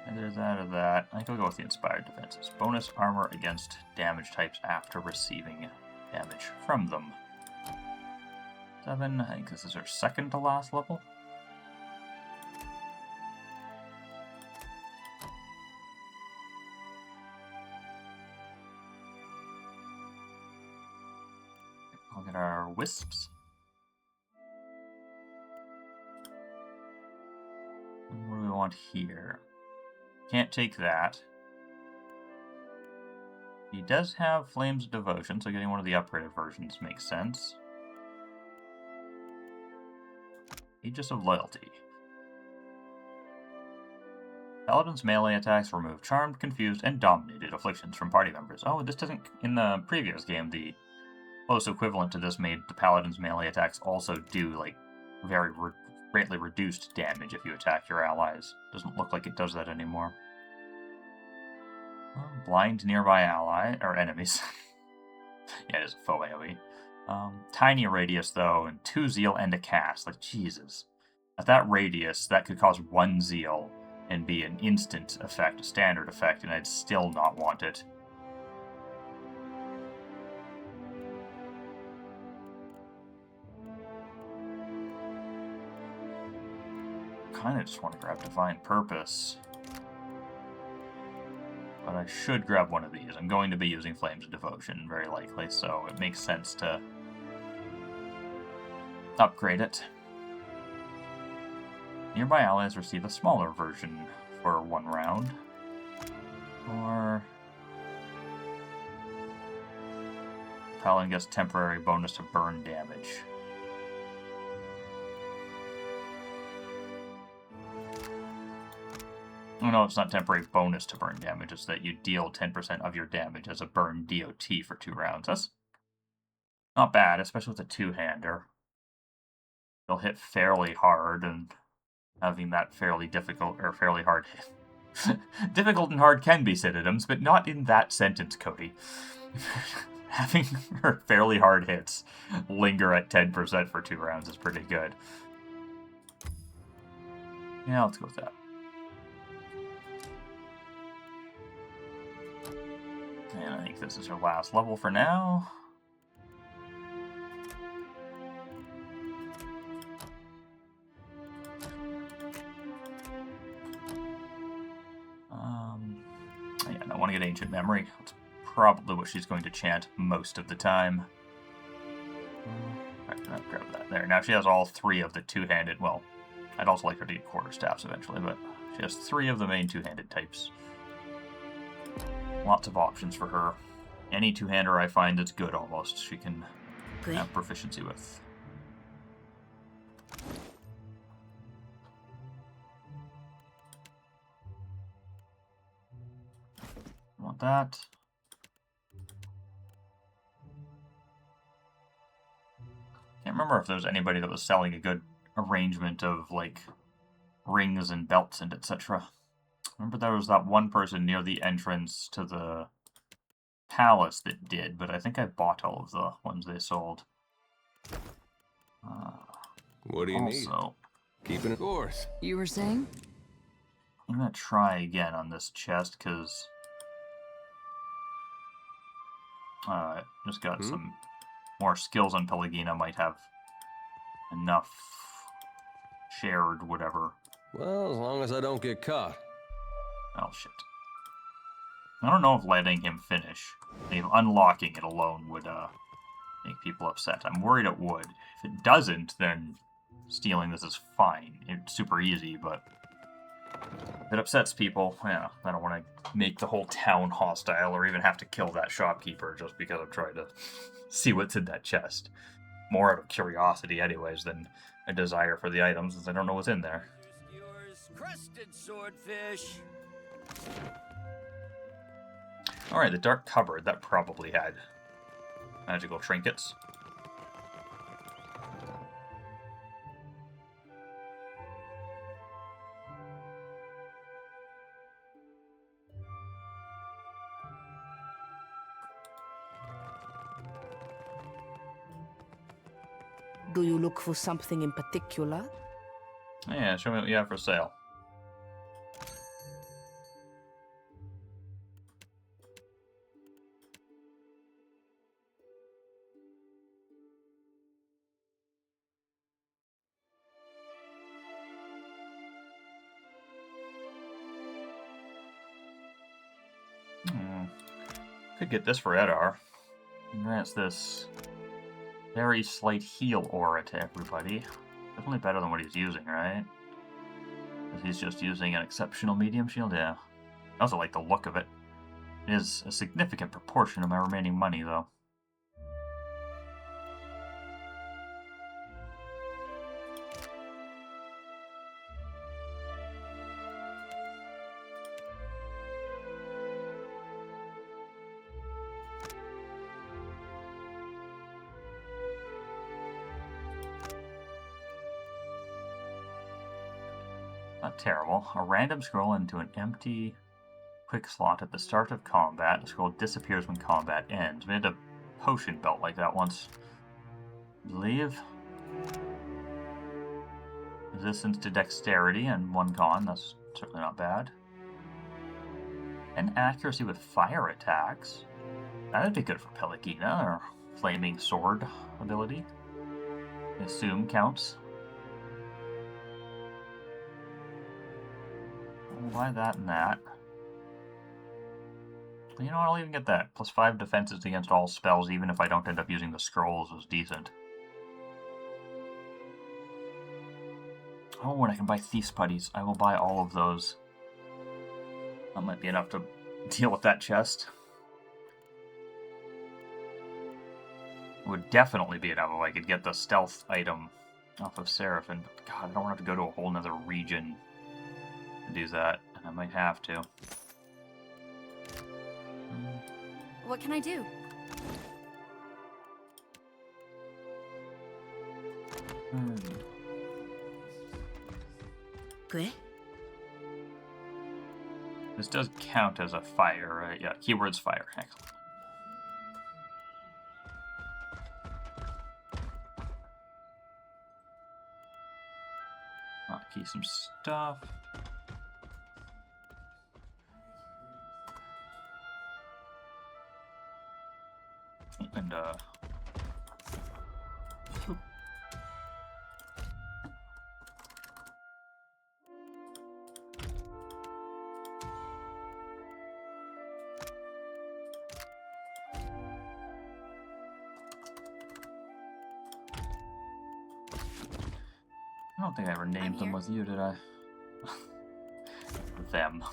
Either that or that. I think I'll go with the Inspired Defenses. Bonus armor against damage types after receiving damage from them. 7, I think this is our second to last level. I'll get our wisps. And what do we want here? Can't take that. He does have Flames of Devotion, so getting one of the upgraded versions makes sense. Aegis of Loyalty. Paladin's melee attacks remove Charmed, Confused, and Dominated afflictions from party members. Oh, this doesn't... In the previous game, the close equivalent to this made the Paladin's melee attacks also do, like, very greatly reduced damage if you attack your allies. Doesn't look like it does that anymore. Blind nearby ally, or enemies. Yeah, it is a faux AoE. Tiny radius, though, and 2 zeal and a cast. Like, Jesus. At that radius, that could cause 1 zeal and be an instant effect, a standard effect, and I'd still not want it. Kinda just want to grab Divine Purpose. But I should grab one of these. I'm going to be using Flames of Devotion, very likely, so it makes sense to upgrade it. Nearby allies receive a smaller version for 1 round. Or... Paladin gets temporary bonus to burn damage. Oh, no, it's not temporary bonus to burn damage. It's that you deal 10% of your damage as a burn DOT for 2 rounds. That's not bad, especially with a two-hander. They'll hit fairly hard, and having that fairly difficult, or fairly hard hit. Difficult and hard can be synonyms, but not in that sentence, Cody. Having her fairly hard hits linger at 10% for 2 rounds is pretty good. Yeah, let's go with that. And I think this is her last level for now. Yeah, I want to get Ancient Memory. That's probably what she's going to chant most of the time. Alright, I'll grab that there. Now she has all 3 of the two-handed, well, I'd also like her to get quarterstaffs eventually, but she has 3 of the main two-handed types. Lots of options for her. Any two-hander I find that's good almost, she can have proficiency with. Want that. Can't remember if there's anybody that was selling a good arrangement of, like, rings and belts and etc. Remember there was that one person near the entrance to the palace that did, but I think I bought all of the ones they sold. What do you need? Keeping it course. You were saying? I'm gonna try again on this chest, because just got some more skills on Pelagina, might have enough shared whatever. Well, as long as I don't get caught. Oh, shit. I don't know if letting him finish, unlocking it alone would make people upset. I'm worried it would. If it doesn't, then stealing this is fine. It's super easy, but if it upsets people, yeah, I don't want to make the whole town hostile or even have to kill that shopkeeper just because I'm trying to see what's in that chest. More out of curiosity anyways than a desire for the items, since I don't know what's in there. Crested swordfish. Alright, the dark cupboard, that probably had magical trinkets. Do you look for something in particular? Yeah, show me what you have for sale. Could get this for Edar. Grants this very slight heal aura to everybody. Definitely better than what he's using, right? Because he's just using an exceptional medium shield, yeah. I also like the look of it. It is a significant proportion of my remaining money, though. Not terrible. A random scroll into an empty quick slot at the start of combat. The scroll disappears when combat ends. We had a potion belt like that once, I believe. Resistance to dexterity and 1 con. That's certainly not bad. And accuracy with fire attacks. That'd be good for Pelagina, or flaming sword ability. I assume counts. I'll buy that and that. You know what, I'll even get that. Plus 5 defenses against all spells, even if I don't end up using the scrolls, is decent. Oh, and I can buy Thief's Putties. I will buy all of those. That might be enough to deal with that chest. It would definitely be enough if I could get the stealth item off of Seraphim. But God, I don't want to have to go to a whole nother region to do that. And I might have to. What can I do? Okay. This does count as a fire, right? Yeah, keyword's fire. Excellent. upkeep some stuff. And I don't think I ever named them with you, did I? Them.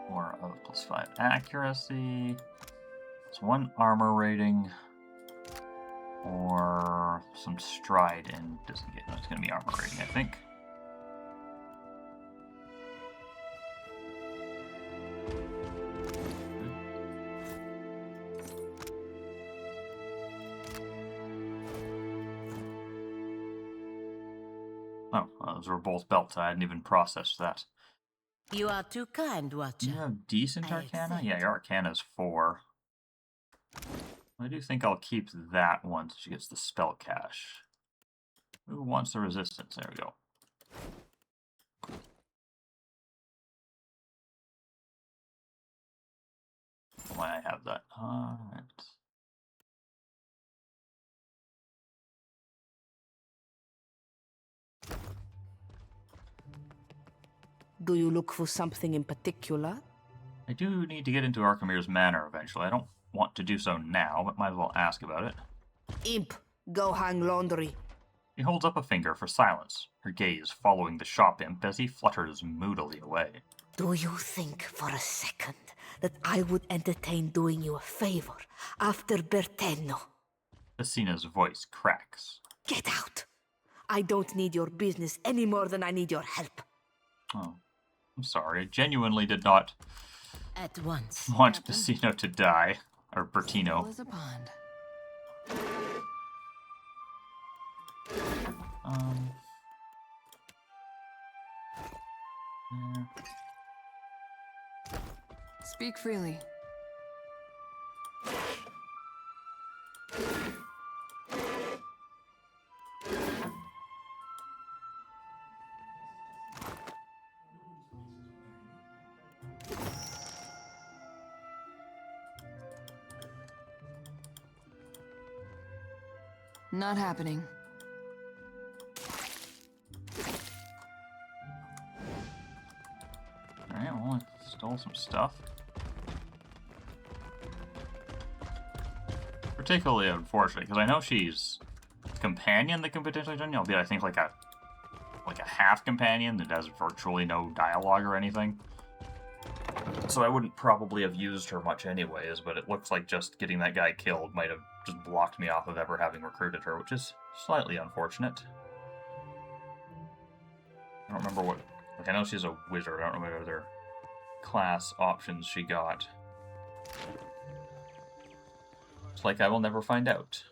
More of +5 accuracy. It's 1 armor rating. Or some stride and disengage. No, it's going to be armor rating, I think. Oh, well, those were both belts. I hadn't even processed that. You are too kind, Watcher. You have decent Arcana? Yeah, your Arcana is 4. I do think I'll keep that one so she gets the spell cache. Who wants the resistance? There we go. Why I have that. Alright. Do you look for something in particular? I do need to get into Archimir's Manor eventually. I don't want to do so now, but might as well ask about it. Imp, go hang laundry. He holds up a finger for silence, her gaze following the shop imp as he flutters moodily away. Do you think for a second that I would entertain doing you a favor after Bertenno? Asina's voice cracks. Get out! I don't need your business any more than I need your help. Oh, I'm sorry. I genuinely did not at once want Basino to die. Or Bertino. Full as a pond. Yeah. Speak freely. Not happening. Alright, well, I stole some stuff. Particularly unfortunate, because I know she's a companion that can potentially join you. I'll be, I think, like a half companion that has virtually no dialogue or anything. So I wouldn't probably have used her much anyways, but it looks like just getting that guy killed might have just blocked me off of ever having recruited her, which is slightly unfortunate. I don't remember what... Like, I know she's a wizard. I don't remember what other class options she got. It's like I will never find out.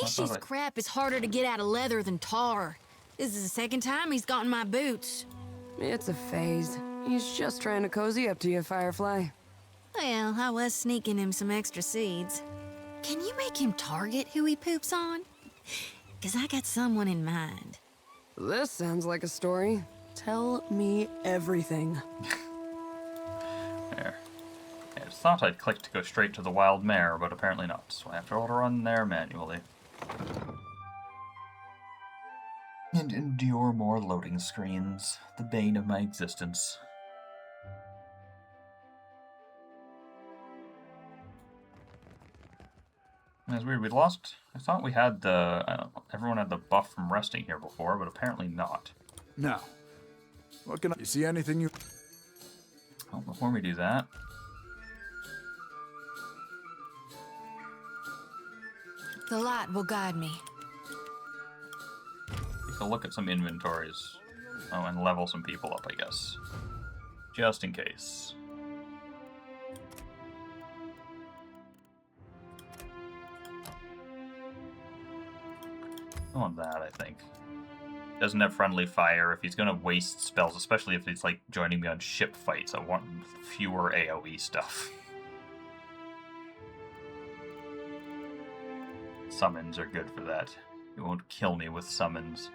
Ishi's crap is harder to get out of leather than tar. This is the second time he's gotten my boots. It's a phase. He's just trying to cozy up to you, Firefly. Well, I was sneaking him some extra seeds. Can you make him target who he poops on? 'Cause I got someone in mind. This sounds like a story. Tell me everything. There. I thought I'd click to go straight to the wild mare, but apparently not, so I have to run there manually. And endure more loading screens, the bane of my existence. That's weird. We lost. I thought we had the. I don't know, everyone had the buff from resting here before, but apparently not. Now, what can I... You see anything you... Well, before we do that, The light will guide me. take a look at some inventories. Oh, and level some people up, I guess. Just in case. I want that, I think. Doesn't have friendly fire. If he's gonna waste spells, especially if he's like joining me on ship fights, I want fewer AoE stuff. Summons are good for that. You won't kill me with summons.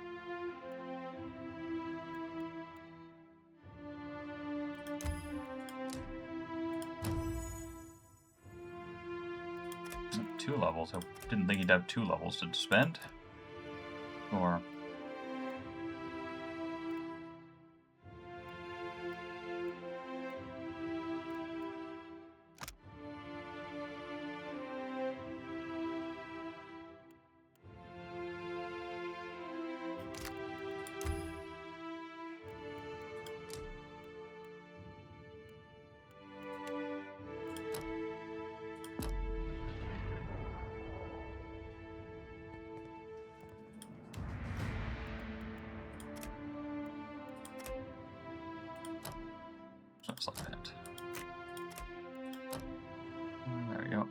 Two levels. I didn't think he'd have 2 levels to spend. Or... Something like that. There we go.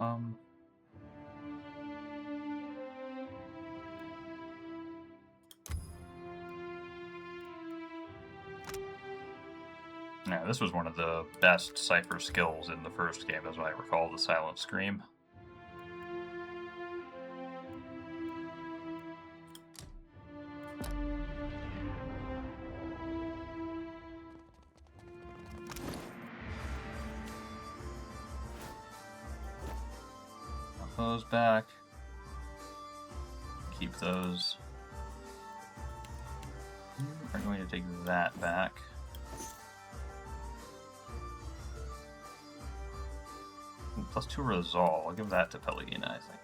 Yeah, this was one of the best cipher skills in the first game, as I recall, the Silent Scream. Those back. Keep those. We're going to take that back. Ooh, +2 resolve. I'll give that to Pelagina, I think.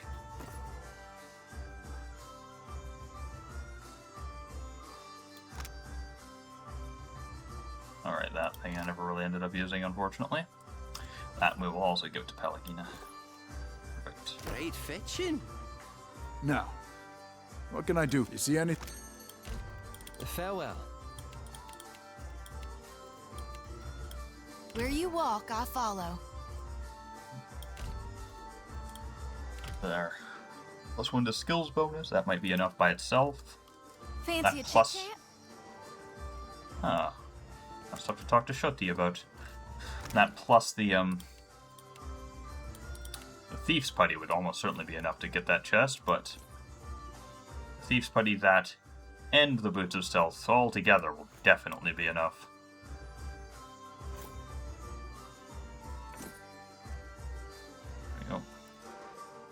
Alright, that thing I never really ended up using, unfortunately. That we will also give to Pelagina. Great fetching. Now, what can I do? You see anything? Farewell. Where you walk, I follow. There. +1 to skills bonus. That might be enough by itself. Fancy That a plus... chit-chat? Ah. I'll have to talk to Shoti about that, plus the Thief's Putty would almost certainly be enough to get that chest, but Thief's Putty, that, and the Boots of Stealth all together will definitely be enough. There we go.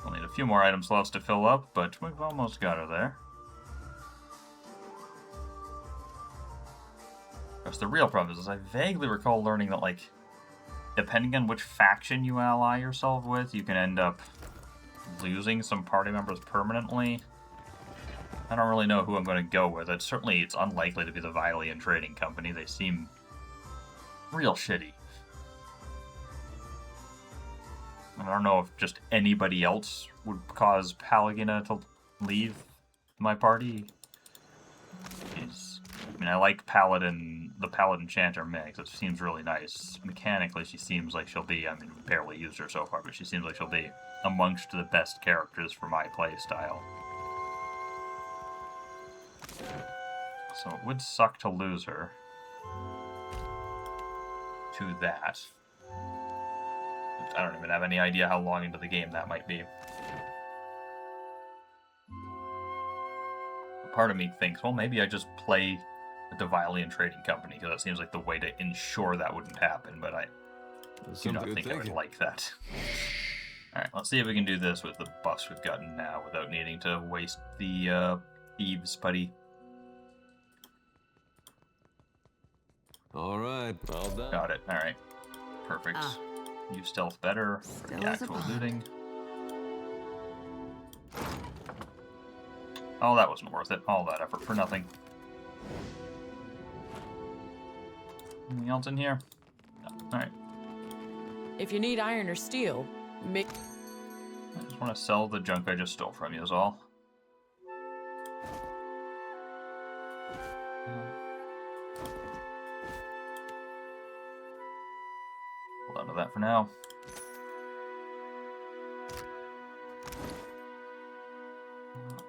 We'll need a few more item slots to fill up, but we've almost got her there. Of course, the real problem is I vaguely recall learning that, like, depending on which faction you ally yourself with, you can end up losing some party members permanently. I don't really know who I'm going to go with. It's unlikely to be the Violian Trading Company. They seem real shitty. I don't know if just anybody else would cause Pelagina to leave my party. I mean, I like the Paladin Chanter mix. It seems really nice. Mechanically, she seems like she'll be, I mean, we barely used her so far, but she seems like she'll be amongst the best characters for my playstyle. So it would suck to lose her to that. I don't even have any idea how long into the game that might be. Part of me thinks, well, maybe I just play with the Violian Trading Company, because that seems like the way to ensure that wouldn't happen, but I do not think I would like that. Alright, let's see if we can do this with the buffs we've gotten now without needing to waste the Thieves' Putty. Alright, all done. Got it, alright. Perfect. Use stealth better for the actual looting. Oh, that wasn't worth it. All that effort for nothing. Anything else in here? No. Alright. If you need iron or steel, make... I just want to sell the junk I just stole from you is all. Hold on to that for now.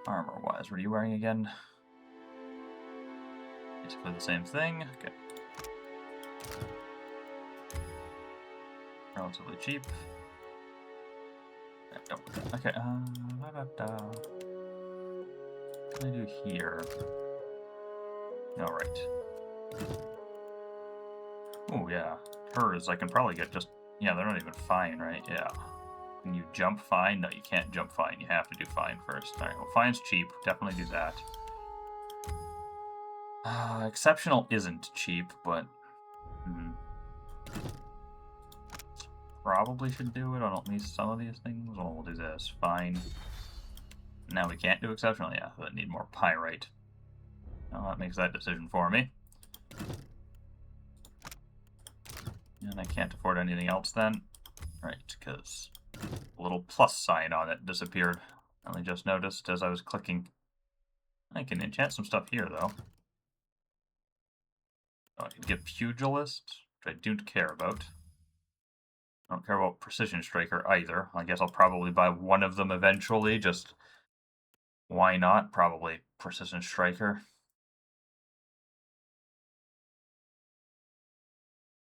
Armor-wise, what are you wearing again? Basically the same thing. Okay. Relatively cheap. Okay, what can I do here? Alright. Oh, yeah. Hers, I can probably get just... Yeah, they're not even fine, right? Yeah. Can you jump fine? No, you can't jump fine. You have to do fine first. Alright, well, fine's cheap. Definitely do that. Exceptional isn't cheap, but... Probably should do it on at least some of these things. Well, we'll do this. Fine. Now we can't do exceptional. Yeah, so I need more pyrite. Well, that makes that decision for me. And I can't afford anything else then. Right, because a little plus sign on it disappeared. I only just noticed as I was clicking. I can enchant some stuff here, though. Oh, I can get Pugilist, which I don't care about. I don't care about Precision Striker either. I guess I'll probably buy one of them eventually, just... Why not? Probably Precision Striker.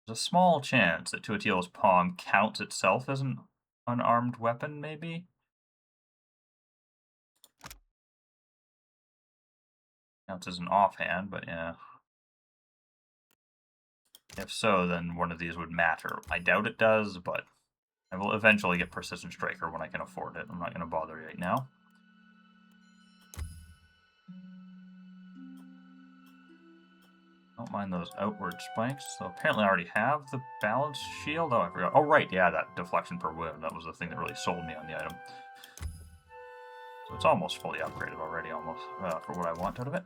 There's a small chance that Tuatilo's palm counts itself as an unarmed weapon, maybe? Counts as an offhand, but yeah. If so, then one of these would matter. I doubt it does, but I will eventually get Precision Striker when I can afford it. I'm not going to bother right now. Don't mind those outward spikes. So apparently I already have the balance shield. Oh, I forgot. Oh, right. Yeah, that deflection per wound. That was the thing that really sold me on the item. So it's almost fully upgraded already, almost, for what I want out of it.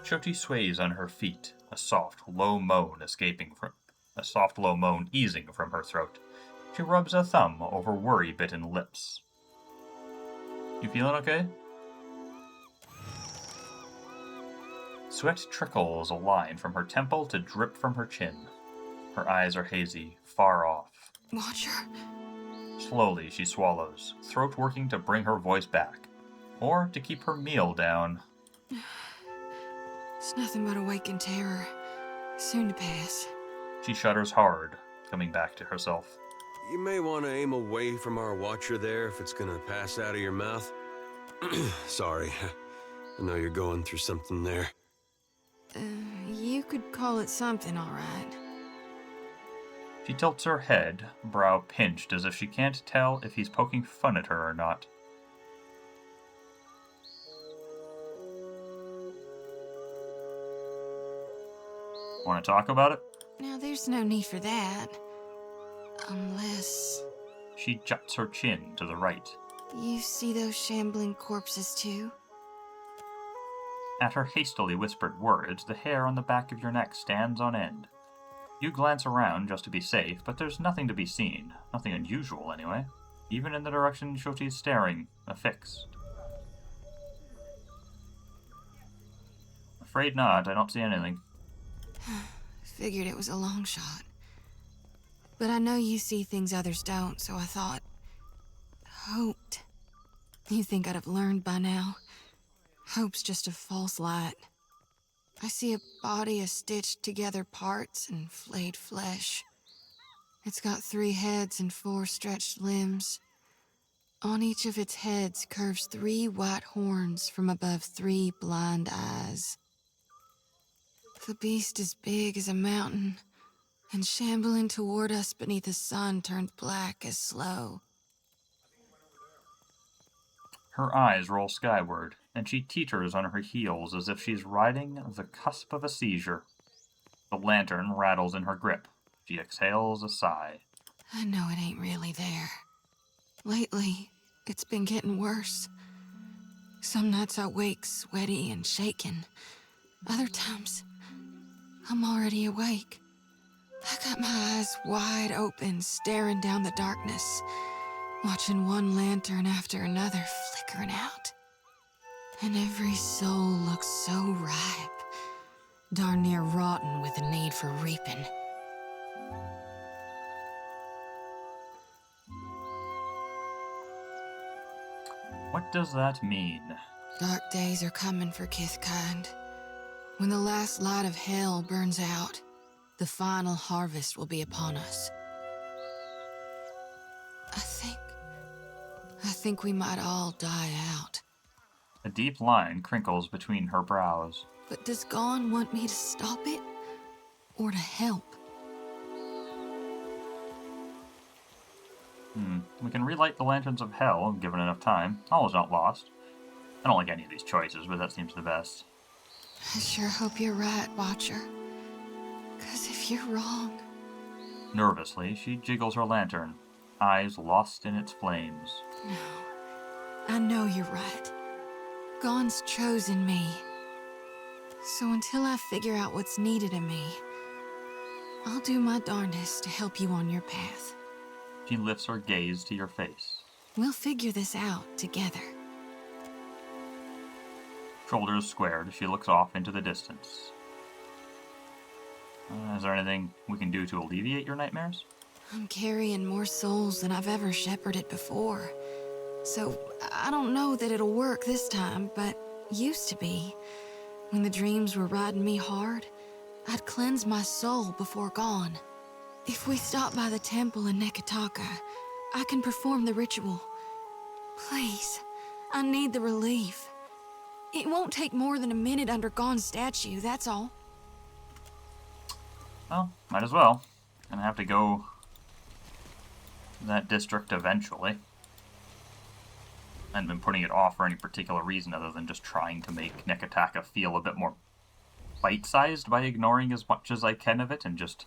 Shoti sways on her feet, a soft, low moan easing from her throat. She rubs a thumb over worry-bitten lips. You feeling okay? Sweat trickles a line from her temple to drip from her chin. Her eyes are hazy, far off. Watcher. Slowly she swallows, throat working to bring her voice back, or to keep her meal down. It's nothing but awakened terror. Soon to pass. She shudders hard, coming back to herself. You may want to aim away from our watcher there if it's gonna pass out of your mouth. Sorry. I know you're going through something there. You could call it something, all right. She tilts her head, brow pinched as if she can't tell if he's poking fun at her or not. Want to talk about it? Now, there's no need for that. Unless... She juts her chin to the right. You see those shambling corpses, too? At her hastily whispered words, the hair on the back of your neck stands on end. You glance around just to be safe, but there's nothing to be seen. Nothing unusual, anyway. Even in the direction Shoti's staring, affixed. Afraid not, I don't see anything. Figured it was a long shot. But I know you see things others don't, so I thought... hoped. You think I'd have learned by now? Hope's just a false light. I see a body of stitched together parts and flayed flesh. It's got 3 heads and 4 stretched limbs. On each of its heads curves 3 white horns from above 3 blind eyes. The beast is big as a mountain, and shambling toward us beneath a sun turned black as slow. Her eyes roll skyward, and she teeters on her heels as if she's riding the cusp of a seizure. The lantern rattles in her grip. She exhales a sigh. I know it ain't really there. Lately, it's been getting worse. Some nights I wake sweaty and shaking. Other times, I'm already awake. I got my eyes wide open, staring down the darkness, watching one lantern after another flickering out. And every soul looks so ripe, darn near rotten with the need for reaping. What does that mean? Dark days are coming for Kithkind. When the last light of hell burns out, the final harvest will be upon us. I think we might all die out. A deep line crinkles between her brows. But does Gon want me to stop it? Or to help? We can relight the lanterns of hell, given enough time. All is not lost. I don't like any of these choices, but that seems the best. I sure hope you're right, Watcher. 'Cause if you're wrong... Nervously, she jiggles her lantern, eyes lost in its flames. No, I know you're right. Gon's chosen me. So until I figure out what's needed of me, I'll do my darndest to help you on your path. She lifts her gaze to your face. We'll figure this out together. Shoulders squared, she looks off into the distance. Is there anything we can do to alleviate your nightmares? I'm carrying more souls than I've ever shepherded before. So I don't know that it'll work this time, but used to be. When the dreams were riding me hard, I'd cleanse my soul before Gon. If we stop by the temple in Nekataka, I can perform the ritual. Please, I need the relief. It won't take more than a minute under Gon's statue, that's all. Well, might as well. Gonna have to go to that district eventually. I haven't been putting it off for any particular reason other than just trying to make Nekataka feel a bit more bite-sized by ignoring as much as I can of it and just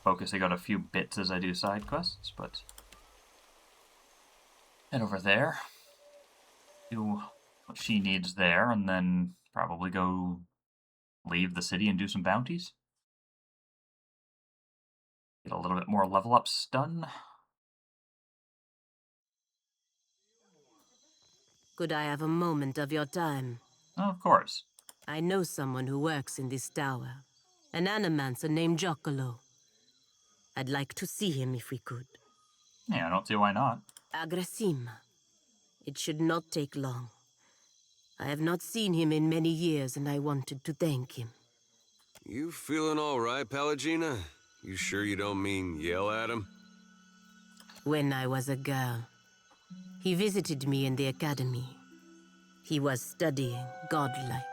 focusing on a few bits as I do side quests, but head over there, do what she needs there, and then probably go leave the city and do some bounties. Get a little bit more level up stun. Could I have a moment of your time? Oh, of course. I know someone who works in this tower. An animancer named Joccolo. I'd like to see him if we could. Yeah, I don't see why not. Agrasim. It should not take long. I have not seen him in many years, and I wanted to thank him. You feeling all right, Pelagina? You sure you don't mean yell at him? When I was a girl, he visited me in the academy. He was studying godlike.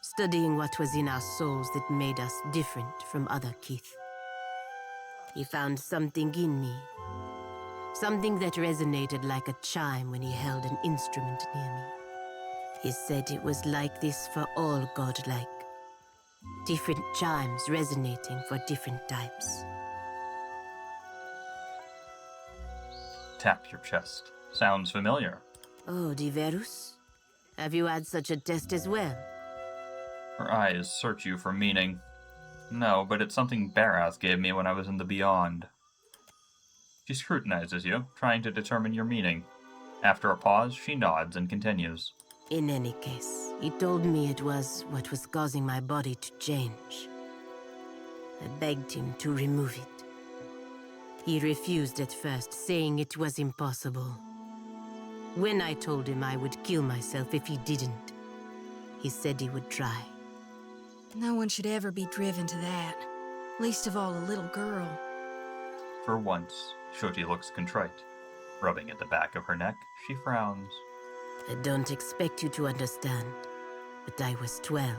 Studying what was in our souls that made us different from other Kith. He found something in me. Something that resonated like a chime when he held an instrument near me. He said it was like this for all godlike. Different chimes resonating for different types. Tap your chest. Sounds familiar. Oh, Diverus? Have you had such a test as well? Her eyes search you for meaning. No, but it's something Barath gave me when I was in the Beyond. She scrutinizes you, trying to determine your meaning. After a pause, she nods and continues. In any case, he told me it was what was causing my body to change. I begged him to remove it. He refused at first, saying it was impossible. When I told him I would kill myself if he didn't, he said he would try. No one should ever be driven to that. Least of all a little girl. For once, Shoti looks contrite. Rubbing at the back of her neck, she frowns. I don't expect you to understand, but I was 12.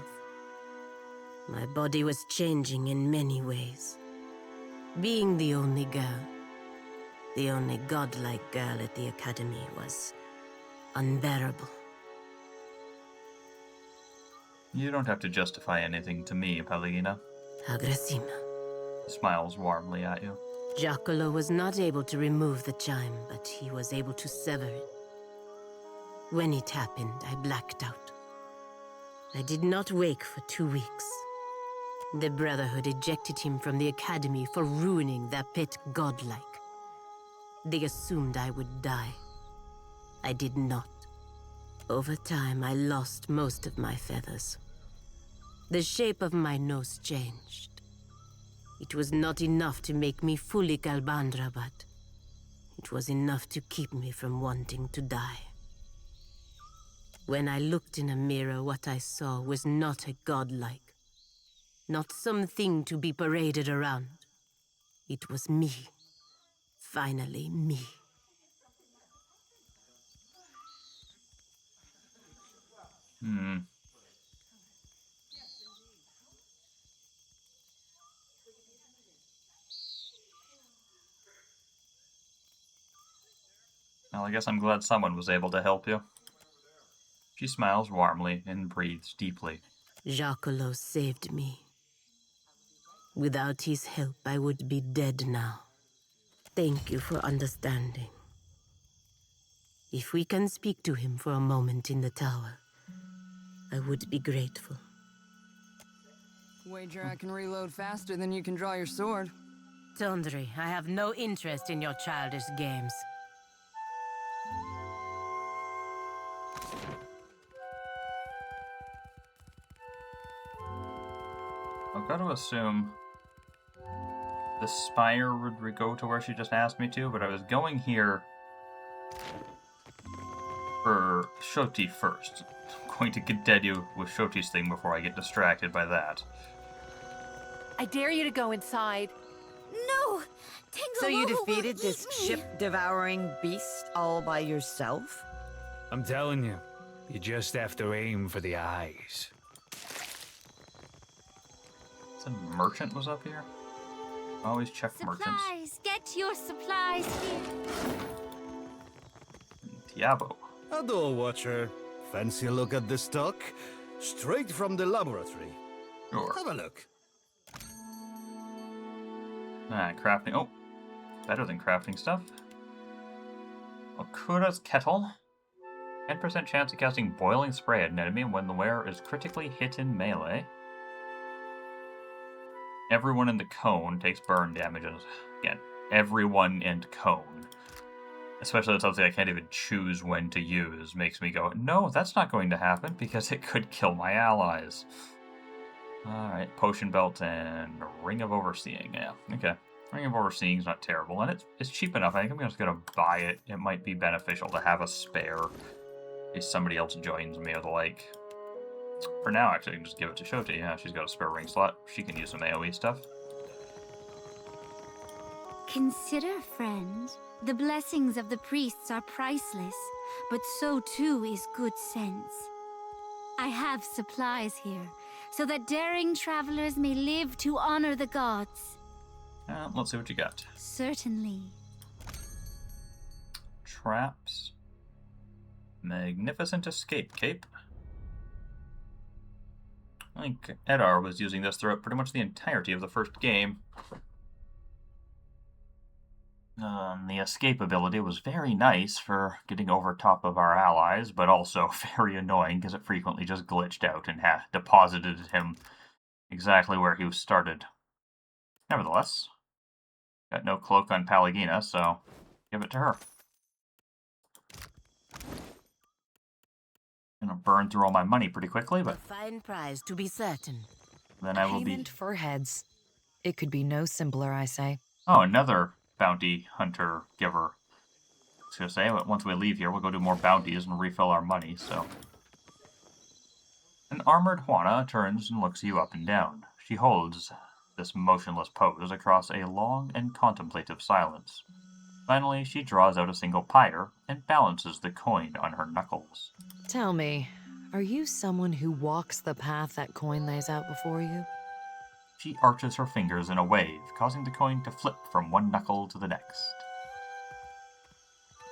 My body was changing in many ways. Being the only girl, the only godlike girl at the academy, was unbearable. You don't have to justify anything to me, Pelagina. Agressima. Smiles warmly at you. Giacomo was not able to remove the chime, but he was able to sever it. When it happened, I blacked out. I did not wake for 2 weeks. The Brotherhood ejected him from the academy for ruining their pet godlike. They assumed I would die. I did not. Over time, I lost most of my feathers. The shape of my nose changed. It was not enough to make me fully Galbandra, but it was enough to keep me from wanting to die. When I looked in a mirror, what I saw was not a godlike. Not something to be paraded around. It was me. Finally, me. Well, I guess I'm glad someone was able to help you. She smiles warmly and breathes deeply. Giacomo saved me. Without his help, I would be dead now. Thank you for understanding. If we can speak to him for a moment in the tower, I would be grateful. Wager I can reload faster than you can draw your sword. Tondri, I have no interest in your childish games. I've got to assume the spire would go to where she just asked me to, but I was going here for Shoti first. I'm going to continue with Shoti's thing before I get distracted by that. I dare you to go inside. No! So you defeated this ship-devouring beast all by yourself? I'm telling you, you just have to aim for the eyes. Some merchant was up here? Always check merchants. Supplies! Get your supplies here! Diabo. Hello, Watcher. Fancy a look at the stock? Straight from the laboratory. Sure. Have a look. Crafting. Oh, better than crafting stuff. Okura's Kettle. 10% chance of casting boiling spray at an enemy when the wearer is critically hit in melee. Everyone in the cone takes burn damages. Again, everyone in cone. Especially that's something I can't even choose when to use. Makes me go, no, that's not going to happen because it could kill my allies. Alright, Potion Belt and Ring of Overseeing. Yeah, okay. Ring of Overseeing is not terrible, and it's cheap enough. I think I'm just going to buy it. It might be beneficial to have a spare in case somebody else joins me or the like. For now, actually, I can just give it to Shoti. Yeah, she's got a spare ring slot. She can use some AoE stuff. Consider, friend, the blessings of the priests are priceless, but so too is good sense. I have supplies here, so that daring travelers may live to honor the gods. Let's see what you got. Certainly. Traps. Magnificent Escape Cape. I think Edar was using this throughout pretty much the entirety of the first game. The escape ability was very nice for getting over top of our allies, but also very annoying because it frequently just glitched out and deposited him exactly where he started. Nevertheless, got no cloak on Pelagina, so give it to her. Gonna burn through all my money pretty quickly, but A fine prize, to be certain. then I will be... Payment for heads. It could be no simpler, I say. Oh, another bounty hunter giver. I was gonna say, but once we leave here, we'll go do more bounties and refill our money, so... An armored Juana turns and looks you up and down. She holds this motionless pose across a long and contemplative silence. Finally, she draws out a single pyre and balances the coin on her knuckles. Tell me, are you someone who walks the path that coin lays out before you? She arches her fingers in a wave, causing the coin to flip from one knuckle to the next.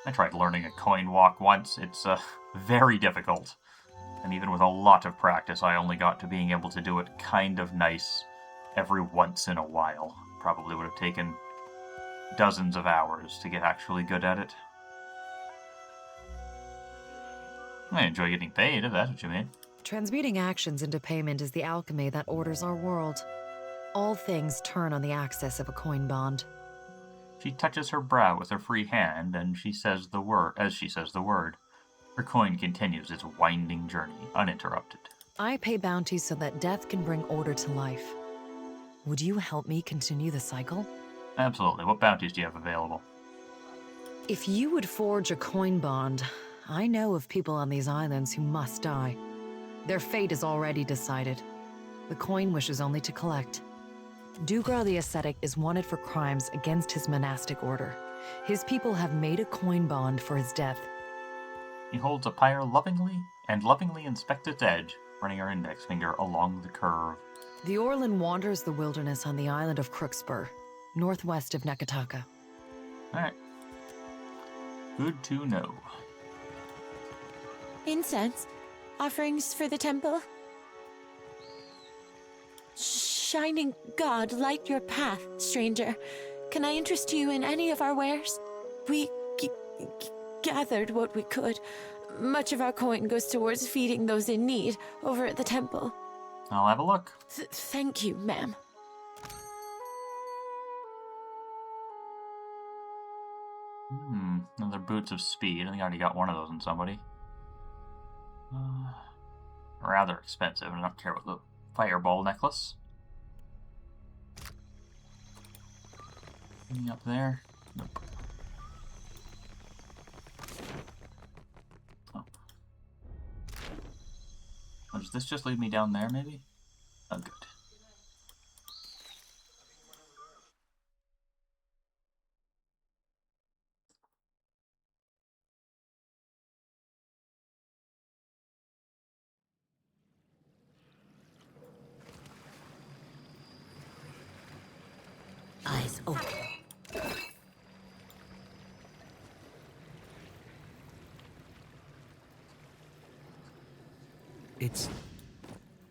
I tried learning a coin walk once. It's very difficult. And even with a lot of practice, I only got to being able to do it kind of nice every once in a while. Probably would have taken dozens of hours to get actually good at it. I enjoy getting paid, if that's what you mean. Transmuting actions into payment is the alchemy that orders our world. All things turn on the axis of a coin bond. She touches her brow with her free hand, and she says the word. As she says the word, her coin continues its winding journey, uninterrupted. I pay bounties so that death can bring order to life. Would you help me continue the cycle? Absolutely. What bounties do you have available? If you would forge a coin bond, I know of people on these islands who must die. Their fate is already decided. The coin wishes only to collect. Dugra the Ascetic is wanted for crimes against his monastic order. His people have made a coin bond for his death. He holds a pyre lovingly inspects its edge, running her index finger along the curve. The Orlan wanders the wilderness on the island of Crookspur, northwest of Nekataka. Alright. Good to know. Incense? Offerings for the temple? Shining God, light your path, stranger. Can I interest you in any of our wares? We gathered what we could. Much of our coin goes towards feeding those in need over at the temple. I'll have a look. Thank you, ma'am. Another Boots of Speed. I think I already got one of those on somebody. Rather expensive. I don't care about the fireball necklace. Anything up there? Nope. Oh, does this just lead me down there, maybe? Oh, good. Eyes open.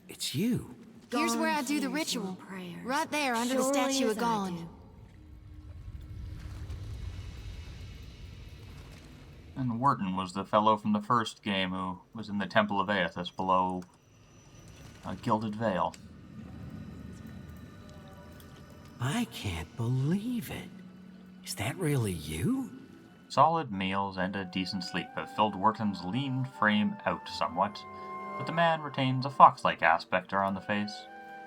It's you. Here's where I do the ritual. Right there under the statue of God. And Wharton was the fellow from the first game who was in the Temple of Aethys below a gilded veil. I can't believe it. Is that really you? Solid meals and a decent sleep have filled Wharton's lean frame out somewhat, but the man retains a fox-like aspect around the face.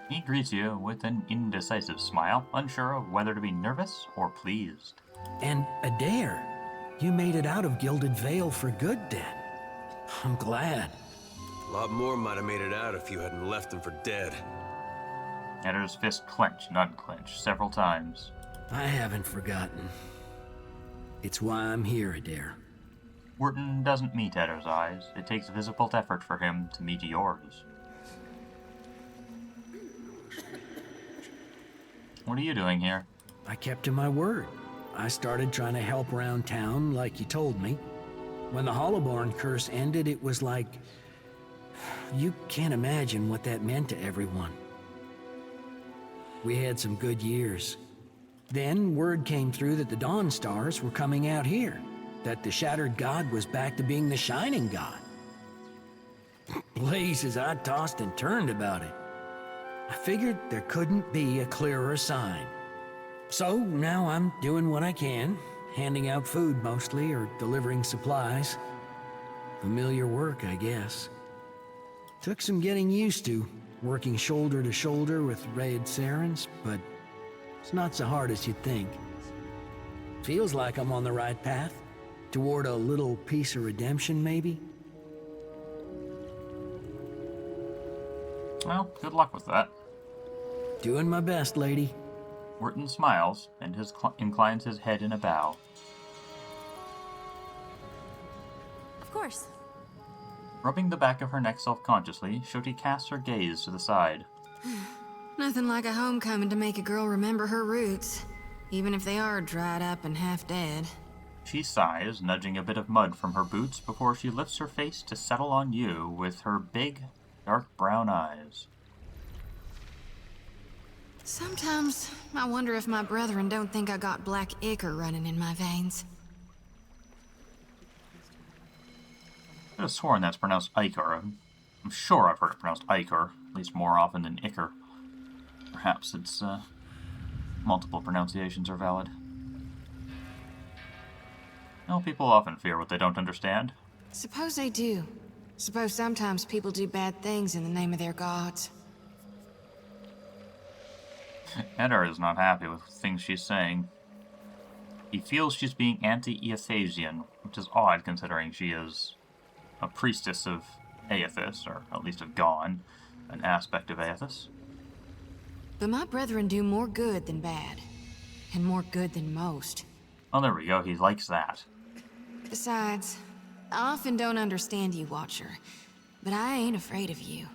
He greets you with an indecisive smile, unsure of whether to be nervous or pleased. And Adair, you made it out of Gilded Vale for good then. I'm glad. A lot more might have made it out if you hadn't left them for dead. Adair's fist clenched and unclenched several times. I haven't forgotten. It's why I'm here, Adair. Wharton doesn't meet Adair's eyes. It takes visible effort for him to meet yours. What are you doing here? I kept to my word. I started trying to help around town like you told me. When the Hollowborn curse ended, it was like... You can't imagine what that meant to everyone. We had some good years. Then word came through that the Dawn Stars were coming out here. That the Shattered God was back to being the Shining God. Blazes, I tossed and turned about it. I figured there couldn't be a clearer sign. So now I'm doing what I can, handing out food mostly, or delivering supplies. Familiar work, I guess. Took some getting used to, working shoulder to shoulder with Red Sarens, but it's not so hard as you'd think. Feels like I'm on the right path, toward a little piece of redemption, maybe? Well, good luck with that. Doing my best, lady. Wharton smiles and inclines his head in a bow. Of course. Rubbing the back of her neck self-consciously, Shoti casts her gaze to the side. Nothing like a homecoming to make a girl remember her roots, even if they are dried up and half dead. She sighs, nudging a bit of mud from her boots before she lifts her face to settle on you with her big, dark brown eyes. Sometimes I wonder if my brethren don't think I got black ichor running in my veins. I could have sworn that's pronounced ichor. I'm sure I've heard it pronounced ichor, at least more often than ichor. Perhaps it's, multiple pronunciations are valid. No, people often fear what they don't understand. Suppose they do. Suppose sometimes people do bad things in the name of their gods. Eder is not happy with things she's saying. He feels she's being anti-Eothasian, which is odd considering she is a priestess of Aethys, or at least of Gon, an aspect of Aethys. But my brethren do more good than bad, and more good than most. Oh, there we go, he likes that. Besides, I often don't understand you, Watcher, but I ain't afraid of you.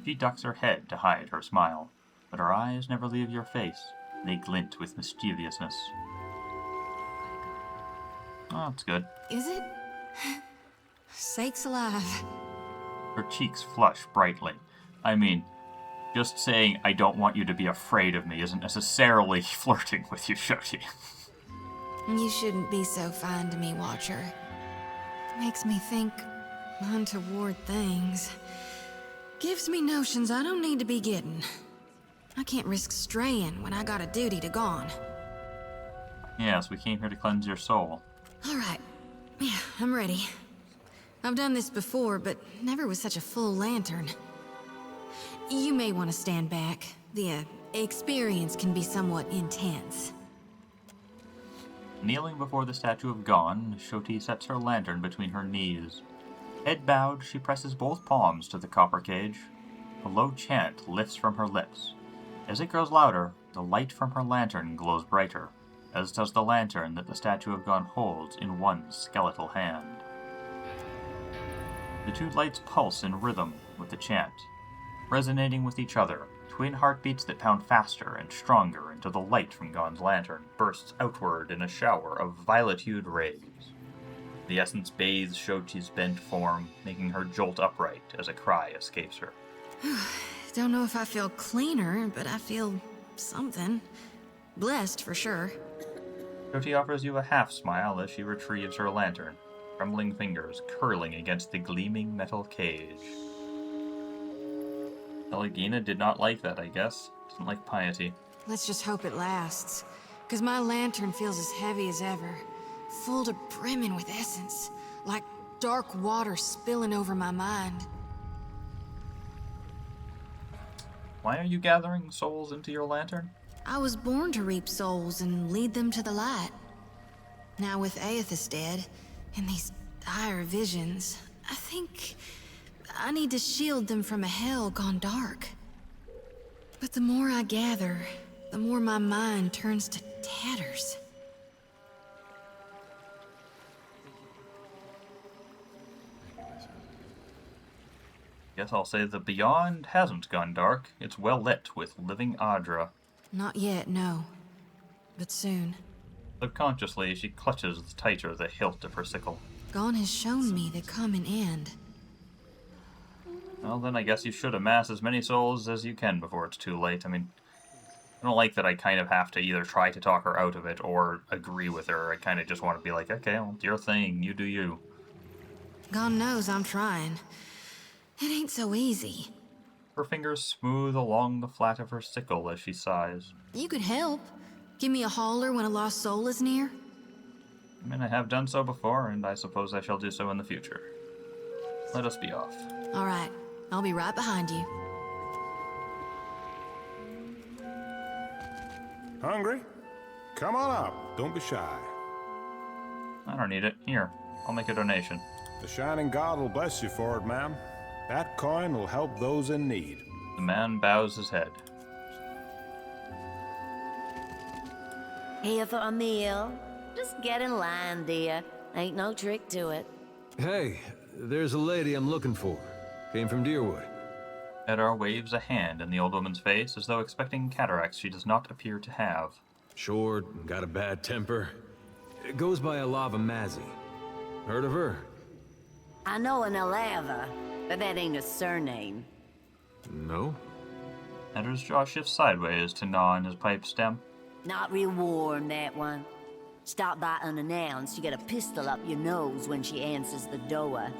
She ducks her head to hide her smile, but her eyes never leave your face. They glint with mischievousness. Oh, that's good. Is it? Sakes alive. Her cheeks flush brightly. I mean, just saying I don't want you to be afraid of me isn't necessarily flirting with you, Shoti. You shouldn't be so fine to me, Watcher. Makes me think untoward things. Gives me notions I don't need to be getting. I can't risk straying when I got a duty to gone. Yes, we came here to cleanse your soul. Alright. Yeah, I'm ready. I've done this before, but never with such a full lantern. You may want to stand back. The experience can be somewhat intense. Kneeling before the statue of Gon, Shoti sets her lantern between her knees. Head bowed, she presses both palms to the copper cage. A low chant lifts from her lips. As it grows louder, the light from her lantern glows brighter, as does the lantern that the statue of Gon holds in one skeletal hand. The two lights pulse in rhythm with the chant, resonating with each other. Twin heartbeats that pound faster and stronger until the light from Gon's lantern bursts outward in a shower of violet-hued rays. The essence bathes Shochi's bent form, making her jolt upright as a cry escapes her. Don't know if I feel cleaner, but I feel something. Blessed, for sure. Shoti offers you a half-smile as she retrieves her lantern, trembling fingers curling against the gleaming metal cage. Elegina did not like that, I guess. Doesn't like piety. Let's just hope it lasts. Cause my lantern feels as heavy as ever. Full to brimming with essence. Like dark water spilling over my mind. Why are you gathering souls into your lantern? I was born to reap souls and lead them to the light. Now with Aethys dead, and these dire visions, I think I need to shield them from a hell gone dark. But the more I gather, the more my mind turns to tatters. Guess I'll say the Beyond hasn't gone dark. It's well lit with living Adra. Not yet, no. But soon. Subconsciously, she clutches tighter the hilt of her sickle. Gon has shown me the common end. Well, then I guess you should amass as many souls as you can before it's too late. I mean, I don't like that I kind of have to either try to talk her out of it or agree with her. I kind of just want to be like, okay, well, it's your thing, you do you. Gon knows I'm trying. It ain't so easy. Her fingers smooth along the flat of her sickle as she sighs. You could help. Give me a holler when a lost soul is near. I mean, I have done so before, and I suppose I shall do so in the future. Let us be off. All right. I'll be right behind you. Hungry? Come on up. Don't be shy. I don't need it. Here, I'll make a donation. The Shining God will bless you for it, ma'am. That coin will help those in need. The man bows his head. Here for a meal? Just get in line, dear. Ain't no trick to it. Hey, there's a lady I'm looking for. Came from Deerwood. Edar waves a hand in the old woman's face as though expecting cataracts she does not appear to have. Short, got a bad temper. It goes by Alava Mazzy. Heard of her? I know an Alava, but that ain't a surname. No? Edar's jaw shifts sideways to gnaw in his pipe stem. Not real warm, that one. Stop by unannounced, you get a pistol up your nose when she answers the door.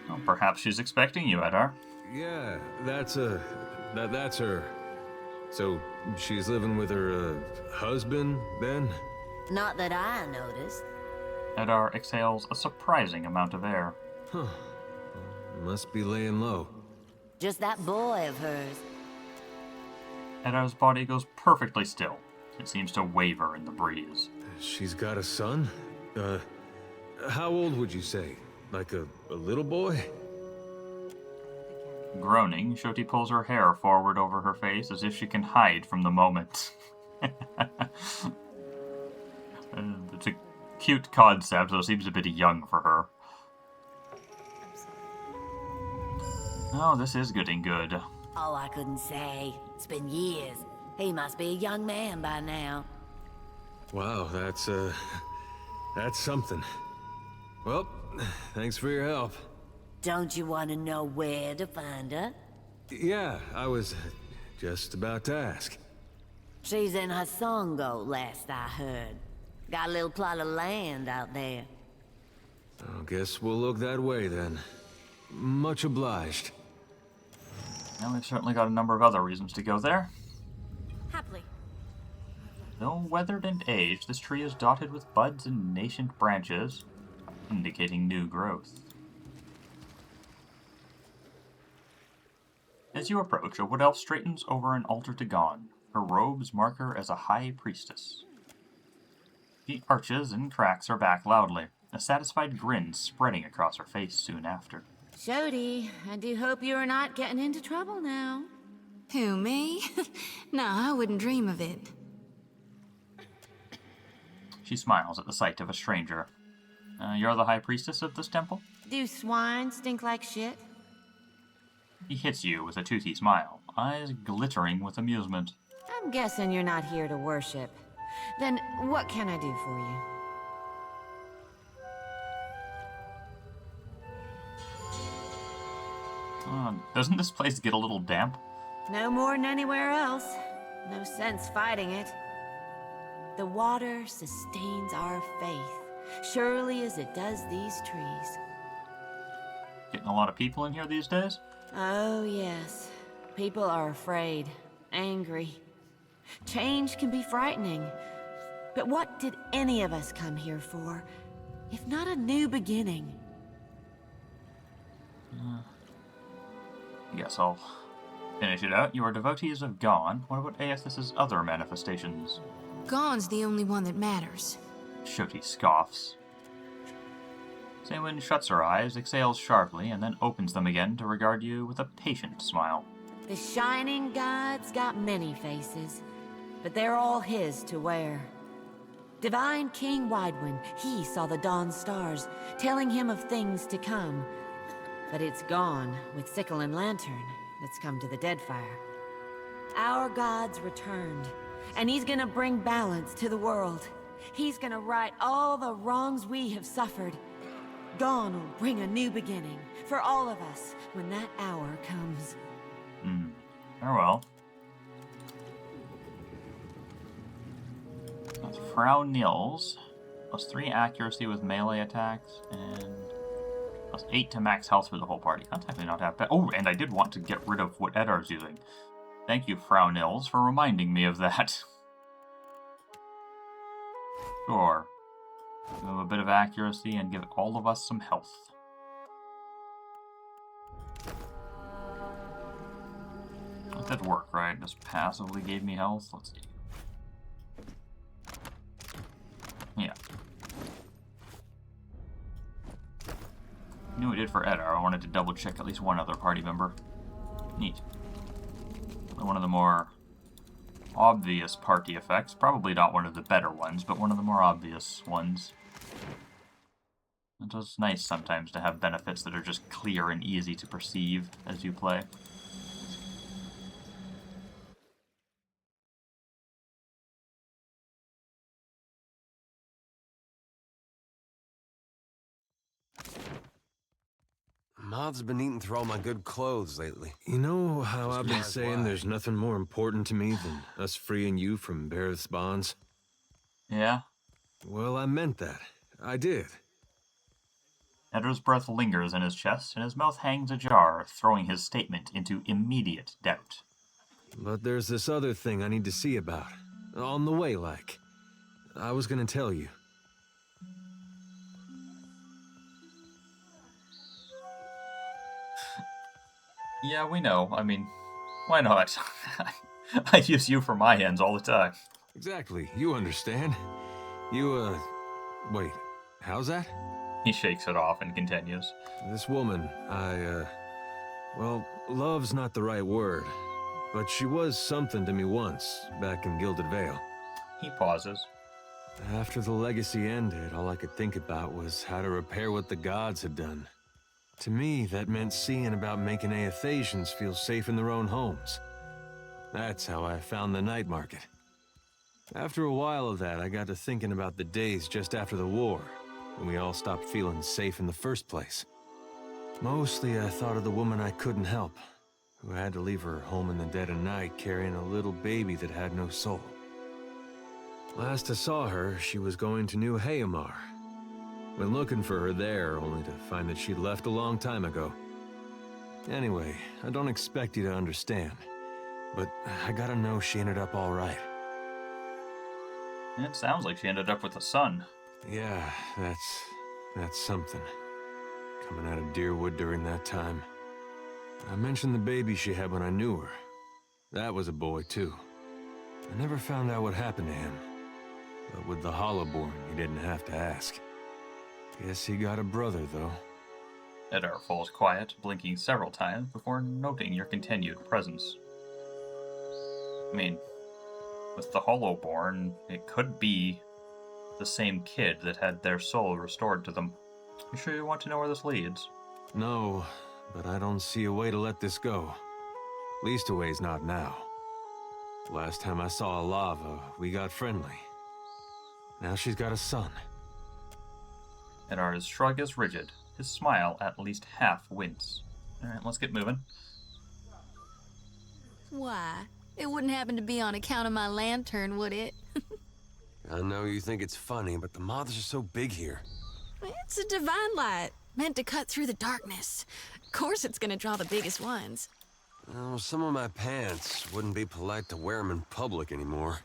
Well, perhaps she's expecting you, Edar. Yeah, that's her. So, she's living with her, husband, then? Not that I noticed. Edar exhales a surprising amount of air. Huh. Must be laying low. Just that boy of hers. Edar's body goes perfectly still. It seems to waver in the breeze. She's got a son? How old would you say? Like a little boy? Groaning, Shoti pulls her hair forward over her face as if she can hide from the moment. It's a cute concept, though it seems a bit young for her. Oh, this is getting good. Oh, I couldn't say. It's been years. He must be a young man by now. Wow, that's something. Well, thanks for your help. Don't you want to know where to find her? Yeah, I was just about to ask. She's in Hasongo, last I heard. Got a little plot of land out there. I guess we'll look that way then. Much obliged. Now we've certainly got a number of other reasons to go there. Happily. Though weathered and aged, this tree is dotted with buds and nascent branches, indicating new growth. As you approach, a wood elf straightens over an altar to Gon. Her robes mark her as a high priestess. The arches and cracks are back loudly, a satisfied grin spreading across her face soon after. Shodi, I do hope you are not getting into trouble now. Who, me? No, I wouldn't dream of it. She smiles at the sight of a stranger. You're the high priestess of this temple? Do swine stink like shit? He hits you with a toothy smile, eyes glittering with amusement. I'm guessing you're not here to worship. Then what can I do for you? Doesn't this place get a little damp? No more than anywhere else. No sense fighting it. The water sustains our faith, surely as it does these trees. Getting a lot of people in here these days? Oh, yes. People are afraid, angry. Change can be frightening. But what did any of us come here for, if not a new beginning? I guess I'll finish it out. You are devotees of Gon. What about Aethys's other manifestations? Gon's the only one that matters. Shoti scoffs. Saywin shuts her eyes, exhales sharply, and then opens them again to regard you with a patient smile. The Shining God's got many faces, but they're all his to wear. Divine King Widewind, he saw the dawn stars, telling him of things to come. But it's gone with sickle and lantern that's come to the Deadfire. Our God's returned, and he's gonna bring balance to the world. He's gonna right all the wrongs we have suffered. Dawn will bring a new beginning for all of us when that hour comes. Farewell. That's Frau Nils, +3 accuracy with melee attacks, and +8 to max health for the whole party. That's actually not that bad. Oh, and I did want to get rid of what Edar's using. Thank you, Frau Nils, for reminding me of that. Sure. Give him a bit of accuracy and give all of us some health. That did work, right? Just passively gave me health. Let's see. Yeah. Knew it did for Edar. I wanted to double check at least one other party member. Neat. One of the more obvious party effects. Probably not one of the better ones, but one of the more obvious ones. It's just nice sometimes to have benefits that are just clear and easy to perceive as you play. Moth's been eating through all my good clothes lately. You know how Just I've been realized saying why. there's nothing more important to me than us freeing you from Bareth's bonds? Yeah? Well, I meant that. I did. Eddar's breath lingers in his chest, and his mouth hangs ajar, throwing his statement into immediate doubt. But there's this other thing I need to see about. On the way, like. I was gonna tell you. Yeah, we know. I mean, why not? I use you for my ends all the time. Exactly. You understand. You, wait. How's that? He shakes it off and continues. This woman, well, love's not the right word, but she was something to me once, back in Gilded Vale. He pauses. After the legacy ended, all I could think about was how to repair what the gods had done. To me, that meant seeing about making Aethasians feel safe in their own homes. That's how I found the night market. After a while of that, I got to thinking about the days just after the war, when we all stopped feeling safe in the first place. Mostly I thought of the woman I couldn't help, who had to leave her home in the dead of night carrying a little baby that had no soul. Last I saw her, she was going to New Hayamar. Went looking for her there, only to find that she'd left a long time ago. Anyway, I don't expect you to understand, but I gotta know she ended up all right. It sounds like she ended up with a son. Yeah, that's something. Coming out of Deerwood during that time. I mentioned the baby she had when I knew her. That was a boy, too. I never found out what happened to him. But with the Hollowborn, you didn't have to ask. Guess he got a brother, though. Eddar falls quiet, blinking several times before noting your continued presence. I mean, with the Hollowborn, it could be the same kid that had their soul restored to them. You sure you want to know where this leads? No, but I don't see a way to let this go. Least a way's not now. Last time I saw Alava, we got friendly. Now she's got a son. Eddar's shrug is rigid, his smile at least half wince. Alright, let's get moving. Why? It wouldn't happen to be on account of my lantern, would it? I know you think it's funny, but the moths are so big here. It's a divine light, meant to cut through the darkness. Of course it's gonna draw the biggest ones. Oh, some of my pants wouldn't be polite to wear them in public anymore.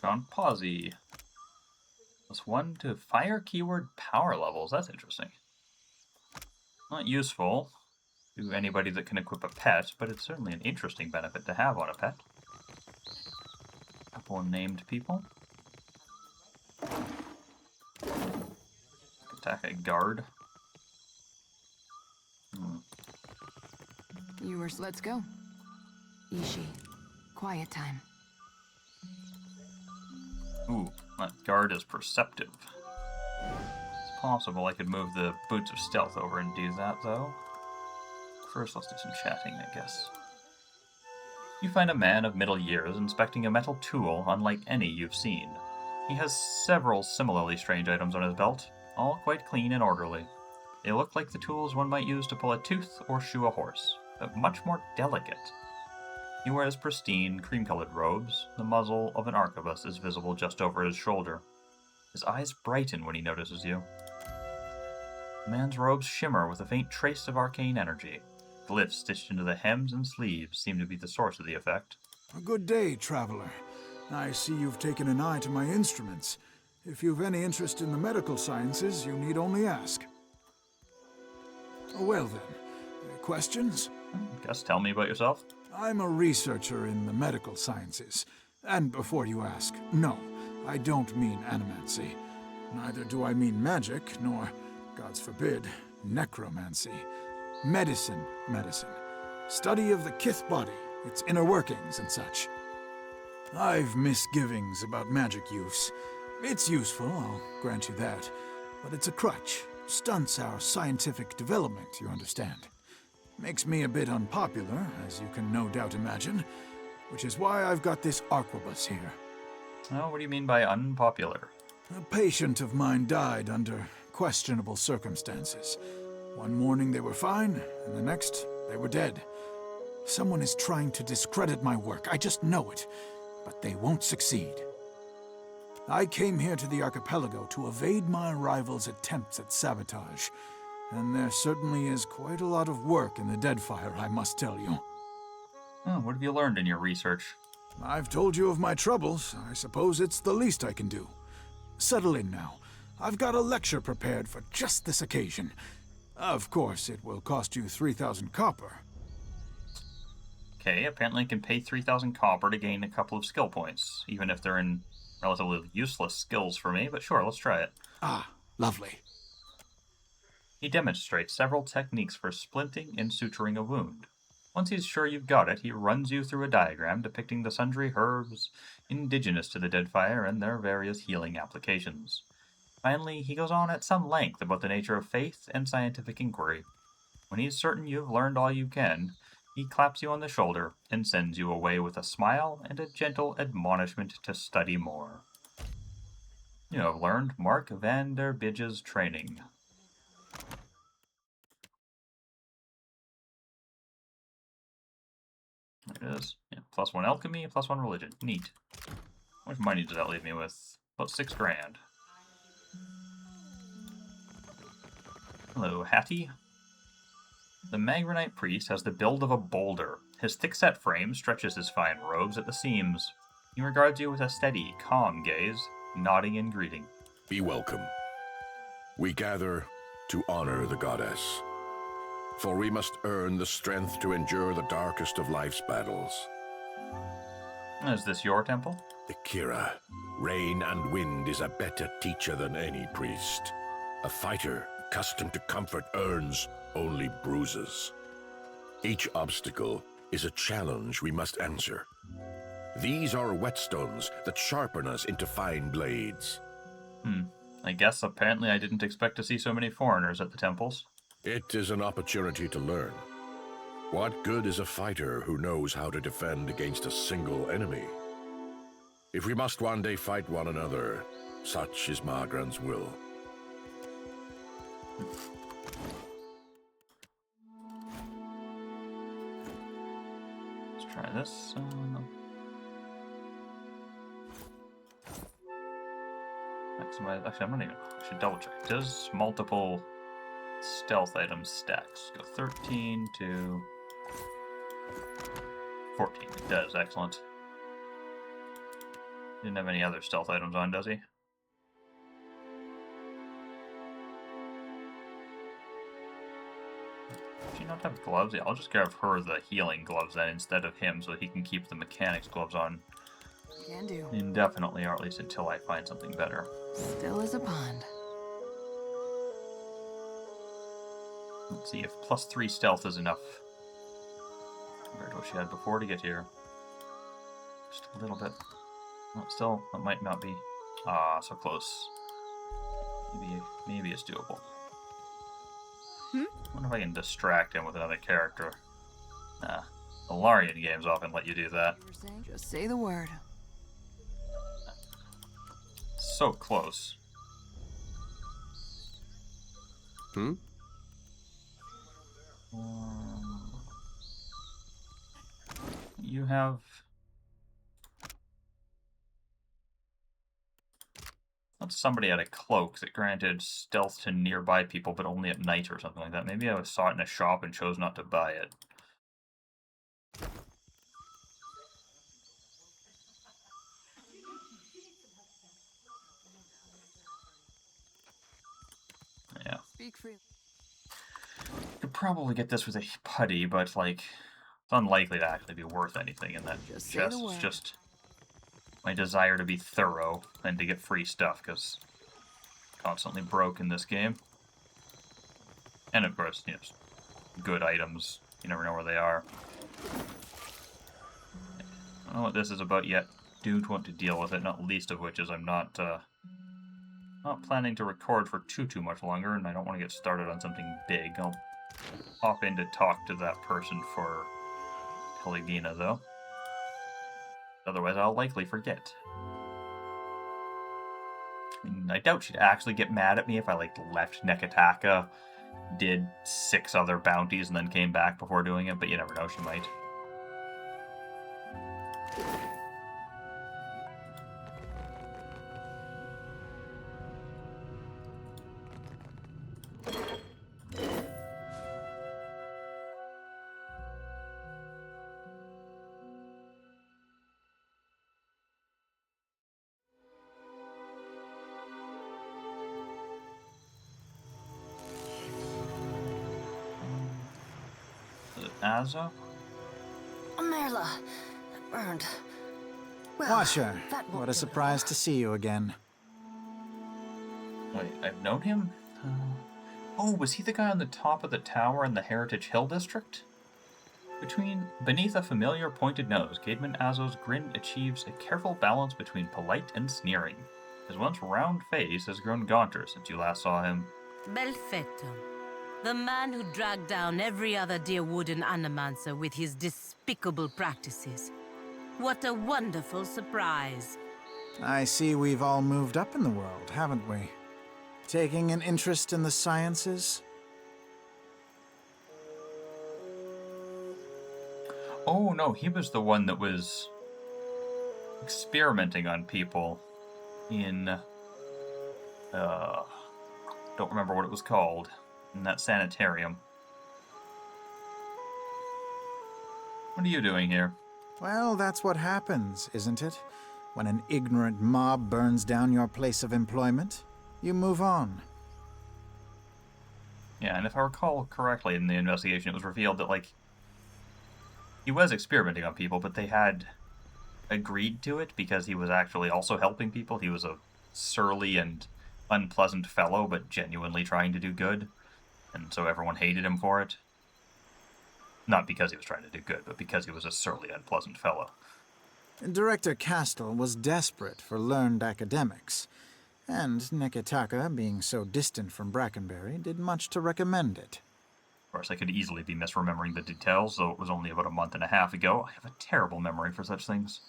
Found Pawsey. +1 to fire keyword power levels. That's interesting. Not useful to anybody that can equip a pet, but it's certainly an interesting benefit to have on a pet. Couple of named people. Attack a guard. Viewers, let's go. Ishi, quiet time. Ooh, that guard is perceptive. It's possible I could move the Boots of Stealth over and do that, though. First, let's do some chatting, I guess. You find a man of middle years inspecting a metal tool unlike any you've seen. He has several similarly strange items on his belt, all quite clean and orderly. They look like the tools one might use to pull a tooth or shoe a horse, but much more delicate. He wears pristine, cream-colored robes. The muzzle of an arquebus is visible just over his shoulder. His eyes brighten when he notices you. The man's robes shimmer with a faint trace of arcane energy. Glyphs stitched into the hems and sleeves seem to be the source of the effect. A good day, traveler. I see you've taken an eye to my instruments. If you've any interest in the medical sciences, you need only ask. Well then, questions? Guess tell me about yourself. I'm a researcher in the medical sciences. And before you ask, no, I don't mean animancy. Neither do I mean magic, nor, gods forbid, necromancy, medicine, study of the kith body, its inner workings and such. I've misgivings about magic use. It's useful, I'll grant you that, but it's a crutch. Stunts our scientific development, you understand. Makes me a bit unpopular, as you can no doubt imagine, which is why I've got this arquebus here. Oh, what do you mean by unpopular? A patient of mine died under questionable circumstances. One morning they were fine, and the next they were dead. Someone is trying to discredit my work, I just know it, but they won't succeed. I came here to the archipelago to evade my rival's attempts at sabotage, and there certainly is quite a lot of work in the Deadfire, I must tell you. Oh, what have you learned in your research? I've told you of my troubles. I suppose it's the least I can do. Settle in now. I've got a lecture prepared for just this occasion. Of course, it will cost you 3,000 copper. Okay, apparently I can pay 3,000 copper to gain a couple of skill points, even if they're in relatively useless skills for me, but sure, let's try it. Ah, lovely. He demonstrates several techniques for splinting and suturing a wound. Once he's sure you've got it, he runs you through a diagram depicting the sundry herbs indigenous to the Deadfire and their various healing applications. Finally, he goes on at some length about the nature of faith and scientific inquiry. When he's certain you've learned all you can, he claps you on the shoulder and sends you away with a smile and a gentle admonishment to study more. You have learned Mark van der Bidge's training. There it is. Yeah, +1 alchemy, +1 religion. Neat. How much money does that leave me with? About 6 grand. Hello, Hattie. The Magranite priest has the build of a boulder. His thick-set frame stretches his fine robes at the seams. He regards you with a steady, calm gaze, nodding in greeting. Be welcome. We gather to honor the goddess, for we must earn the strength to endure the darkest of life's battles. Is this your temple? The Kira, rain and wind, is a better teacher than any priest. A fighter accustomed to comfort earns only bruises. Each obstacle is a challenge we must answer. These are whetstones that sharpen us into fine blades. I guess apparently I didn't expect to see so many foreigners at the temples. It is an opportunity to learn. What good is a fighter who knows how to defend against a single enemy? If we must one day fight one another, such is Margran's will. Let's try this. Maximize. Actually, I'm not even. I should double check. Does multiple stealth items stacks go 13 to 14? It does. Excellent. Didn't have any other stealth items on, does he? Does she not have gloves? Yeah, I'll just give her the healing gloves then instead of him so he can keep the mechanics gloves on Can do. indefinitely, or at least until I find something better. Still as a pond. Let's see if +3 stealth is enough compared to what she had before to get here. Just a little bit. Oh, still, that might not be. Ah, so close. Maybe it's doable. I wonder if I can distract him with another character. Nah, the Larian games often let you do that. Just say the word. So close. You have... Somebody had a cloak that granted stealth to nearby people, but only at night or something like that. Maybe I saw it in a shop and chose not to buy it. Yeah. Speak freely. Could probably get this with a putty, but like, it's unlikely to actually be worth anything in that Just say the chest. It's word. just my desire to be thorough and to get free stuff, because constantly broke in this game. And of course, good items. You never know where they are. I don't know what this is about yet. Don't want to deal with it, not least of which is I'm not planning to record for too much longer, and I don't want to get started on something big. I'll hop in to talk to that person for Pelagina, though. Otherwise, I'll likely forget. I doubt she'd actually get mad at me if I, left Nekataka, did 6 other bounties, and then came back before doing it, but you never know, she might. Azza? Merla, burned. Well, Watcher, what a surprise to see you again. Wait, I've known him? Oh, was he the guy on the top of the tower in the Heritage Hill District? Beneath a familiar pointed nose, Caedmon Azzo's grin achieves a careful balance between polite and sneering. His once round face has grown gaunter since you last saw him. Belfetto, the man who dragged down every other dear wooden animancer with his despicable practices. What a wonderful surprise. I see we've all moved up in the world, haven't we? Taking an interest in the sciences? Oh no, he was the one that was experimenting on people in, don't remember what it was called, in that sanitarium. What are you doing here? Well, that's what happens, isn't it? When an ignorant mob burns down your place of employment, you move on. Yeah, and if I recall correctly in the investigation, it was revealed that, he was experimenting on people, but they had agreed to it because he was actually also helping people. He was a surly and unpleasant fellow, but genuinely trying to do good, and so everyone hated him for it. Not because he was trying to do good, but because he was a surly, unpleasant fellow. Director Castle was desperate for learned academics, and Nekataka, being so distant from Brackenberry, did much to recommend it. Of course, I could easily be misremembering the details, though it was only about a month and a half ago. I have a terrible memory for such things.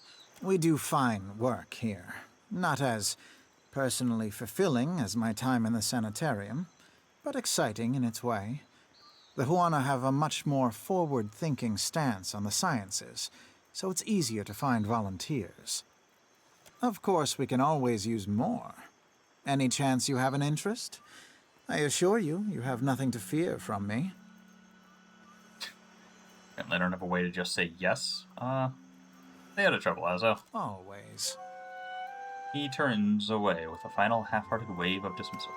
We do fine work here. Not as personally fulfilling as my time in the sanitarium, but exciting in its way. The Huana have a much more forward-thinking stance on the sciences, so it's easier to find volunteers. Of course, we can always use more. Any chance you have an interest? I assure you, you have nothing to fear from me. And I don't have a way to just say yes. Stay out of trouble, Azzo. Always. He turns away with a final half-hearted wave of dismissal.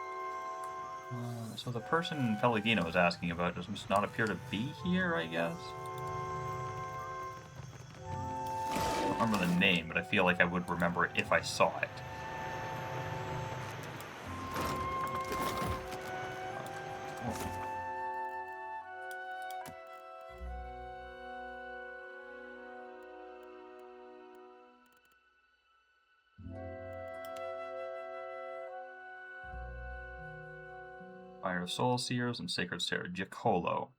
So the person Pelagina was asking about does not appear to be here, I guess? I don't remember the name, but I feel like I would remember it if I saw it. Fire of Soul Seers and Sacred Sarah Giacolo.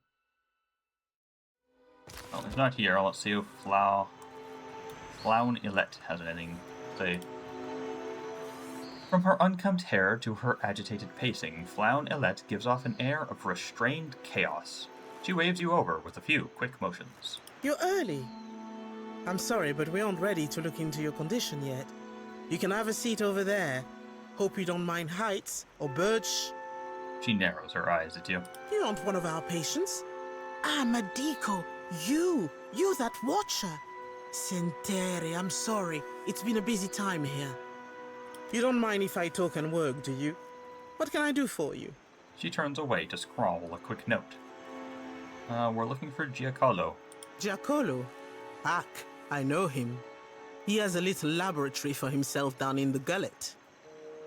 Well, he's not here. Let's see if Flaun Illet has anything to say. From her unkempt hair to her agitated pacing, Flaun Illet gives off an air of restrained chaos. She waves you over with a few quick motions. You're early. I'm sorry, but we aren't ready to look into your condition yet. You can have a seat over there. Hope you don't mind heights or birch. She narrows her eyes at you. You aren't one of our patients. Ah, Madiko, you that watcher. Sentere, I'm sorry. It's been a busy time here. You don't mind if I talk and work, do you? What can I do for you? She turns away to scrawl a quick note. We're looking for Giacolo. Giacolo? Ak, I know him. He has a little laboratory for himself down in the gullet.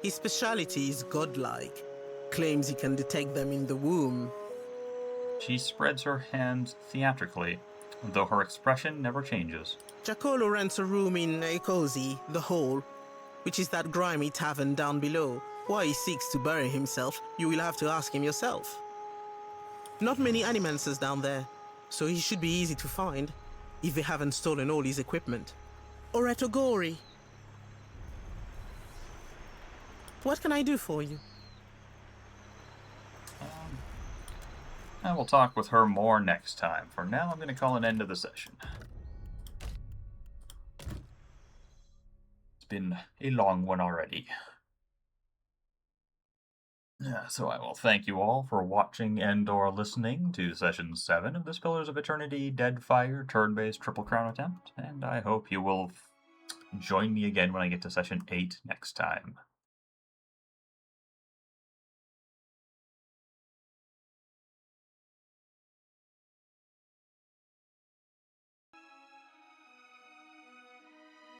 His specialty is godlike. Claims he can detect them in the womb. She spreads her hands theatrically, though her expression never changes. Giacomo rents a room in Ecosi, the Hole, which is that grimy tavern down below. Why he seeks to bury himself, you will have to ask him yourself. Not many animancers down there, so he should be easy to find, if they haven't stolen all his equipment. Or at Ogori. What can I do for you? I will talk with her more next time. For now, I'm going to call an end to the session. It's been a long one already. So I will thank you all for watching and/or listening to Session 7 of this Pillars of Eternity Deadfire turn-based Triple Crown attempt, and I hope you will join me again when I get to Session 8 next time.